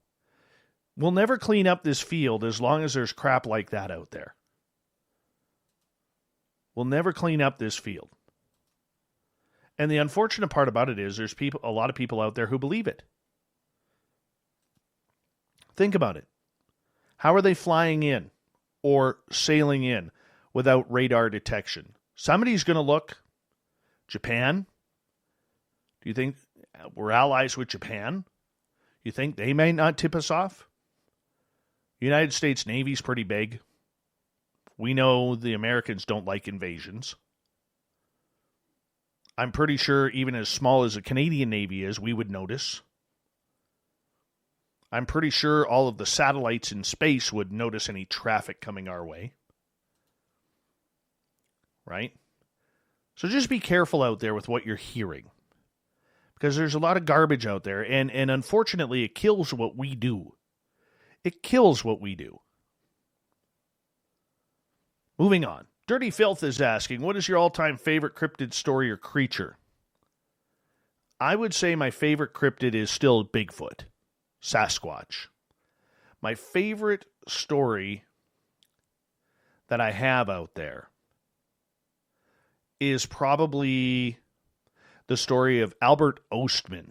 Speaker 1: We'll never clean up this field as long as there's crap like that out there. We'll never clean up this field. And the unfortunate part about it is there's a lot of people out there who believe it. Think about it. How are they flying in or sailing in without radar detection? Somebody's going to look. Japan? Do you think we're allies with Japan? You think they may not tip us off? United States Navy's pretty big. We know the Americans don't like invasions. I'm pretty sure even as small as the Canadian Navy is, we would notice. I'm pretty sure all of the satellites in space would notice any traffic coming our way. Right? So just be careful out there with what you're hearing. Because there's a lot of garbage out there, and unfortunately it kills what we do. It kills what we do. Moving on. Dirty Filth is asking, what is your all-time favorite cryptid story or creature? I would say my favorite cryptid is still Bigfoot, Sasquatch. My favorite story that I have out there is probably the story of Albert Ostman.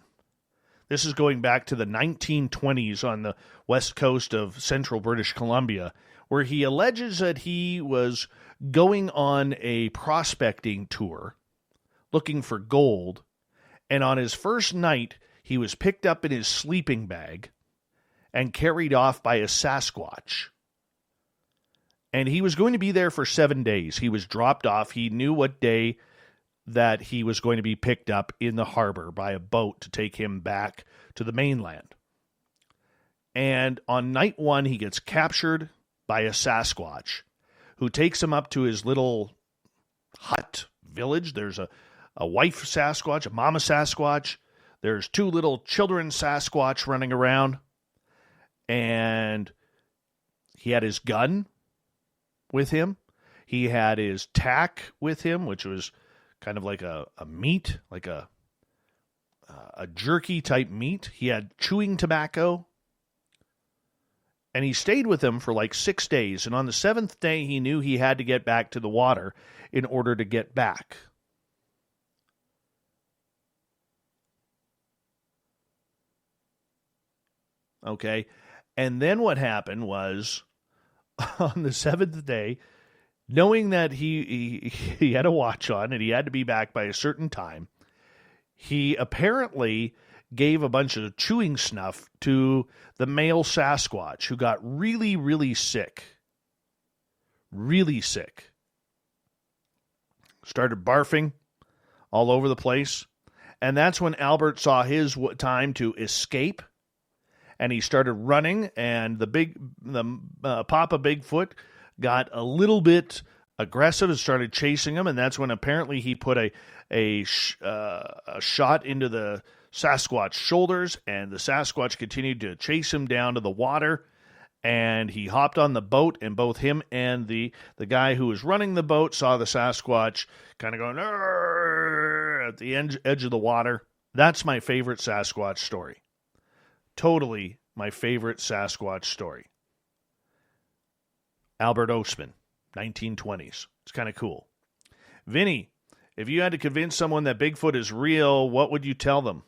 Speaker 1: This is going back to the 1920s on the west coast of central British Columbia, where he alleges that he was going on a prospecting tour looking for gold, and on his first night, he was picked up in his sleeping bag and carried off by a Sasquatch. And he was going to be there for 7 days. He was dropped off. He knew what day that he was going to be picked up in the harbor by a boat to take him back to the mainland. And on night one, he gets captured by a Sasquatch who takes him up to his little hut village. There's a wife Sasquatch, a mama Sasquatch. There's 2 little children Sasquatch running around. And he had his gun with him. He had his tack with him, which was kind of like a meat, like a jerky type meat. He had chewing tobacco. And he stayed with them for like 6 days. And on the 7th day, he knew he had to get back to the water in order to get back. Okay. And then what happened was, on the 7th day, knowing that he had a watch on and he had to be back by a certain time, he apparently gave a bunch of chewing snuff to the male Sasquatch, who got really, really sick. Really sick. Started barfing all over the place. And that's when Albert saw his time to escape. And he started running, and the Papa Bigfoot got a little bit aggressive and started chasing him. And that's when apparently he put a shot into the Sasquatch's shoulders, and the Sasquatch continued to chase him down to the water. And he hopped on the boat, and both him and the guy who was running the boat saw the Sasquatch kind of going at the edge of the water. That's my favorite Sasquatch story. Totally my favorite Sasquatch story. Albert Ostman, 1920s. It's kind of cool. Vinny, if you had to convince someone that Bigfoot is real, what would you tell them?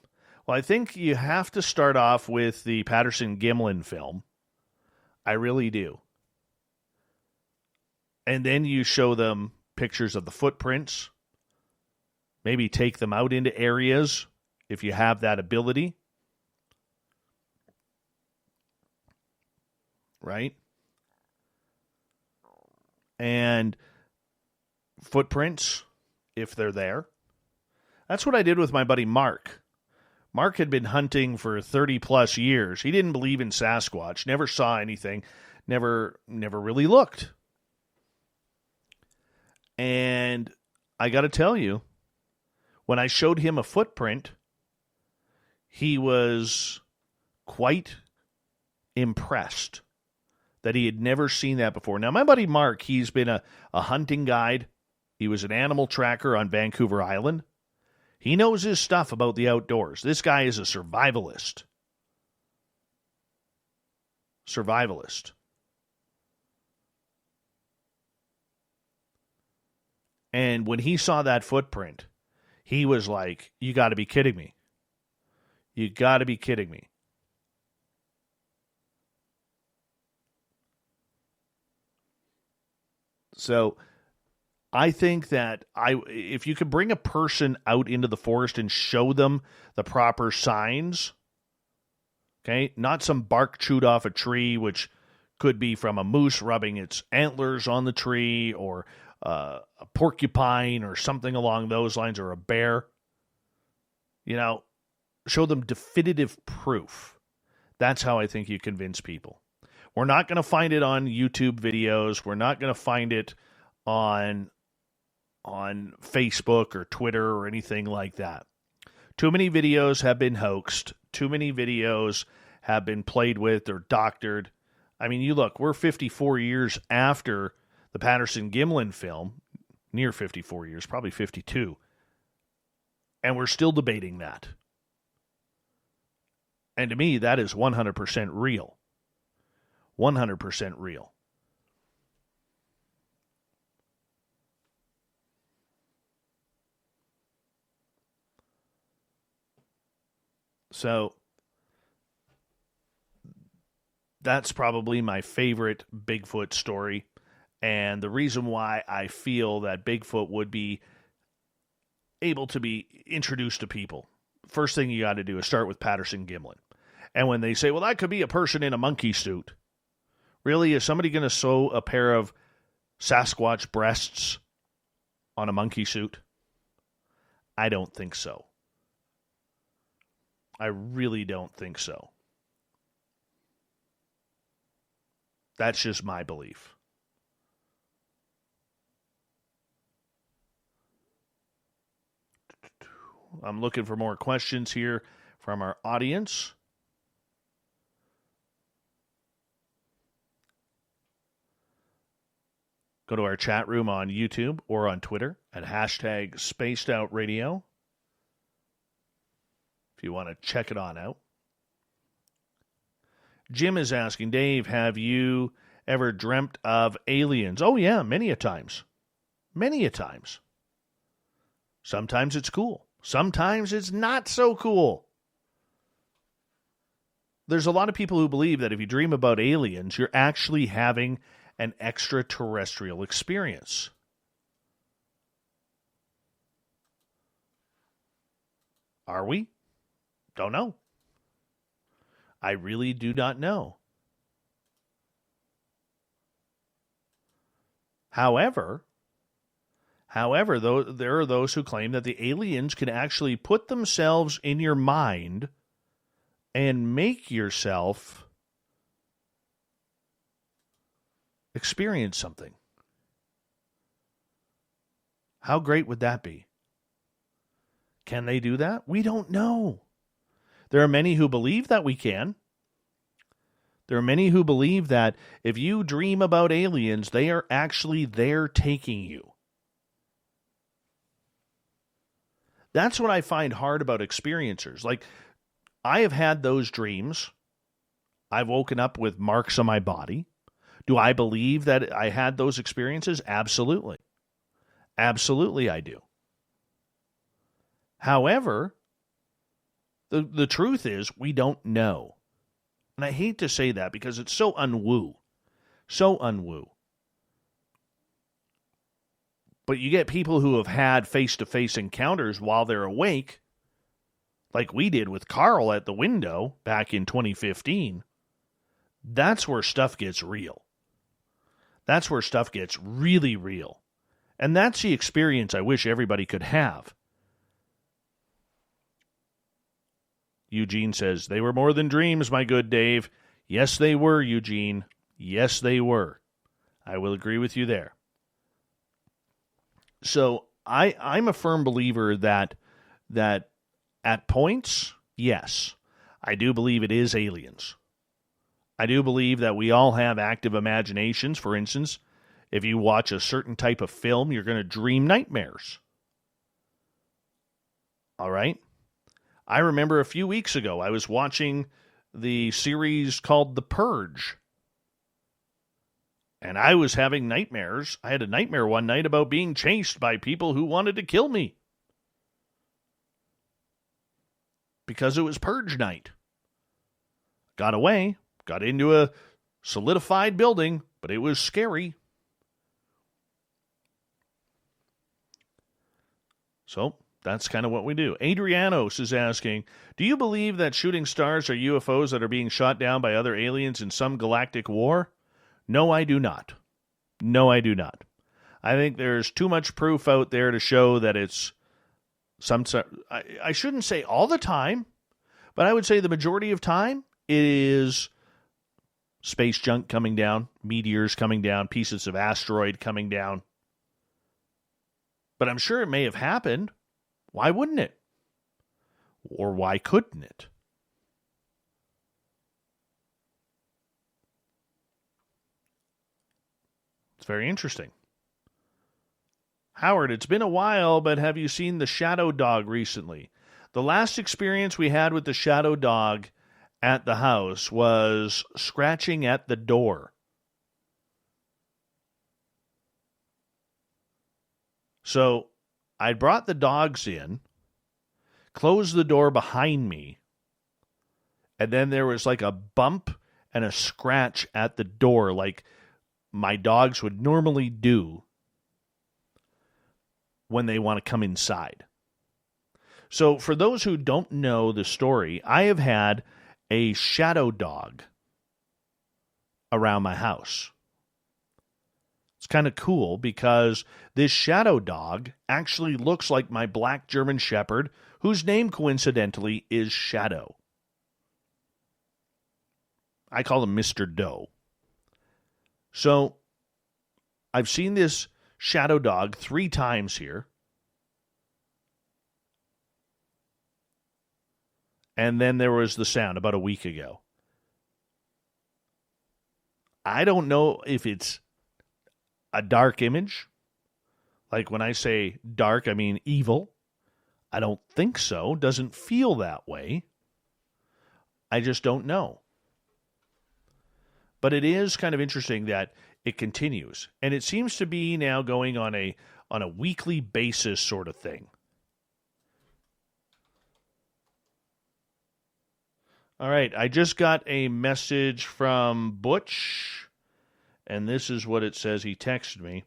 Speaker 1: Well, I think you have to start off with the Patterson-Gimlin film. I really do. And then you show them pictures of the footprints. Maybe take them out into areas if you have that ability. Right? And footprints, if they're there. That's what I did with my buddy Mark. Mark had been hunting for 30 plus years. He didn't believe in Sasquatch, never saw anything, never really looked. And I got to tell you, when I showed him a footprint, he was quite impressed that he had never seen that before. Now, my buddy Mark, he's been a hunting guide. He was an animal tracker on Vancouver Island. He knows his stuff about the outdoors. This guy is a survivalist. And when he saw that footprint, he was like, you got to be kidding me. You got to be kidding me. So I think that if you could bring a person out into the forest and show them the proper signs, okay, not some bark chewed off a tree, which could be from a moose rubbing its antlers on the tree, or a porcupine or something along those lines, or a bear, show them definitive proof. That's how I think you convince people. We're not going to find it on YouTube videos. We're not going to find it on Facebook or Twitter or anything like that. Too many videos have been hoaxed. Too many videos have been played with or doctored. I mean, you look, we're 54 years after the Patterson-Gimlin film, near 54 years, probably 52, and we're still debating that. And to me, that is 100% real. 100% real. So that's probably my favorite Bigfoot story. And the reason why I feel that Bigfoot would be able to be introduced to people. First thing you got to do is start with Patterson-Gimlin. And when they say, well, that could be a person in a monkey suit. Really, is somebody going to sew a pair of Sasquatch breasts on a monkey suit? I don't think so. I really don't think so. That's just my belief. I'm looking for more questions here from our audience. Go to our chat room on YouTube or on Twitter at hashtag SpacedOutRadio if you want to check it on out. Jim is asking, Dave, have you ever dreamt of aliens? Oh, yeah, many a times. Many a times. Sometimes it's cool. Sometimes it's not so cool. There's a lot of people who believe that if you dream about aliens, you're actually having an extraterrestrial experience. Are we? Don't know. I really do not know. However, though, there are those who claim that the aliens can actually put themselves in your mind and make yourself experience something. How great would that be? Can they do that? We don't know. There are many who believe that we can. There are many who believe that if you dream about aliens, they are actually there taking you. That's what I find hard about experiencers. Like, I have had those dreams. I've woken up with marks on my body. Do I believe that I had those experiences? Absolutely. Absolutely I do. However, the truth is we don't know. And I hate to say that because it's so unwoo. So unwoo. But you get people who have had face-to-face encounters while they're awake, like we did with Carl at the window back in 2015. That's where stuff gets real. That's where stuff gets really real. And that's the experience I wish everybody could have. Eugene says, they were more than dreams, my good Dave. Yes, they were, Eugene. Yes, they were. I will agree with you there. So I'm a firm believer that at points, yes, I do believe it is aliens. I do believe that we all have active imaginations. For instance, if you watch a certain type of film, you're going to dream nightmares. All right? I remember a few weeks ago, I was watching the series called The Purge. And I was having nightmares. I had a nightmare one night about being chased by people who wanted to kill me. Because it was purge night. Got away, got into a solidified building, but it was scary. So that's kind of what we do. Adrianos is asking, do you believe that shooting stars are UFOs that are being shot down by other aliens in some galactic war? No, I do not. No, I do not. I think there's too much proof out there to show that it's some. I shouldn't say all the time, but I would say the majority of time it is space junk coming down, meteors coming down, pieces of asteroid coming down. But I'm sure it may have happened. Why wouldn't it? Or why couldn't it? It's very interesting. Howard, it's been a while, but have you seen the shadow dog recently? The last experience we had with the shadow dog at the house was scratching at the door. So I brought the dogs in, closed the door behind me, And then there was like a bump and a scratch at the door like my dogs would normally do when they want to come inside. So for those who don't know the story, I have had a shadow dog around my house. It's kind of cool because this shadow dog actually looks like my black German Shepherd, whose name coincidentally is Shadow. I call him Mr. Doe. So I've seen this shadow dog 3 times here. And then there was the sound about a week ago. I don't know if it's a dark image. Like when I say dark, I mean evil. I don't think so. Doesn't feel that way. I just don't know. But it is kind of interesting that it continues. And it seems to be now going on a weekly basis sort of thing. All right, I just got a message from Butch, and this is what it says. He texted me.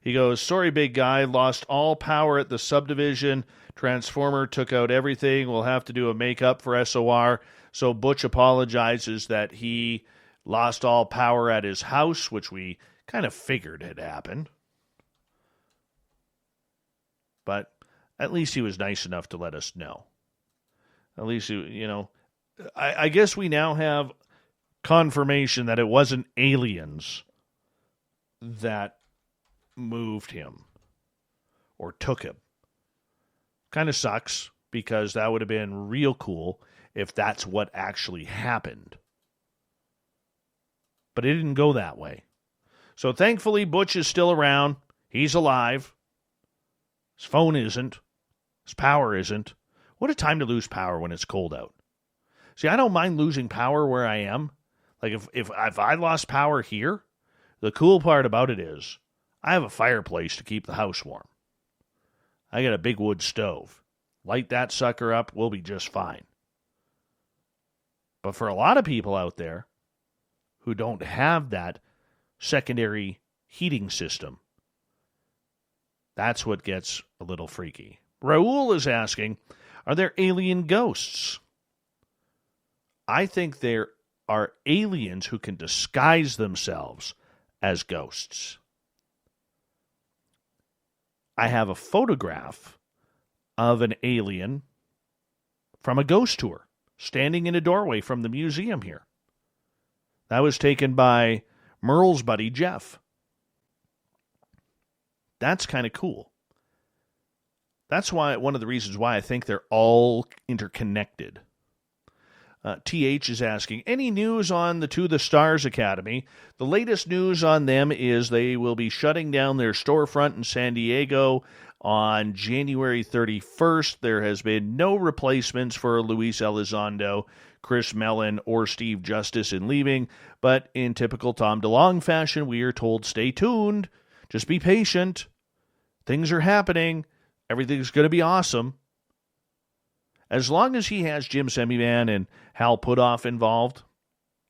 Speaker 1: He goes, sorry, big guy, lost all power at the subdivision. Transformer took out everything. We'll have to do a makeup for SOR. So Butch apologizes that he lost all power at his house, which we kind of figured had happened. But at least he was nice enough to let us know. At least, I guess we now have confirmation that it wasn't aliens that moved him or took him. Kind of sucks because that would have been real cool if that's what actually happened. But it didn't go that way. So thankfully, Butch is still around. He's alive. His phone isn't. His power isn't. What a time to lose power when it's cold out. See, I don't mind losing power where I am. Like if I lost power here, the cool part about it is I have a fireplace to keep the house warm. I got a big wood stove. Light that sucker up, we'll be just fine. But for a lot of people out there who don't have that secondary heating system, that's what gets a little freaky. Raul is asking, are there alien ghosts? I think there are aliens who can disguise themselves as ghosts. I have a photograph of an alien from a ghost tour standing in a doorway from the museum here. That was taken by Merle's buddy, Jeff. That's kind of cool. That's why one of the reasons why I think they're all interconnected. TH is asking, any news on the To the Stars Academy? The latest news on them is they will be shutting down their storefront in San Diego on January 31st. There has been no replacements for Luis Elizondo, Chris Mellon, or Steve Justice in leaving, but in typical Tom DeLonge fashion, we are told stay tuned, just be patient, things are happening, everything's going to be awesome. As long as he has Jim Semivan and Hal Putoff involved,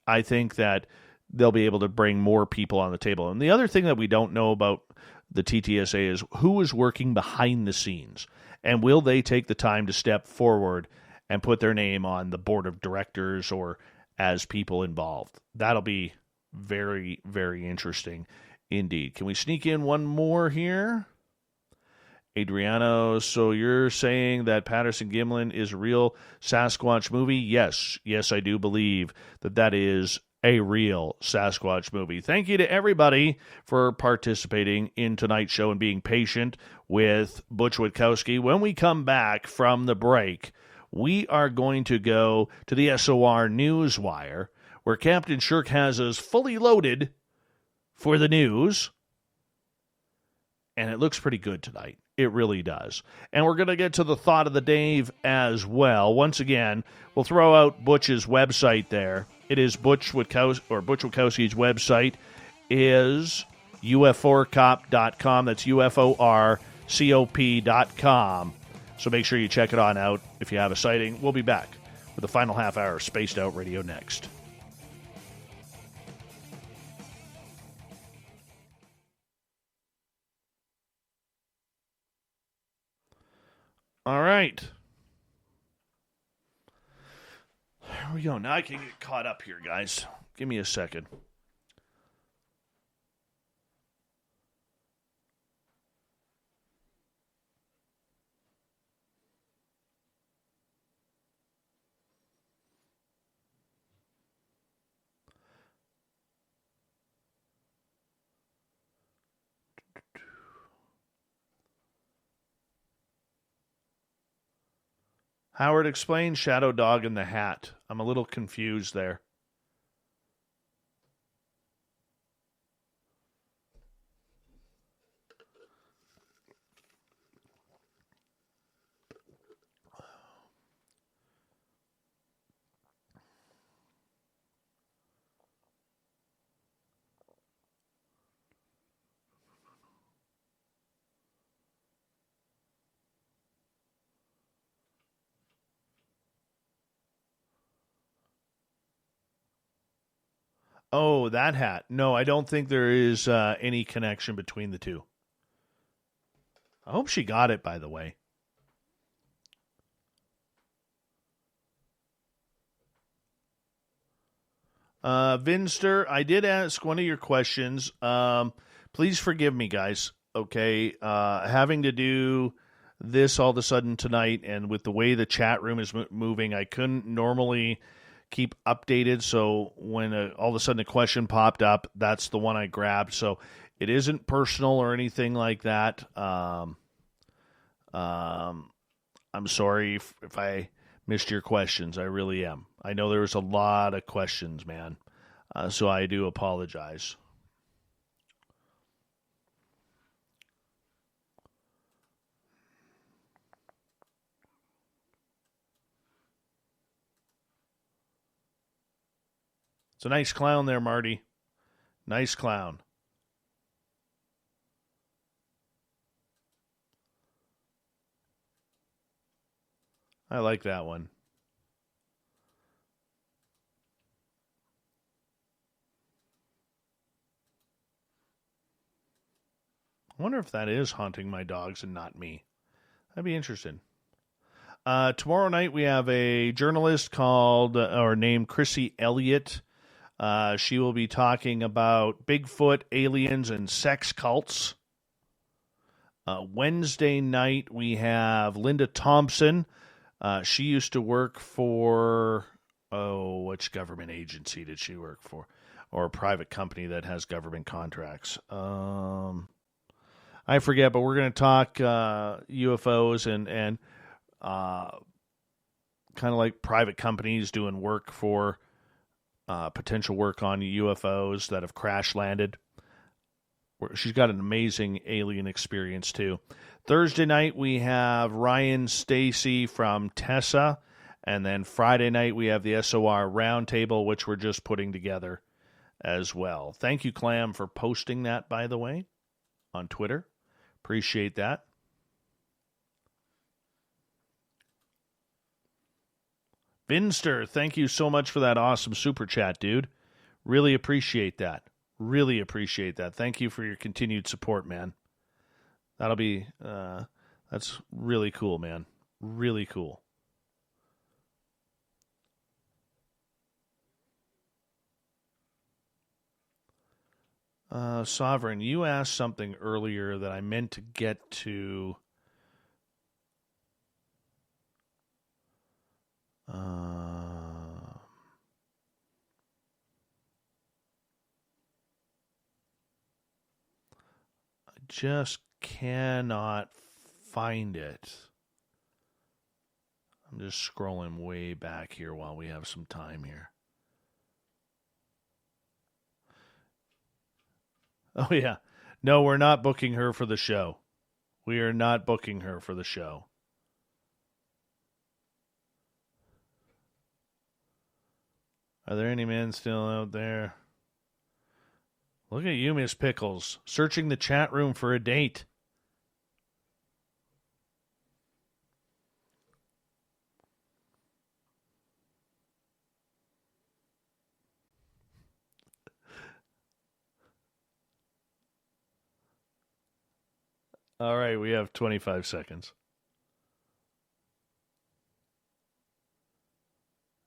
Speaker 1: I think that they'll be able to bring more people on the table. And the other thing that we don't know about the TTSA is who is working behind the scenes, and will they take the time to step forward and put their name on the board of directors or as people involved. That'll be very, very interesting indeed. Can we sneak in one more here? Adriano, so you're saying that Patterson-Gimlin is a real Sasquatch movie? Yes, I do believe that is a real Sasquatch movie. Thank you to everybody for participating in tonight's show and being patient with Butch Witkowski. When we come back from the break, we are going to go to the SOR Newswire, where Captain Shirk has us fully loaded for the news. And it looks pretty good tonight. It really does. And we're going to get to the thought of the day as well. Once again, we'll throw out Butch's website there. It is Butch Witkowski's website is uforcop.com. That's UFORCOP.com. So make sure you check it on out if you have a sighting. We'll be back with the final half hour of Spaced Out Radio next. All right. There we go. Now I can get caught up here, guys. Give me a second. Howard, explain Shadow Dog in the Hat. I'm a little confused there. Oh, that hat. No, I don't think there is any connection between the two. I hope she got it, by the way. Vinster, I did ask one of your questions. Please forgive me, guys. Okay, having to do this all of a sudden tonight, and with the way the chat room is moving, I couldn't normally keep updated, so when all of a sudden a question popped up, that's the one I grabbed. So it isn't personal or anything like that. I'm sorry if I missed your questions. I really am. I know there was a lot of questions, man, so I do apologize. It's a nice clown there, Marty. Nice clown. I like that one. I wonder if that is haunting my dogs and not me. That'd be interesting. Tomorrow night we have a journalist named Chrissy Elliott. She will be talking about Bigfoot, aliens, and sex cults. Wednesday night, we have Linda Thompson. She used to work for, which government agency did she work for? Or a private company that has government contracts. I forget, but we're going to talk UFOs and kind of like private companies doing work for potential work on UFOs that have crash landed. She's got an amazing alien experience too. Thursday night we have Ryan Stacy from Tessa, and then Friday night we have the SOR Roundtable, which we're just putting together as well. Thank you, Clam, for posting that, by the way, on Twitter. Appreciate that. Binster, thank you so much for that awesome super chat, dude. Really appreciate that. Really appreciate that. Thank you for your continued support, man. That'll be, that's really cool, man. Really cool. Sovereign, you asked something earlier that I meant to get to. I just cannot find it. I'm just scrolling way back here while we have some time here. Oh, yeah. No, we're not booking her for the show. We are not booking her for the show. Are there any men still out there? Look at you, Miss Pickles, searching the chat room for a date. All right, we have 25 seconds.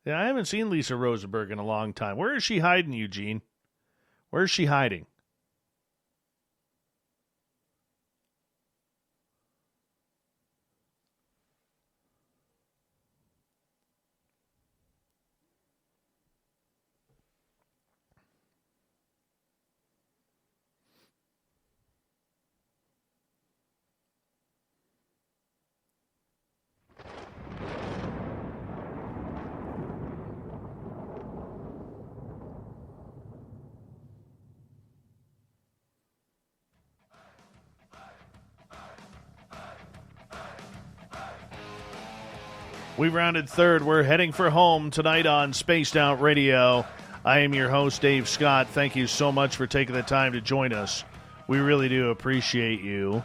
Speaker 1: Yeah, I haven't seen Lisa Rosenberg in a long time. Where is she hiding, Eugene? Where is she hiding? We've rounded third. We're heading for home tonight on Spaced Out Radio. I am your host, Dave Scott. Thank you so much for taking the time to join us. We really do appreciate you,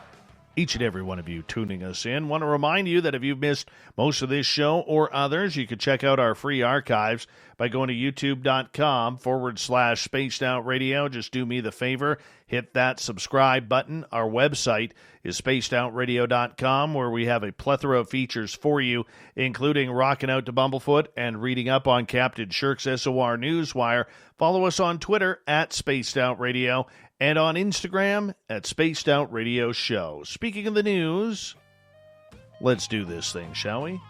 Speaker 1: each and every one of you, tuning us in. Want to remind you that if you've missed most of this show or others, you can check out our free archives by going to youtube.com/Spaced Out Radio. Just do me the favor, hit that subscribe button. Our website is spacedoutradio.com, where we have a plethora of features for you, including rocking out to Bumblefoot and reading up on Captain Shirk's SOR Newswire. Follow us on Twitter at Spaced Out Radio and on Instagram at Spaced Out Radio Show. Speaking of the news, let's do this thing, shall we?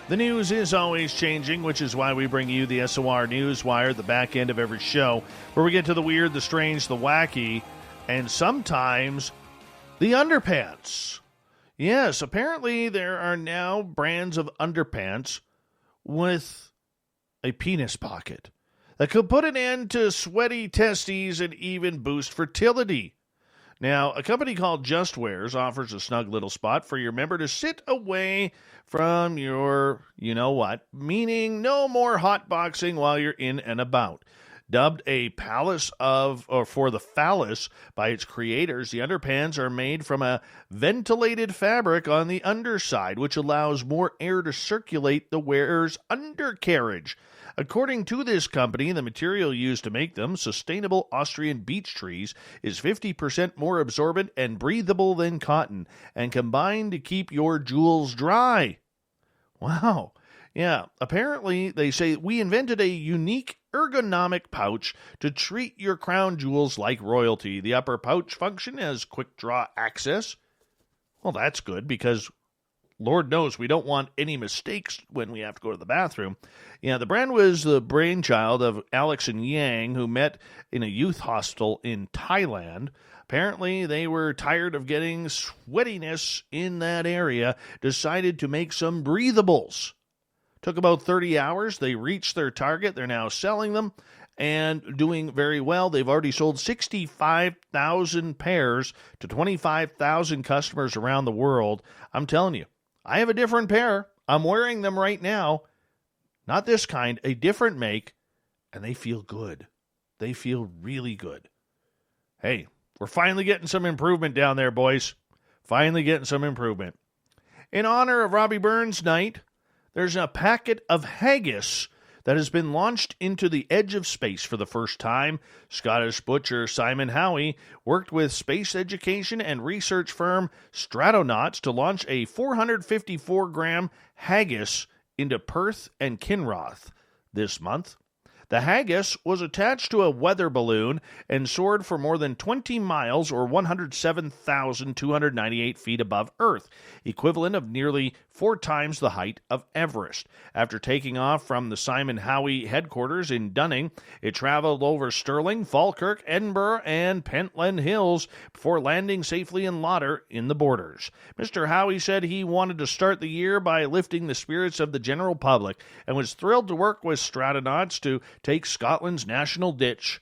Speaker 1: The news is always changing, which is why we bring you the SOR Newswire at the back end of every show, where we get to the weird, the strange, the wacky, and sometimes the underpants. Yes, apparently there are now brands of underpants with a penis pocket that could put an end to sweaty testes and even boost fertility. Now, a company called Just Wears offers a snug little spot for your member to sit away from your you-know-what, meaning no more hotboxing while you're in and about. Dubbed a palace for the phallus by its creators, the underpants are made from a ventilated fabric on the underside, which allows more air to circulate the wearer's undercarriage. According to this company, the material used to make them, sustainable Austrian beech trees, is 50% more absorbent and breathable than cotton, and combined to keep your jewels dry. Wow. Yeah, apparently they say we invented a unique ergonomic pouch to treat your crown jewels like royalty. The upper pouch function has quick draw access. Well, that's good because Lord knows we don't want any mistakes when we have to go to the bathroom. Yeah, the brand was the brainchild of Alex and Yang, who met in a youth hostel in Thailand. Apparently, they were tired of getting sweatiness in that area, decided to make some breathables. Took about 30 hours. They reached their target. They're now selling them and doing very well. They've already sold 65,000 pairs to 25,000 customers around the world. I'm telling you, I have a different pair. I'm wearing them right now. Not this kind, a different make, and they feel good. They feel really good. Hey, we're finally getting some improvement down there, boys. Finally getting some improvement. In honor of Robbie Burns Night, there's a packet of haggis that has been launched into the edge of space for the first time. Scottish butcher Simon Howie worked with space education and research firm Strattonauts to launch a 454-gram haggis into Perth and Kinroth this month. The haggis was attached to a weather balloon and soared for more than 20 miles or 107,298 feet above Earth, equivalent of nearly 4 times the height of Everest. After taking off from the Simon Howie headquarters in Dunning, it traveled over Stirling, Falkirk, Edinburgh, and Pentland Hills before landing safely in Lauder in the Borders. Mr. Howie said he wanted to start the year by lifting the spirits of the general public and was thrilled to work with Strattonauts to take Scotland's national dish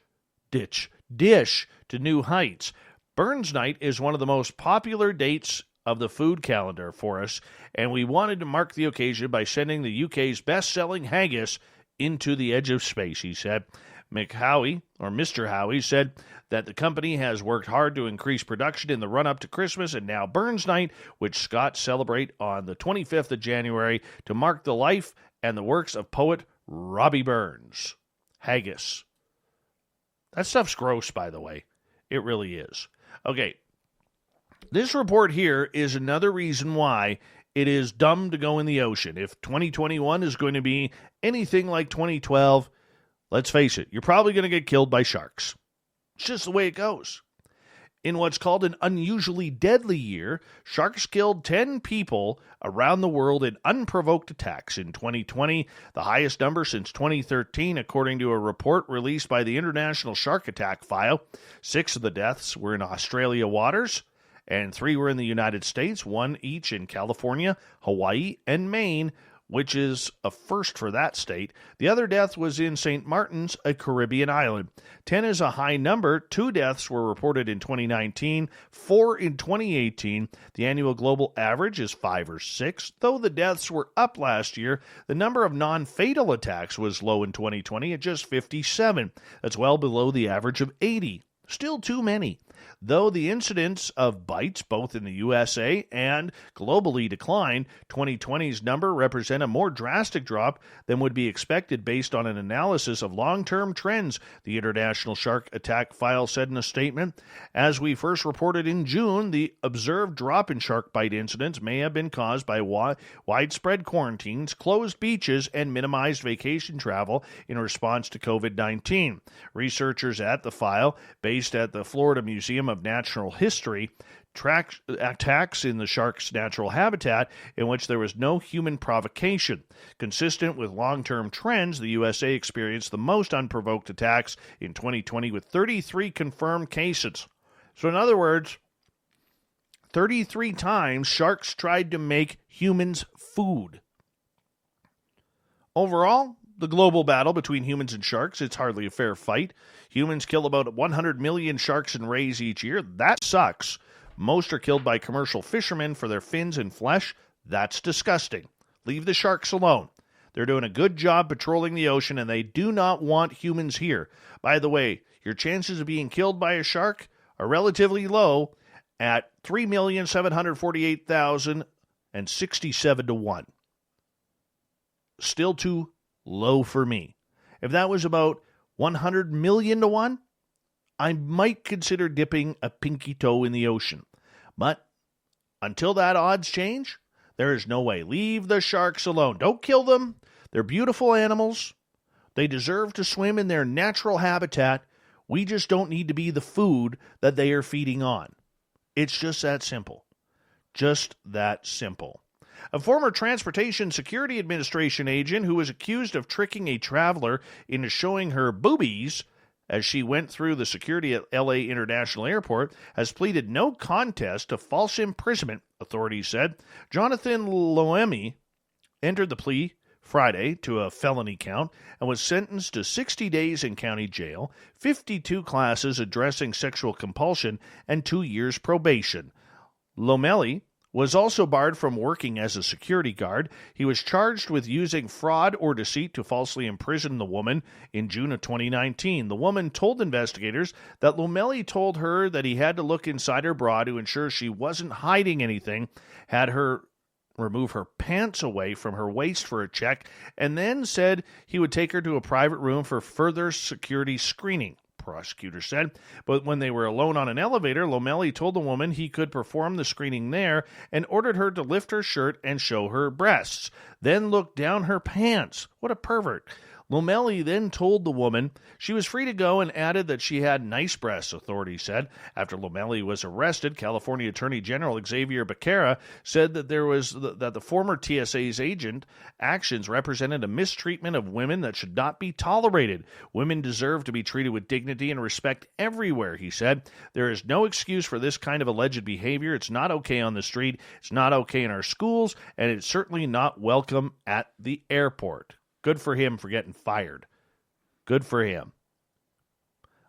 Speaker 1: to new heights. Burns Night is one of the most popular dates of the food calendar for us, and we wanted to mark the occasion by sending the UK's best-selling haggis into the edge of space, he said. Mr. Howie, said that the company has worked hard to increase production in the run-up to Christmas and now Burns Night, which Scots celebrate on the 25th of January to mark the life and the works of poet Robbie Burns. Haggis. That stuff's gross, by the way. It really is. Okay. This report here is another reason why it is dumb to go in the ocean. If 2021 is going to be anything like 2012, let's face it, you're probably going to get killed by sharks. It's just the way it goes. In what's called an unusually deadly year, sharks killed 10 people around the world in unprovoked attacks in 2020, the highest number since 2013, according to a report released by the International Shark Attack File. 6 of the deaths were in Australia waters, and 3 were in the United States, 1 each in California, Hawaii, and Maine, which is a first for that state. The other death was in St. Martin's, a Caribbean island. 10 is a high number. 2 deaths were reported in 2019, 4 in 2018. The annual global average is 5 or 6. Though the deaths were up last year, the number of non-fatal attacks was low in 2020 at just 57. That's well below the average of 80. Still too many. Though the incidence of bites, both in the USA and globally, declined, 2020's number represent a more drastic drop than would be expected based on an analysis of long-term trends, the International Shark Attack File said in a statement. As we first reported in June, the observed drop in shark bite incidents may have been caused by widespread quarantines, closed beaches, and minimized vacation travel in response to COVID-19. Researchers at the file, based at the Florida Museum of Natural History, tracked attacks in the shark's natural habitat in which there was no human provocation. Consistent with long-term trends, the USA experienced the most unprovoked attacks in 2020 with 33 confirmed cases. So in other words, 33 times sharks tried to make humans food. Overall, the global battle between humans and sharks, it's hardly a fair fight. Humans kill about 100 million sharks and rays each year. That sucks. Most are killed by commercial fishermen for their fins and flesh. That's disgusting. Leave the sharks alone. They're doing a good job patrolling the ocean, and they do not want humans here. By the way, your chances of being killed by a shark are relatively low at 3,748,067 to 1. Still too low for me. If that was about 100 million to 1, I might consider dipping a pinky toe in the ocean. But until that odds change, there is no way. Leave the sharks alone. Don't kill them. They're beautiful animals. They deserve to swim in their natural habitat. We just don't need to be the food that they are feeding on. It's just that simple. Just that simple. A former Transportation Security Administration agent who was accused of tricking a traveler into showing her boobies as she went through the security at LA International Airport has pleaded no contest to false imprisonment, authorities said. Jonathan Loemi entered the plea Friday to a felony count and was sentenced to 60 days in county jail, 52 classes addressing sexual compulsion, and 2 years probation. Lomelli was also barred from working as a security guard. He was charged with using fraud or deceit to falsely imprison the woman in June of 2019. The woman told investigators that Lomelli told her that he had to look inside her bra to ensure she wasn't hiding anything, had her remove her pants away from her waist for a check, and then said he would take her to a private room for further security screening, prosecutor said. But when they were alone on an elevator, Lomelli told the woman he could perform the screening there and ordered her to lift her shirt and show her breasts, then look down her pants. What a pervert. Lomelli then told the woman she was free to go and added that she had nice breasts, authorities said. After Lomelli was arrested, California Attorney General Xavier Becerra said that the former TSA's agent actions represented a mistreatment of women that should not be tolerated. Women deserve to be treated with dignity and respect everywhere, he said. There is no excuse for this kind of alleged behavior. It's not okay on the street. It's not okay in our schools, and it's certainly not welcome at the airport. Good for him for getting fired. Good for him.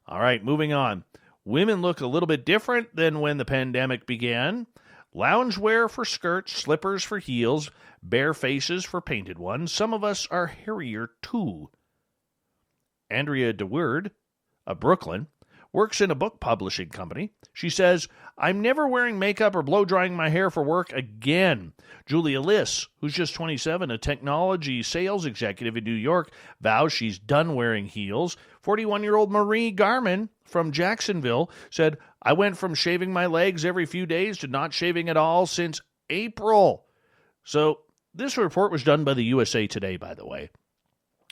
Speaker 1: All right, moving on. Women look a little bit different than when the pandemic began. Loungewear for skirts, slippers for heels, bare faces for painted ones. Some of us are hairier too. Andrea DeWord of Brooklyn, works in a book publishing company. She says, I'm never wearing makeup or blow-drying my hair for work again. Julia Liss, who's just 27, a technology sales executive in New York, vows she's done wearing heels. 41-year-old Marie Garman from Jacksonville said, I went from shaving my legs every few days to not shaving at all since April. So this report was done by the USA Today, by the way.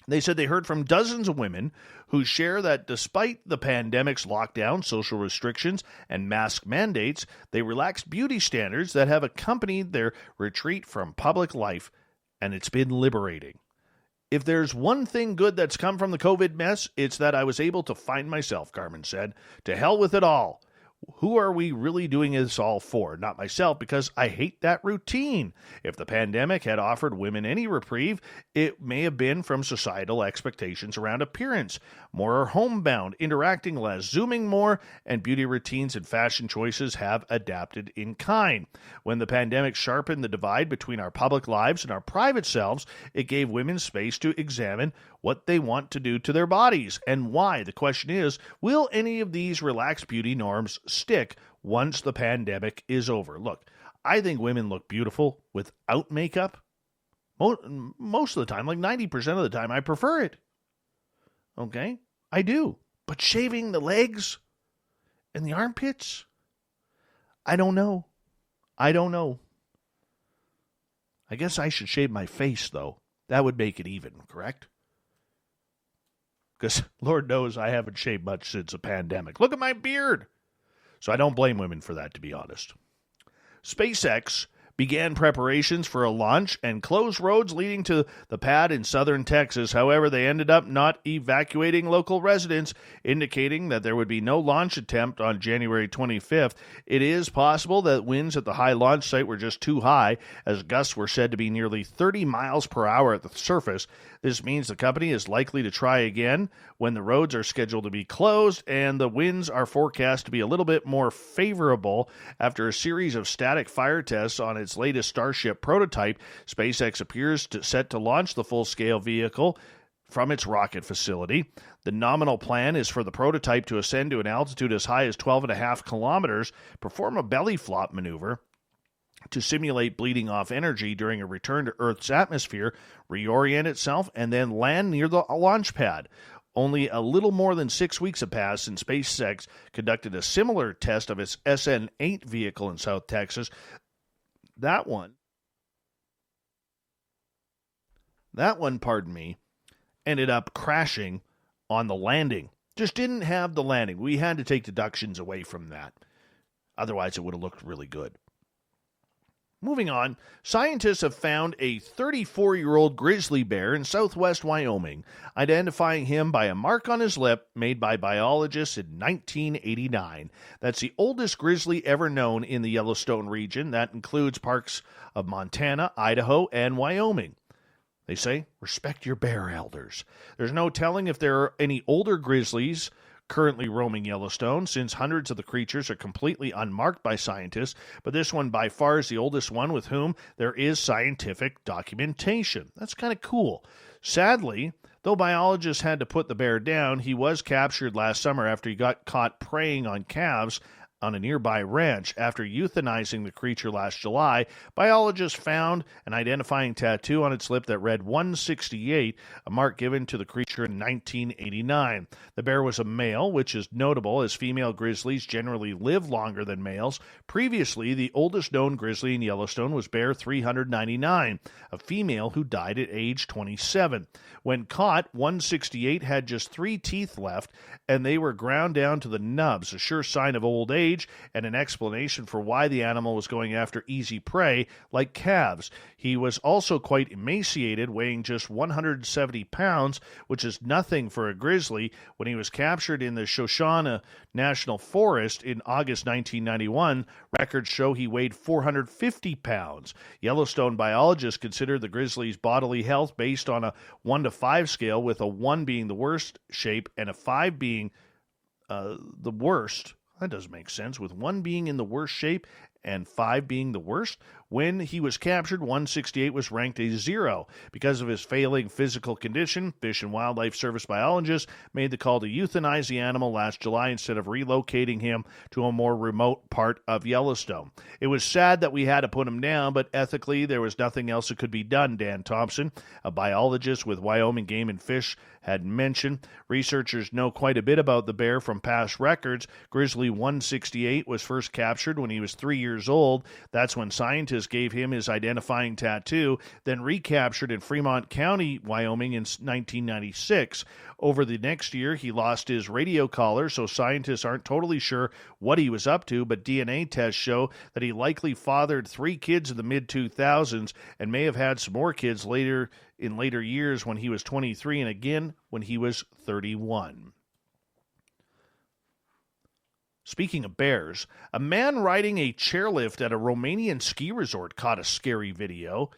Speaker 1: They said they heard from dozens of women who share that despite the pandemic's lockdown, social restrictions, and mask mandates, they relaxed beauty standards that have accompanied their retreat from public life, and it's been liberating. If there's one thing good that's come from the COVID mess, it's that I was able to find myself, Garman said. To hell with it all. Who are we really doing this all for? Not myself, because I hate that routine. If the pandemic had offered women any reprieve, it may have been from societal expectations around appearance. More are homebound, interacting less, zooming more, and beauty routines and fashion choices have adapted in kind. When the pandemic sharpened the divide between our public lives and our private selves, it gave women space to examine what they want to do to their bodies and why. The question is, will any of these relaxed beauty norms stick once the pandemic is over? Look, I think women look beautiful without makeup. Most of the time, like 90% of the time, I prefer it. Okay? I do. But shaving the legs and the armpits? I don't know. I guess I should shave my face, though. That would make it even, correct? Because Lord knows I haven't shaved much since the pandemic. Look at my beard. So I don't blame women for that, to be honest. SpaceX began preparations for a launch and closed roads leading to the pad in southern Texas. However, they ended up not evacuating local residents, indicating that there would be no launch attempt on January 25th. It is possible that winds at the high launch site were just too high, as gusts were said to be nearly 30 miles per hour at the surface. This means the company is likely to try again when the roads are scheduled to be closed and the winds are forecast to be a little bit more favorable. After a series of static fire tests on its latest Starship prototype, SpaceX appears set to launch the full-scale vehicle from its rocket facility. The nominal plan is for the prototype to ascend to an altitude as high as 12.5 kilometers, perform a belly flop maneuver to simulate bleeding off energy during a return to Earth's atmosphere, reorient itself, and then land near the launch pad. Only a little more than 6 weeks have passed since SpaceX conducted a similar test of its SN8 vehicle in South Texas. That one, ended up crashing on the landing. Just didn't have the landing. We had to take deductions away from that. Otherwise, it would have looked really good. Moving on, scientists have found a 34-year-old grizzly bear in southwest Wyoming, identifying him by a mark on his lip made by biologists in 1989. That's the oldest grizzly ever known in the Yellowstone region. That includes parts of Montana, Idaho, and Wyoming. They say, respect your bear elders. There's no telling if there are any older grizzlies currently roaming Yellowstone, since hundreds of the creatures are completely unmarked by scientists, but this one by far is the oldest one with whom there is scientific documentation. That's kind of cool. Sadly, though biologists had to put the bear down, he was captured last summer after he got caught preying on calves on a nearby ranch. After euthanizing the creature last July, biologists found an identifying tattoo on its lip that read 168, a mark given to the creature in 1989. The bear was a male, which is notable as female grizzlies generally live longer than males. Previously, the oldest known grizzly in Yellowstone was Bear 399, a female who died at age 27. When caught, 168 had just 3 teeth left, and they were ground down to the nubs, a sure sign of old age and an explanation for why the animal was going after easy prey like calves. He was also quite emaciated, weighing just 170 pounds, which is nothing for a grizzly. When he was captured in the Shoshana National Forest in August 1991, records show he weighed 450 pounds. Yellowstone biologists consider the grizzly's bodily health based on a 1 to 5 scale, with a 1 being the worst shape and a 5 being the worst. That doesn't make sense, with 1 being in the worst shape and 5 being the worst. When he was captured, 168 was ranked a 0. Because of his failing physical condition, Fish and Wildlife Service biologists made the call to euthanize the animal last July instead of relocating him to a more remote part of Yellowstone. It was sad that we had to put him down, but ethically there was nothing else that could be done, Dan Thompson, a biologist with Wyoming Game and Fish, had mentioned. Researchers know quite a bit about the bear from past records. Grizzly 168 was first captured when he was 3 years old. That's when scientists gave him his identifying tattoo, then recaptured in Fremont County, Wyoming in 1996. Over the next year, he lost his radio collar, so scientists aren't totally sure what he was up to, but DNA tests show that he likely fathered 3 kids in the mid-2000s and may have had some more kids in later years when he was 23 and again when he was 31. Speaking of bears, a man riding a chairlift at a Romanian ski resort caught a scary video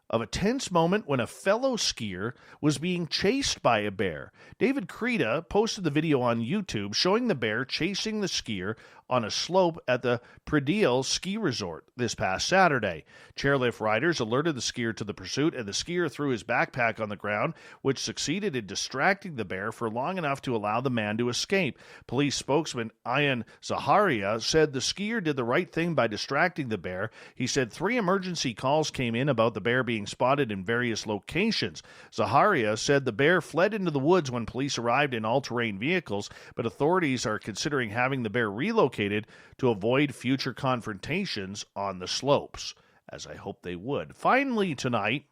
Speaker 1: of a tense moment when a fellow skier was being chased by a bear. David Creda posted the video on YouTube showing the bear chasing the skier on a slope at the Prediel ski resort this past Saturday. Chairlift riders alerted the skier to the pursuit, and the skier threw his backpack on the ground, which succeeded in distracting the bear for long enough to allow the man to escape. Police spokesman Ian Zaharia said the skier did the right thing by distracting the bear. He said 3 emergency calls came in about the bear being spotted in various locations. Zaharia said the bear fled into the woods when police arrived in all-terrain vehicles, but authorities are considering having the bear relocated to avoid future confrontations on the slopes, as I hope they would. Finally tonight,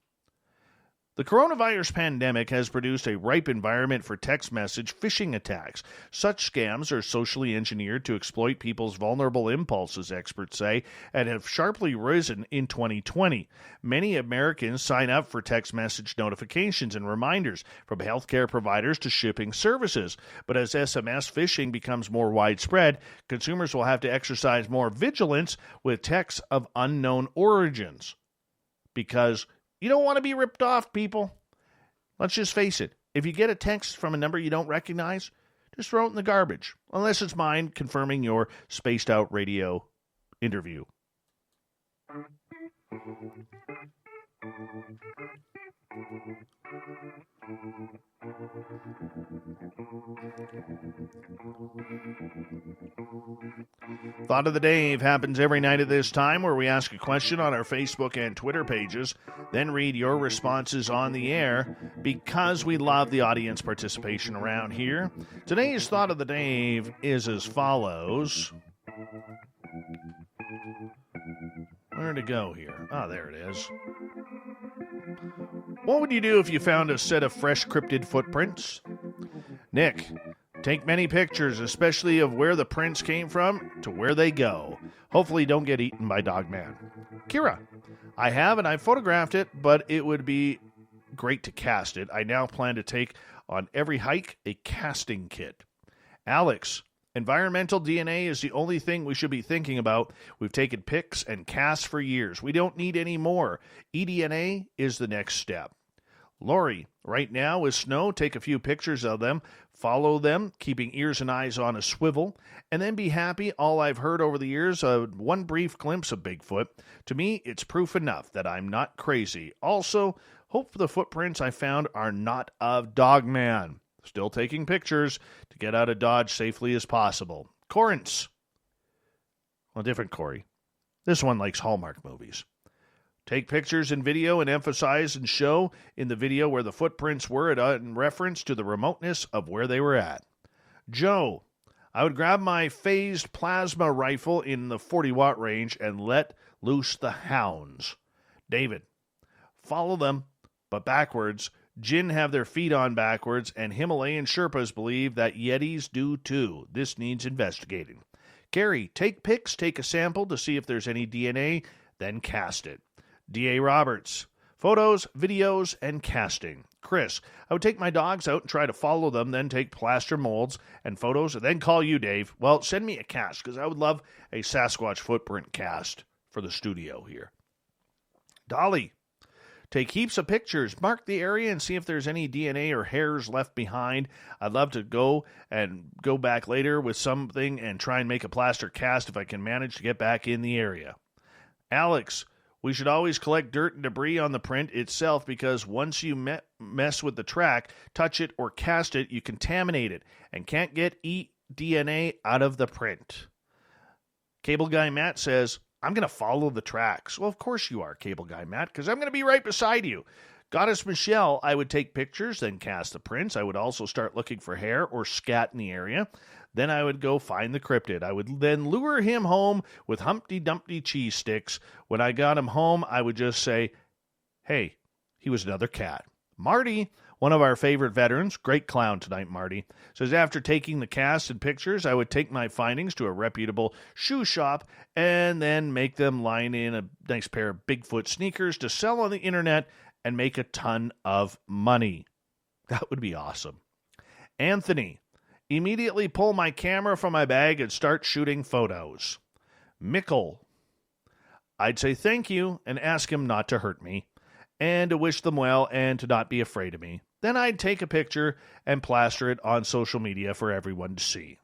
Speaker 1: the coronavirus pandemic has produced a ripe environment for text message phishing attacks. Such scams are socially engineered to exploit people's vulnerable impulses, experts say, and have sharply risen in 2020. Many Americans sign up for text message notifications and reminders, from healthcare providers to shipping services. But as SMS phishing becomes more widespread, consumers will have to exercise more vigilance with texts of unknown origins. Because you don't want to be ripped off, people. Let's just face it. If you get a text from a number you don't recognize, just throw it in the garbage. Unless it's mine confirming your Spaced Out Radio interview. Thought of the Dave happens every night at this time, where we ask a question on our Facebook and Twitter pages, then read your responses on the air because we love the audience participation around here. Today's Thought of the Dave is as follows. Where'd it go here? Ah, there it is. What would you do if you found a set of fresh cryptid footprints? Nick, take many pictures, especially of where the prints came from to where they go. Hopefully don't get eaten by Dogman. Kira, I have and I photographed it, but it would be great to cast it. I now plan to take on every hike a casting kit. Alex, environmental DNA is the only thing we should be thinking about. We've taken pics and casts for years. We don't need any more. eDNA is the next step. Lori, right now with snow, take a few pictures of them, follow them, keeping ears and eyes on a swivel, and then be happy. All I've heard over the years, one brief glimpse of Bigfoot. To me, it's proof enough that I'm not crazy. Also, hope the footprints I found are not of Dogman. Still taking pictures to get out of Dodge safely as possible. Corrance. Well, different Corey. This one likes Hallmark movies. Take pictures and video and emphasize and show in the video where the footprints were in reference to the remoteness of where they were at. Joe, I would grab my phased plasma rifle in the 40-watt range and let loose the hounds. David, follow them, but backwards. Jinn have their feet on backwards, and Himalayan Sherpas believe that Yetis do too. This needs investigating. Gary, take pics, take a sample to see if there's any DNA, then cast it. D.A. Roberts, photos, videos, and casting. Chris, I would take my dogs out and try to follow them, then take plaster molds and photos, and then call you, Dave. Well, send me a cast, because I would love a Sasquatch footprint cast for the studio here. Dolly, take heaps of pictures, mark the area, and see if there's any DNA or hairs left behind. I'd love to go back later with something and try and make a plaster cast if I can manage to get back in the area. Alex, We should always collect dirt and debris on the print itself because once you mess with the track, touch it, or cast it, you contaminate it and can't get DNA out of the print. Cable Guy Matt says, I'm going to follow the tracks. Well, of course you are, Cable Guy Matt, because I'm going to be right beside you. Goddess Michelle, I would take pictures, then cast the prints. I would also start looking for hair or scat in the area. Then I would go find the cryptid. I would then lure him home with Humpty Dumpty cheese sticks. When I got him home, I would just say, hey, he was another cat. Marty, one of our favorite veterans, great clown tonight, Marty, says after taking the cast and pictures, I would take my findings to a reputable shoe shop and then make them line in a nice pair of Bigfoot sneakers to sell on the internet and make a ton of money. That would be awesome. Anthony, immediately pull my camera from my bag and start shooting photos. Mickle, I'd say thank you and ask him not to hurt me and to wish them well and to not be afraid of me. Then I'd take a picture and plaster it on social media for everyone to see.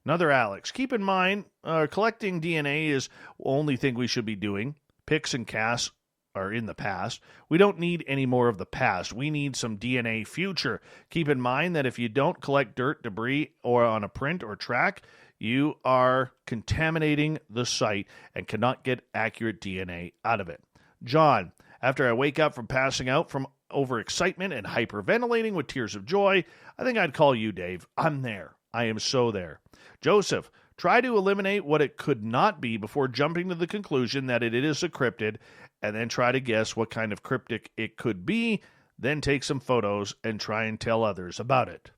Speaker 1: Another Alex, keep in mind, collecting DNA is the only thing we should be doing. Pics and casts are in the past. We don't need any more of the past. We need some DNA future. Keep in mind that if you don't collect dirt, debris, or on a print or track, you are contaminating the site and cannot get accurate DNA out of it. John, after I wake up from passing out from overexcitement and hyperventilating with tears of joy, I think I'd call you, Dave. I'm there. I am so there. Joseph, try to eliminate what it could not be before jumping to the conclusion that it is a cryptid, and then try to guess what kind of cryptic it could be, then take some photos and try and tell others about it.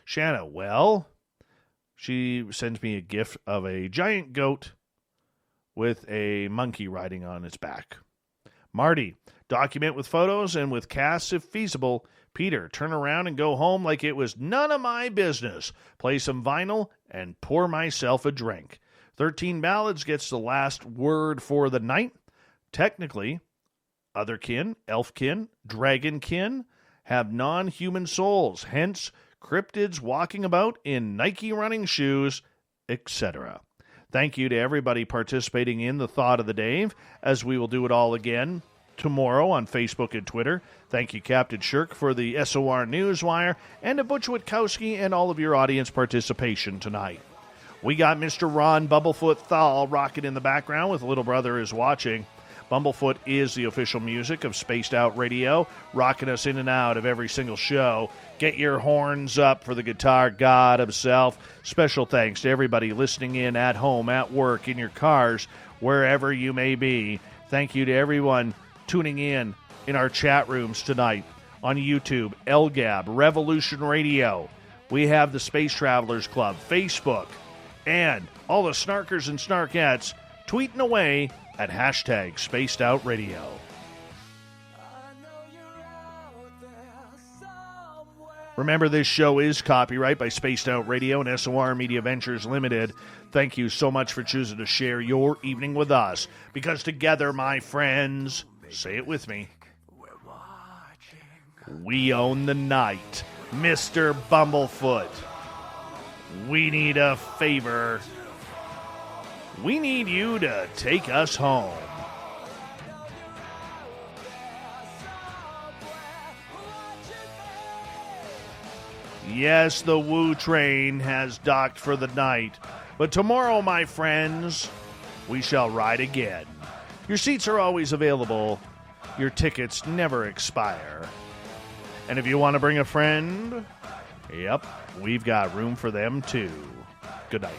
Speaker 1: Shanna, well, she sends me a gift of a giant goat with a monkey riding on its back. Marty, document with photos and with casts if feasible. Peter, turn around and go home like it was none of my business. Play some vinyl and pour myself a drink. 13 Ballads gets the last word for the night. Technically, otherkin, elfkin, dragonkin have non-human souls, hence cryptids walking about in Nike running shoes, etc. Thank you to everybody participating in the Thought of the Dave, as we will do it all again tomorrow on Facebook and Twitter. Thank you, Captain Shirk, for the SOR Newswire, and to Butch Witkowski and all of your audience participation tonight. We got Mr. Ron Bumblefoot Thal rocking in the background with Little Brother is Watching. Bumblefoot is the official music of Spaced Out Radio, rocking us in and out of every single show. Get your horns up for the guitar god himself. Special thanks to everybody listening in at home, at work, in your cars, wherever you may be. Thank you to everyone tuning in our chat rooms tonight on YouTube, LGAB, Revolution Radio. We have the Space Travelers Club, Facebook, and all the snarkers and snarkettes tweeting away at hashtag Spaced Out Radio. Remember, this show is copyright by Spaced Out Radio and SOR Media Ventures Limited. Thank you so much for choosing to share your evening with us, because together, my friends, say it with me, we own the night. Mr. Bumblefoot, we need a favor. We need you to take us home. Yes, the Woo train has docked for the night, but tomorrow, my friends, we shall ride again. Your seats are always available. Your tickets never expire. And if you want to bring a friend, yep, we've got room for them too. Good night.